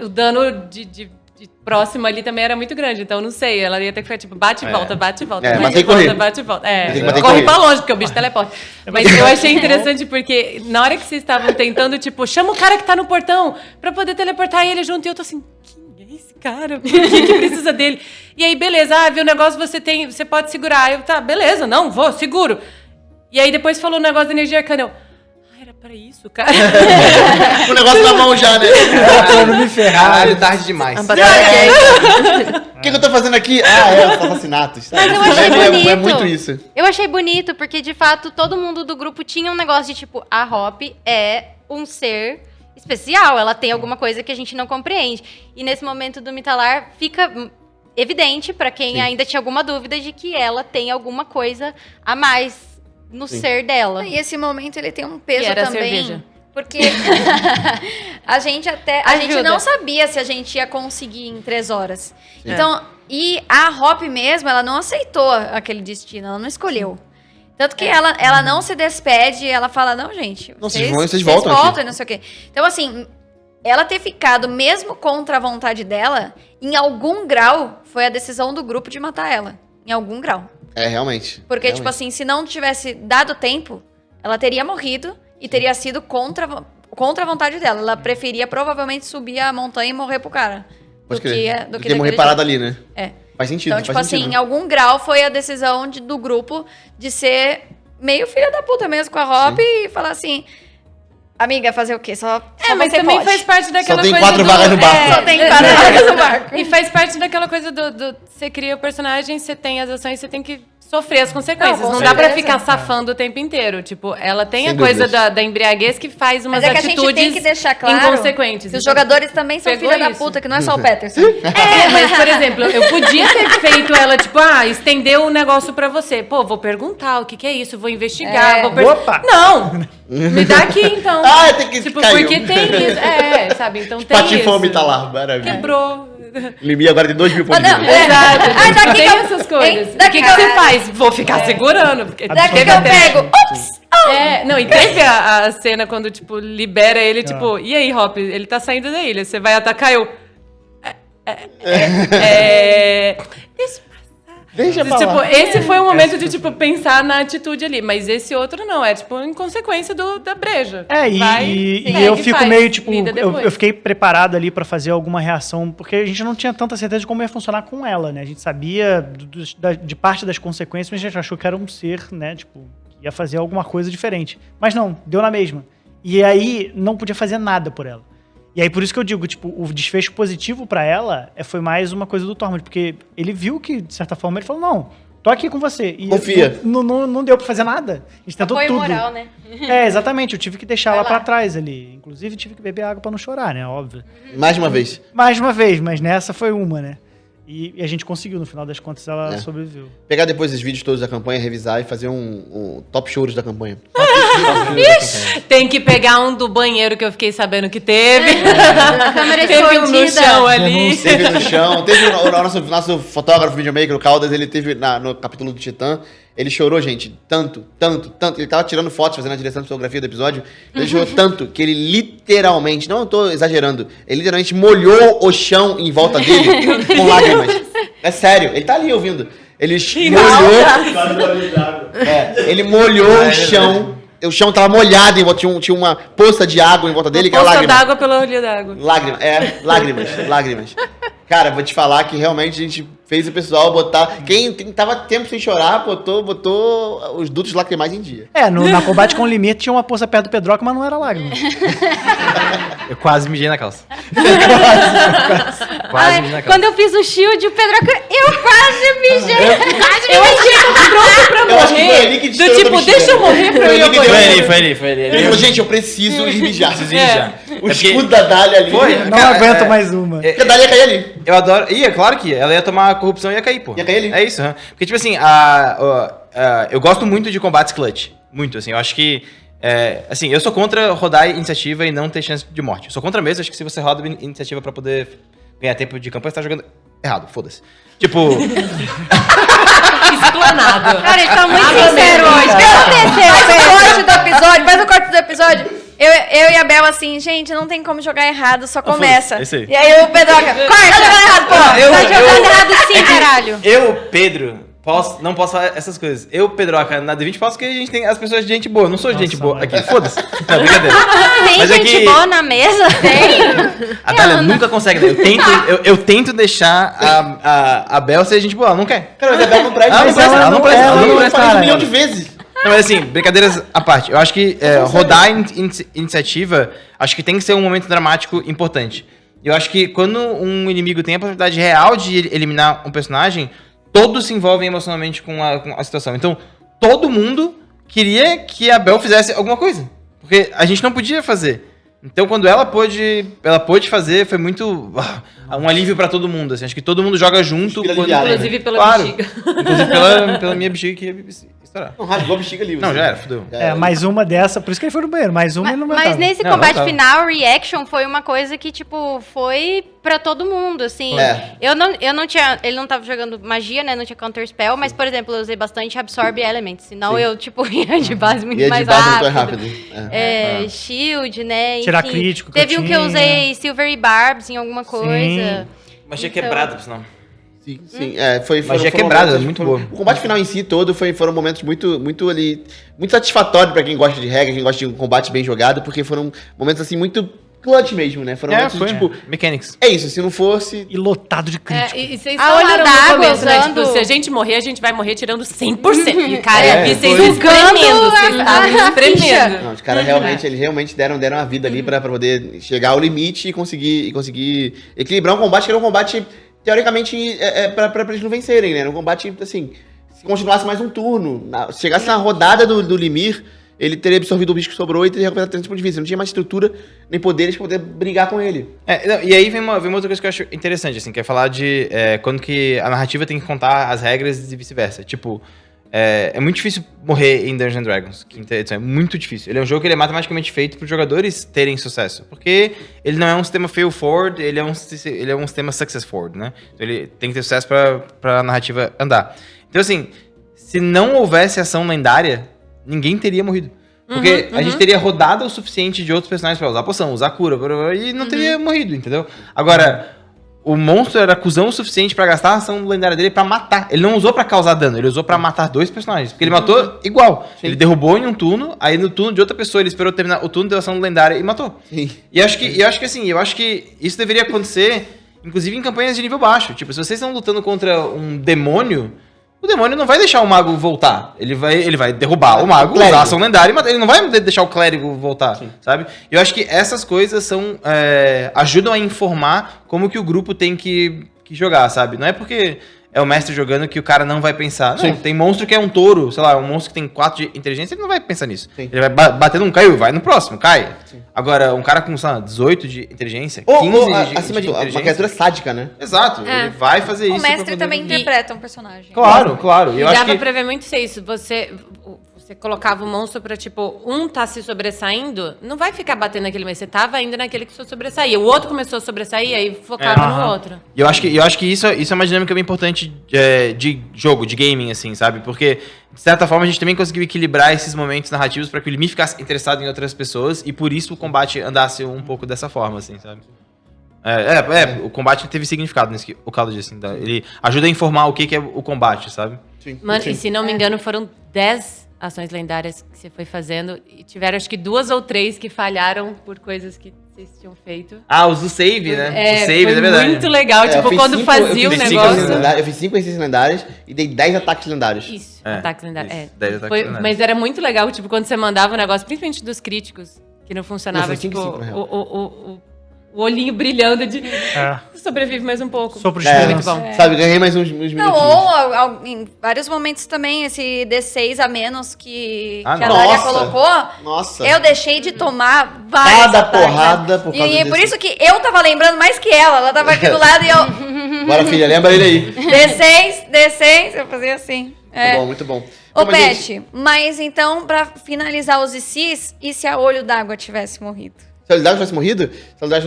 o dano de próximo ali também era muito grande, então não sei, ela ia ter que ficar tipo, bate e volta, bate e volta, É, mas bate tem e que correr. volta, bate e volta. Tem que bater e Corre correr. pra longe, porque o bicho teleporta. Mas eu achei interessante porque na hora que vocês estavam tentando, tipo, chama o cara que tá no portão pra poder teleportar ele junto, e eu tô assim, quem é esse cara? Por que precisa dele? E aí, beleza, viu o negócio, você pode segurar. Eu, tá, beleza, não, vou, seguro. E aí depois falou o negócio da energia arcana, eu... Era pra isso, cara. O negócio na mão já, né? Pra não me ferrar. Caralho, tarde demais. O que eu tô fazendo aqui? Os assassinatos. Mas eu achei bonito. É muito isso. Eu achei bonito, porque de fato todo mundo do grupo tinha um negócio de tipo, a Hop é um ser especial, ela tem alguma coisa que a gente não compreende. E nesse momento do Mitalar fica evidente pra quem ainda tinha alguma dúvida de que ela tem alguma coisa a mais no ser dela. E esse momento ele tem um peso Que era a também. cerveja. Porque a gente Ajuda. não sabia se a gente ia conseguir em 3 horas. Então, e a Hop mesmo, ela não aceitou aquele destino, ela não escolheu. Tanto que ela não se despede, ela fala, não, gente, Não, vocês voltam aqui. e não sei o quê. Então, assim, ela ter ficado mesmo contra a vontade dela, em algum grau, foi a decisão do grupo de matar ela. Em algum grau. Realmente. Porque, realmente. tipo assim, se não tivesse dado tempo, ela teria morrido e teria sido contra contra a vontade dela. Ela preferia provavelmente subir a montanha e morrer pro cara. Pode Do que, crer. do Do que que morrer daquele parado jeito. ali, né? É. Faz sentido, Então, tipo faz assim, sentido. em algum grau foi a decisão do grupo de ser meio filha da puta mesmo com a Hop e falar assim... Amiga, fazer o quê? Só Mas você também pode. faz parte daquela tem coisa 4 vagas no barco. Só tem 4 vagas no barco. E faz parte daquela coisa do você cria o personagem, você tem as ações, você tem que sofrer as consequências. Não, com Não dá pra certeza. ficar safando o tempo inteiro. Tipo, ela tem Sem a coisa dúvidas. da embriaguez que faz umas Mas é que a gente atitudes tem que deixar claro inconsequentes. que os Então, jogadores também são pegou filha da isso. puta, que não é só o Peterson. Mas, por exemplo, eu podia ter feito ela, tipo, estender o negócio pra você. Pô, vou perguntar o que é isso, vou investigar, É. vou Opa! Não! Me dá aqui, então. Tem que Tipo, caiu. porque tem isso. Sabe? Então tem Pati isso. Fome tá lá, maravilha. Quebrou. Limi agora tem 2 mil pontos de não, vida. Exato. Ai, daqui tem que eu- essas coisas. Hein? O Daqui que que eu- você faz? Vou ficar segurando. Porque Daqui teve que eu até- pego. Ups! Não, e teve a cena quando, tipo, libera ele, tipo, e aí, Hop, ele tá saindo da ilha, você vai atacar eu. Deixa pra Tipo, lá. esse foi o momento de, tipo, pensar na atitude ali, mas esse outro não, é, tipo, em consequência da breja. Vai, E segue, eu fico faz, meio, tipo, lida depois. eu fiquei preparado ali pra fazer alguma reação, porque a gente não tinha tanta certeza de como ia funcionar com ela, né? A gente sabia de parte das consequências, mas a gente achou que era um ser, né, tipo, que ia fazer alguma coisa diferente. Mas não, deu na mesma. E aí, não podia fazer nada por ela. E aí, por isso que eu digo, tipo, o desfecho positivo pra ela foi mais uma coisa do Tormund, porque ele viu que, de certa forma, ele falou, não, tô aqui com você. E Confia. Não deu pra fazer nada. A gente tentou Apoio tudo. moral, né? É, exatamente. Eu tive que deixar Vai ela lá. pra trás ali. Inclusive, tive que beber água pra não chorar, né? Óbvio. Mais uma vez. Mais uma vez, mas nessa foi uma, né? E a gente conseguiu, no final das contas, ela sobreviveu. Pegar depois os vídeos todos da campanha, revisar e fazer um top choros da campanha. Tem que pegar um do banheiro que eu fiquei sabendo que teve. A câmera Teve um no escondida. chão ali. Teve no chão. Teve o nosso fotógrafo, videomaker, o Caldas, ele teve no capítulo do Titã. Ele chorou, gente, tanto. Ele tava tirando fotos, fazendo a direção de fotografia do episódio. Ele chorou tanto que ele literalmente, não tô exagerando, ele literalmente molhou o chão em volta dele com lágrimas. É sério, ele tá ali ouvindo. Ele ele molhou o chão. O chão tava molhado, em volta, tinha uma poça de água em volta dele, que era Poça lágrima. d'água pelo olho d'água. Lágrimas. Cara, vou te falar que realmente a gente fez o pessoal botar. Quem tava tempo sem chorar, botou os dutos lacrimais em dia. É, na combate com o limite tinha uma poça perto do Pedroca, mas não era lágrima. Eu quase mijei na calça. Quase Ai, mijei na calça. quando eu fiz o shield, o Pedroca, eu quase mijei. Eu achei que tava pronto pra Eu acho que foi morrer. ali que Do estourou tipo, a bexiga. deixa eu morrer pra Foi eu ir ali que ao deu- banheiro. Foi ali. Ele falou, gente, eu preciso ir mijar. O É escudo da Dália ali. Foi. Não Cara, aguento mais uma. Porque a Dália ia cair ali. Eu adoro. Ia, claro que ia. Ela ia tomar corrupção e ia cair, pô. Ia cair ali. É isso, porque, tipo assim, eu gosto muito de combates clutch. Muito, assim. Eu acho que. Assim, eu sou contra rodar iniciativa e não ter chance de morte. Eu sou contra mesmo. Acho que se você roda iniciativa pra poder ganhar tempo de campanha, você tá jogando errado. Foda-se. Tipo. Explanado. Cara, ele tá muito sincero hoje. O que aconteceu, Faz o Pedro? corte do episódio, faz o corte do episódio. Eu e a Bel assim, gente, não tem como jogar errado, só começa. é isso aí. E aí o Pedroca, corta, jogar errado, pô. Tá jogando errado sim, caralho. Eu, Pedro, não posso falar essas coisas. Eu, Pedroca, na D20 posso, porque a gente tem as pessoas de gente boa. Eu não sou de gente boa aqui. Foda-se. Não, brincadeira. Tem Mas é gente que- boa na mesa? Tem. A Dália nunca consegue. Eu tento deixar a Bel ser gente boa. Ela não quer. Cara, mas a Bel não presta. Ela não presta, ela não presta, ela não Eu presta, falei isso um cara. milhão de vezes. Não, mas assim, brincadeiras à parte. Eu acho que rodar iniciativa, acho que tem que ser um momento dramático importante. Eu acho que quando um inimigo tem a possibilidade real de eliminar um personagem, todos se envolvem emocionalmente com a situação. Então, todo mundo queria que a Bel fizesse alguma coisa. Porque a gente não podia fazer. Então, quando ela pôde fazer, foi muito um alívio pra todo mundo. Assim. Acho que todo mundo joga junto. Respira aliviado, né? Inclusive pela Claro. bexiga. Inclusive pela minha bexiga que ia estourar. Não, rasgou a bexiga ali. Não, já era, fudeu. Mais uma dessa, por isso que ele foi no banheiro. Mais uma ele não Mas aguentava. nesse Não, combate não tava. final, reaction foi uma coisa que, tipo, foi pra todo mundo, assim. É. Eu não tinha... Ele não tava jogando magia, né? Não tinha counter spell, mas, por exemplo, eu usei bastante Absorb Elements. Senão eu, tipo, ia de base muito Ia de mais base muito rápido. rápido. Shield, né? Tirar enfim. crítico que Teve eu um que eu tinha. usei Silvery Barbs em alguma coisa. Mas tinha Então- quebrado, por sinal. Sim. Magia quebrada, muito boa. O combate final em si todo foram momentos muito ali, muito satisfatórios pra quem gosta de regra, quem gosta de um combate bem jogado, porque foram momentos assim muito clutch mesmo, né? Foram momentos tipo, mechanics. é isso, se não fosse... E lotado de crítico. E vocês A olho falaram d'água no começo, né? usando- Tipo, se a gente morrer, a gente vai morrer tirando 100%. E, cara, eu vi vocês foi. espremendo, vocês Sugando estavam a espremendo. Não, os caras realmente deram a vida ali pra poder chegar ao limite e conseguir equilibrar um combate que era um combate, teoricamente, pra eles não vencerem, né? Era um combate, assim, se continuasse mais um turno, se chegasse na rodada do Limir, ele teria absorvido o bicho que sobrou e teria recuperado 3 pontos de vida. Não tinha mais estrutura nem poderes pra poder brigar com ele. E aí vem uma outra coisa que eu acho interessante, assim, que é falar de quando que a narrativa tem que contar as regras e vice-versa. Tipo, é muito difícil morrer em Dungeons & Dragons, quinta edição, é muito difícil. Ele é um jogo que ele é matematicamente feito para os jogadores terem sucesso, porque ele não é um sistema fail forward, ele é um sistema success forward, né? Então ele tem que ter sucesso para a narrativa andar. Então, assim, se não houvesse ação lendária, ninguém teria morrido. Porque a gente teria rodado o suficiente de outros personagens pra usar poção, usar cura, e não teria morrido, entendeu? Agora, o monstro era cuzão o suficiente pra gastar a ação lendária dele pra matar. Ele não usou pra causar dano, ele usou pra matar 2 personagens. Porque ele matou igual. Sim. Ele derrubou em um turno, aí no turno de outra pessoa ele esperou terminar o turno, deu ação lendária e matou. Sim. E eu acho que isso deveria acontecer, inclusive em campanhas de nível baixo. Tipo, se vocês estão lutando contra um demônio, o demônio não vai deixar o mago voltar. Ele vai derrubar o mago, usar a ação lendária e matar. Ele não vai deixar o clérigo voltar, sabe? Eu acho que essas coisas ajudam a informar como que o grupo tem que jogar, sabe? Não é porque é o mestre jogando que o cara não vai pensar. Não, tem monstro que é um touro, sei lá, um monstro que tem 4 de inteligência, ele não vai pensar nisso. Sim. Ele vai bater num, caiu, vai no próximo, cai. Sim. Agora, um cara com, sei lá, 18 de inteligência, 15 acima de uma criatura sádica, né? Exato, ele vai fazer isso. O mestre também interpreta um personagem. Claro. E dá pra prever muito isso. Você colocava o monstro pra, tipo, um tá se sobressaindo, não vai ficar batendo naquele, mas você tava indo naquele que só sobressaía. O outro começou a sobressair, aí focava no outro. E eu acho que isso é uma dinâmica bem importante de jogo, de gaming, assim, sabe? Porque, de certa forma, a gente também conseguiu equilibrar esses momentos narrativos pra que o Limir ficasse interessado em outras pessoas e por isso o combate andasse um pouco dessa forma, assim, sabe? O combate teve significado nisso que o Carlos disse. Então, ele ajuda a informar o que é o combate, sabe? Sim. Mano, e se não me engano, foram 10 ações lendárias que você foi fazendo e tiveram acho que 2 ou 3 que falharam por coisas que vocês tinham feito. Os do save, né? O save, foi é verdade. muito legal, tipo, quando fazia o negócio. Eu fiz 5 exercícios lendários e dei 10 ataques lendários. Isso, ataques lendários. 10 ataques lendários. Mas era muito legal, tipo, quando você mandava o negócio, principalmente dos críticos, que não funcionava, Não, tipo, 5, o olhinho brilhando de sobrevive mais um pouco. Sopro de muito bom. Sabe, ganhei mais uns minutinhos. Não, ou em vários momentos também, esse D6 a menos que a Dália colocou, eu deixei de tomar várias cada ataques, porrada por causa E por isso que eu tava lembrando mais que ela tava aqui do lado e eu... Bora, filha, lembra ele aí. D6, eu fazia assim. Muito bom. Ô, Pet, mas então, pra finalizar os ICs, e se a Olho d'Água tivesse morrido? Se a Olho d'Água tivesse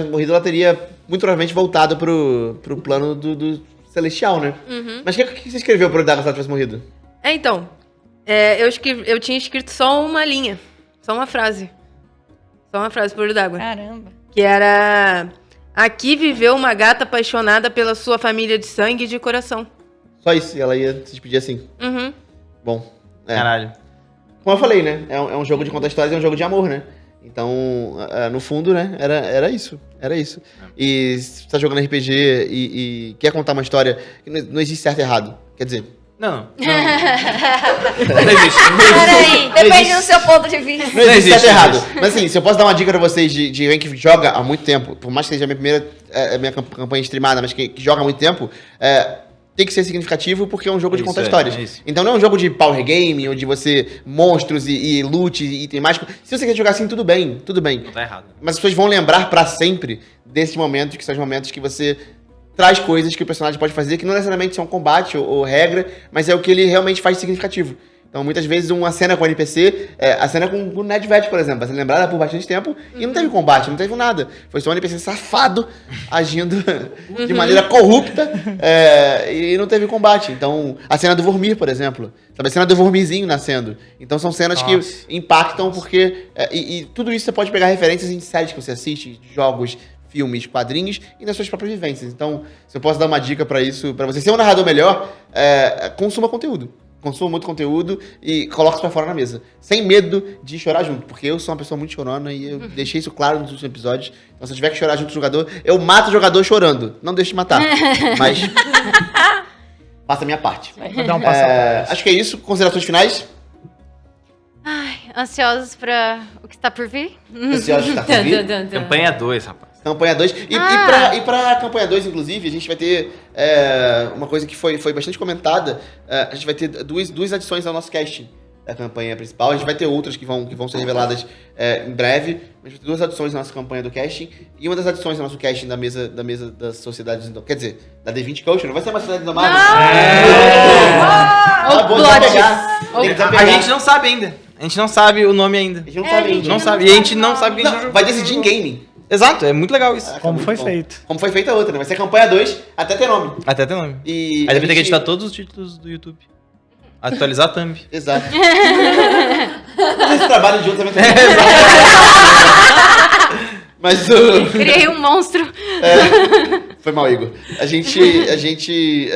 morrido, ela teria muito provavelmente voltado pro plano do Celestial, né? Mas o que você escreveu pro Olho d'Água se ela tivesse morrido? Então, eu tinha escrito só uma linha, só uma frase. Só uma frase pro Olho d'Água. Caramba. Que era: aqui viveu uma gata apaixonada pela sua família de sangue e de coração. Só isso, e ela ia se despedir assim. Bom. Caralho. Como eu falei, né? É um jogo de contar histórias, é um jogo de amor, né? Então, no fundo, né? Era isso. Era isso. E se você tá jogando RPG e quer contar uma história, não existe certo e errado. Quer dizer... Não. Não existe. Peraí, depende do seu ponto de vista. Não existe certo e errado. Mas assim, se eu posso dar uma dica pra vocês de alguém que joga há muito tempo, por mais que seja a minha campanha streamada, mas que joga há muito tempo, tem que ser significativo porque é um jogo de contar histórias. Então não é um jogo de power game, onde você monstros e loot e item mágico. Se você quer jogar assim, tudo bem. Não tá errado. Mas as pessoas vão lembrar pra sempre desses momentos, que são os momentos que você traz coisas que o personagem pode fazer, que não necessariamente são combate ou regra, mas é o que ele realmente faz significativo. Então, muitas vezes, uma cena com NPC, a cena com o Ned Vet, por exemplo, vai ser lembrada por bastante tempo e não teve combate, não teve nada. Foi só um NPC safado, agindo de maneira corrupta e não teve combate. Então, a cena do Vormir, por exemplo, sabe? A cena do Vormirzinho nascendo. Então, são cenas que impactam porque... E tudo isso você pode pegar referências em séries que você assiste, jogos, filmes, quadrinhos e nas suas próprias vivências. Então, se eu posso dar uma dica pra isso, pra você ser um narrador melhor, consuma conteúdo. Consuma muito conteúdo e coloque isso pra fora na mesa. Sem medo de chorar junto, porque eu sou uma pessoa muito chorona e eu deixei isso claro nos últimos episódios. Então, se eu tiver que chorar junto com o jogador, eu mato o jogador chorando. Não deixe de matar. Mas faça a minha parte. Vou dar um passo atrás. Acho que é isso. Considerações finais? Ai, ansiosos pra o que está por vir? Ansiosos de estar por vir. Campanha 2, rapaz. Campanha 2. E pra campanha 2, inclusive, a gente vai ter uma coisa que foi bastante comentada. A gente vai ter duas adições ao nosso casting da campanha principal. A gente vai ter outras que vão ser reveladas em breve. A gente vai ter 2 adições na nossa campanha do casting. E uma das adições do nosso casting da mesa das sociedades... Quer dizer, da D20 Culture. Não vai ser uma sociedade indomável. Tá bom, já pegar. A gente não sabe ainda. A gente não sabe o nome ainda. A gente não sabe ainda. Não sabe. E a gente não sabe quem a gente jogou. Vai decidir em gaming. Exato, é muito legal isso. Como Muito foi bom. feito. Como foi feita a outra, né? Vai ser a campanha 2 até ter nome. Até tem nome. E Aí a deve ter que gente- editar todos os títulos do YouTube. Atualizar a thumb. Exato. Esse trabalho de outro também. Mas o... Criei um monstro. Foi mal, Igor. A gente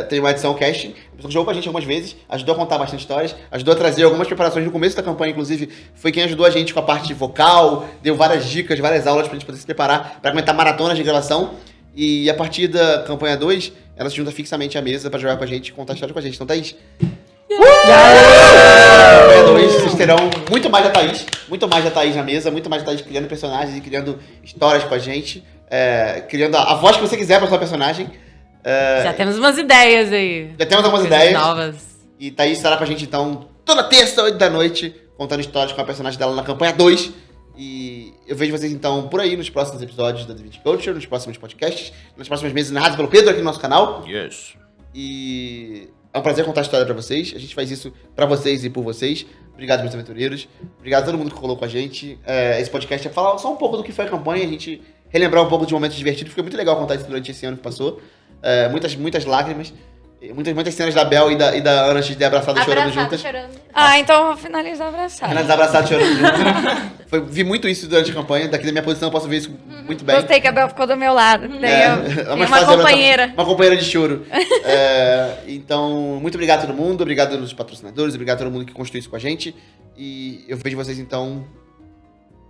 tem uma edição casting. A pessoa jogou com a gente algumas vezes, ajudou a contar bastante histórias, ajudou a trazer algumas preparações no começo da campanha, inclusive, foi quem ajudou a gente com a parte vocal, deu várias dicas, várias aulas pra gente poder se preparar pra aguentar maratonas de gravação. E a partir da campanha 2, ela se junta fixamente à mesa pra jogar com a gente e contar história com a gente. Então, Thaís. Campanha 2, vocês terão muito mais da Thaís na mesa, muito mais da Thaís criando personagens e criando histórias com a gente, criando a voz que você quiser pra sua personagem. Já temos umas ideias aí. Já temos algumas Coisas ideias. novas. E Thaís estará com a gente, então, toda terça, 8 da noite, contando histórias com a personagem dela na campanha 2. E eu vejo vocês, então, por aí nos próximos episódios da D20 Culture, nos próximos podcasts, nas próximas mesas narradas pelo Pedro aqui no nosso canal. Yes. E é um prazer contar a história pra vocês. A gente faz isso pra vocês e por vocês. Obrigado, meus aventureiros. Obrigado a todo mundo que colou com a gente. Esse podcast é falar só um pouco do que foi a campanha, a gente relembrar um pouco de momentos divertidos. Foi muito legal contar isso durante esse ano que passou. Muitas lágrimas. Muitas cenas da Bel e da Ana XD abraçadas chorando juntas. chorando. Então eu vou finalizar abraçado. Renatos abraçados chorando juntos. Vi muito isso durante a campanha. Daqui da minha posição eu posso ver isso muito bem. Gostei que a Bel ficou do meu lado. Tem Vamos uma fazer companheira. Uma companheira de choro. Então, muito obrigado a todo mundo. Obrigado aos patrocinadores. Obrigado a todo mundo que construiu isso com a gente. E eu vejo vocês, então,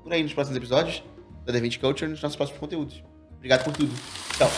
por aí nos próximos episódios da D20 Culture, nos nossos próximos conteúdos. Obrigado por tudo. Tchau.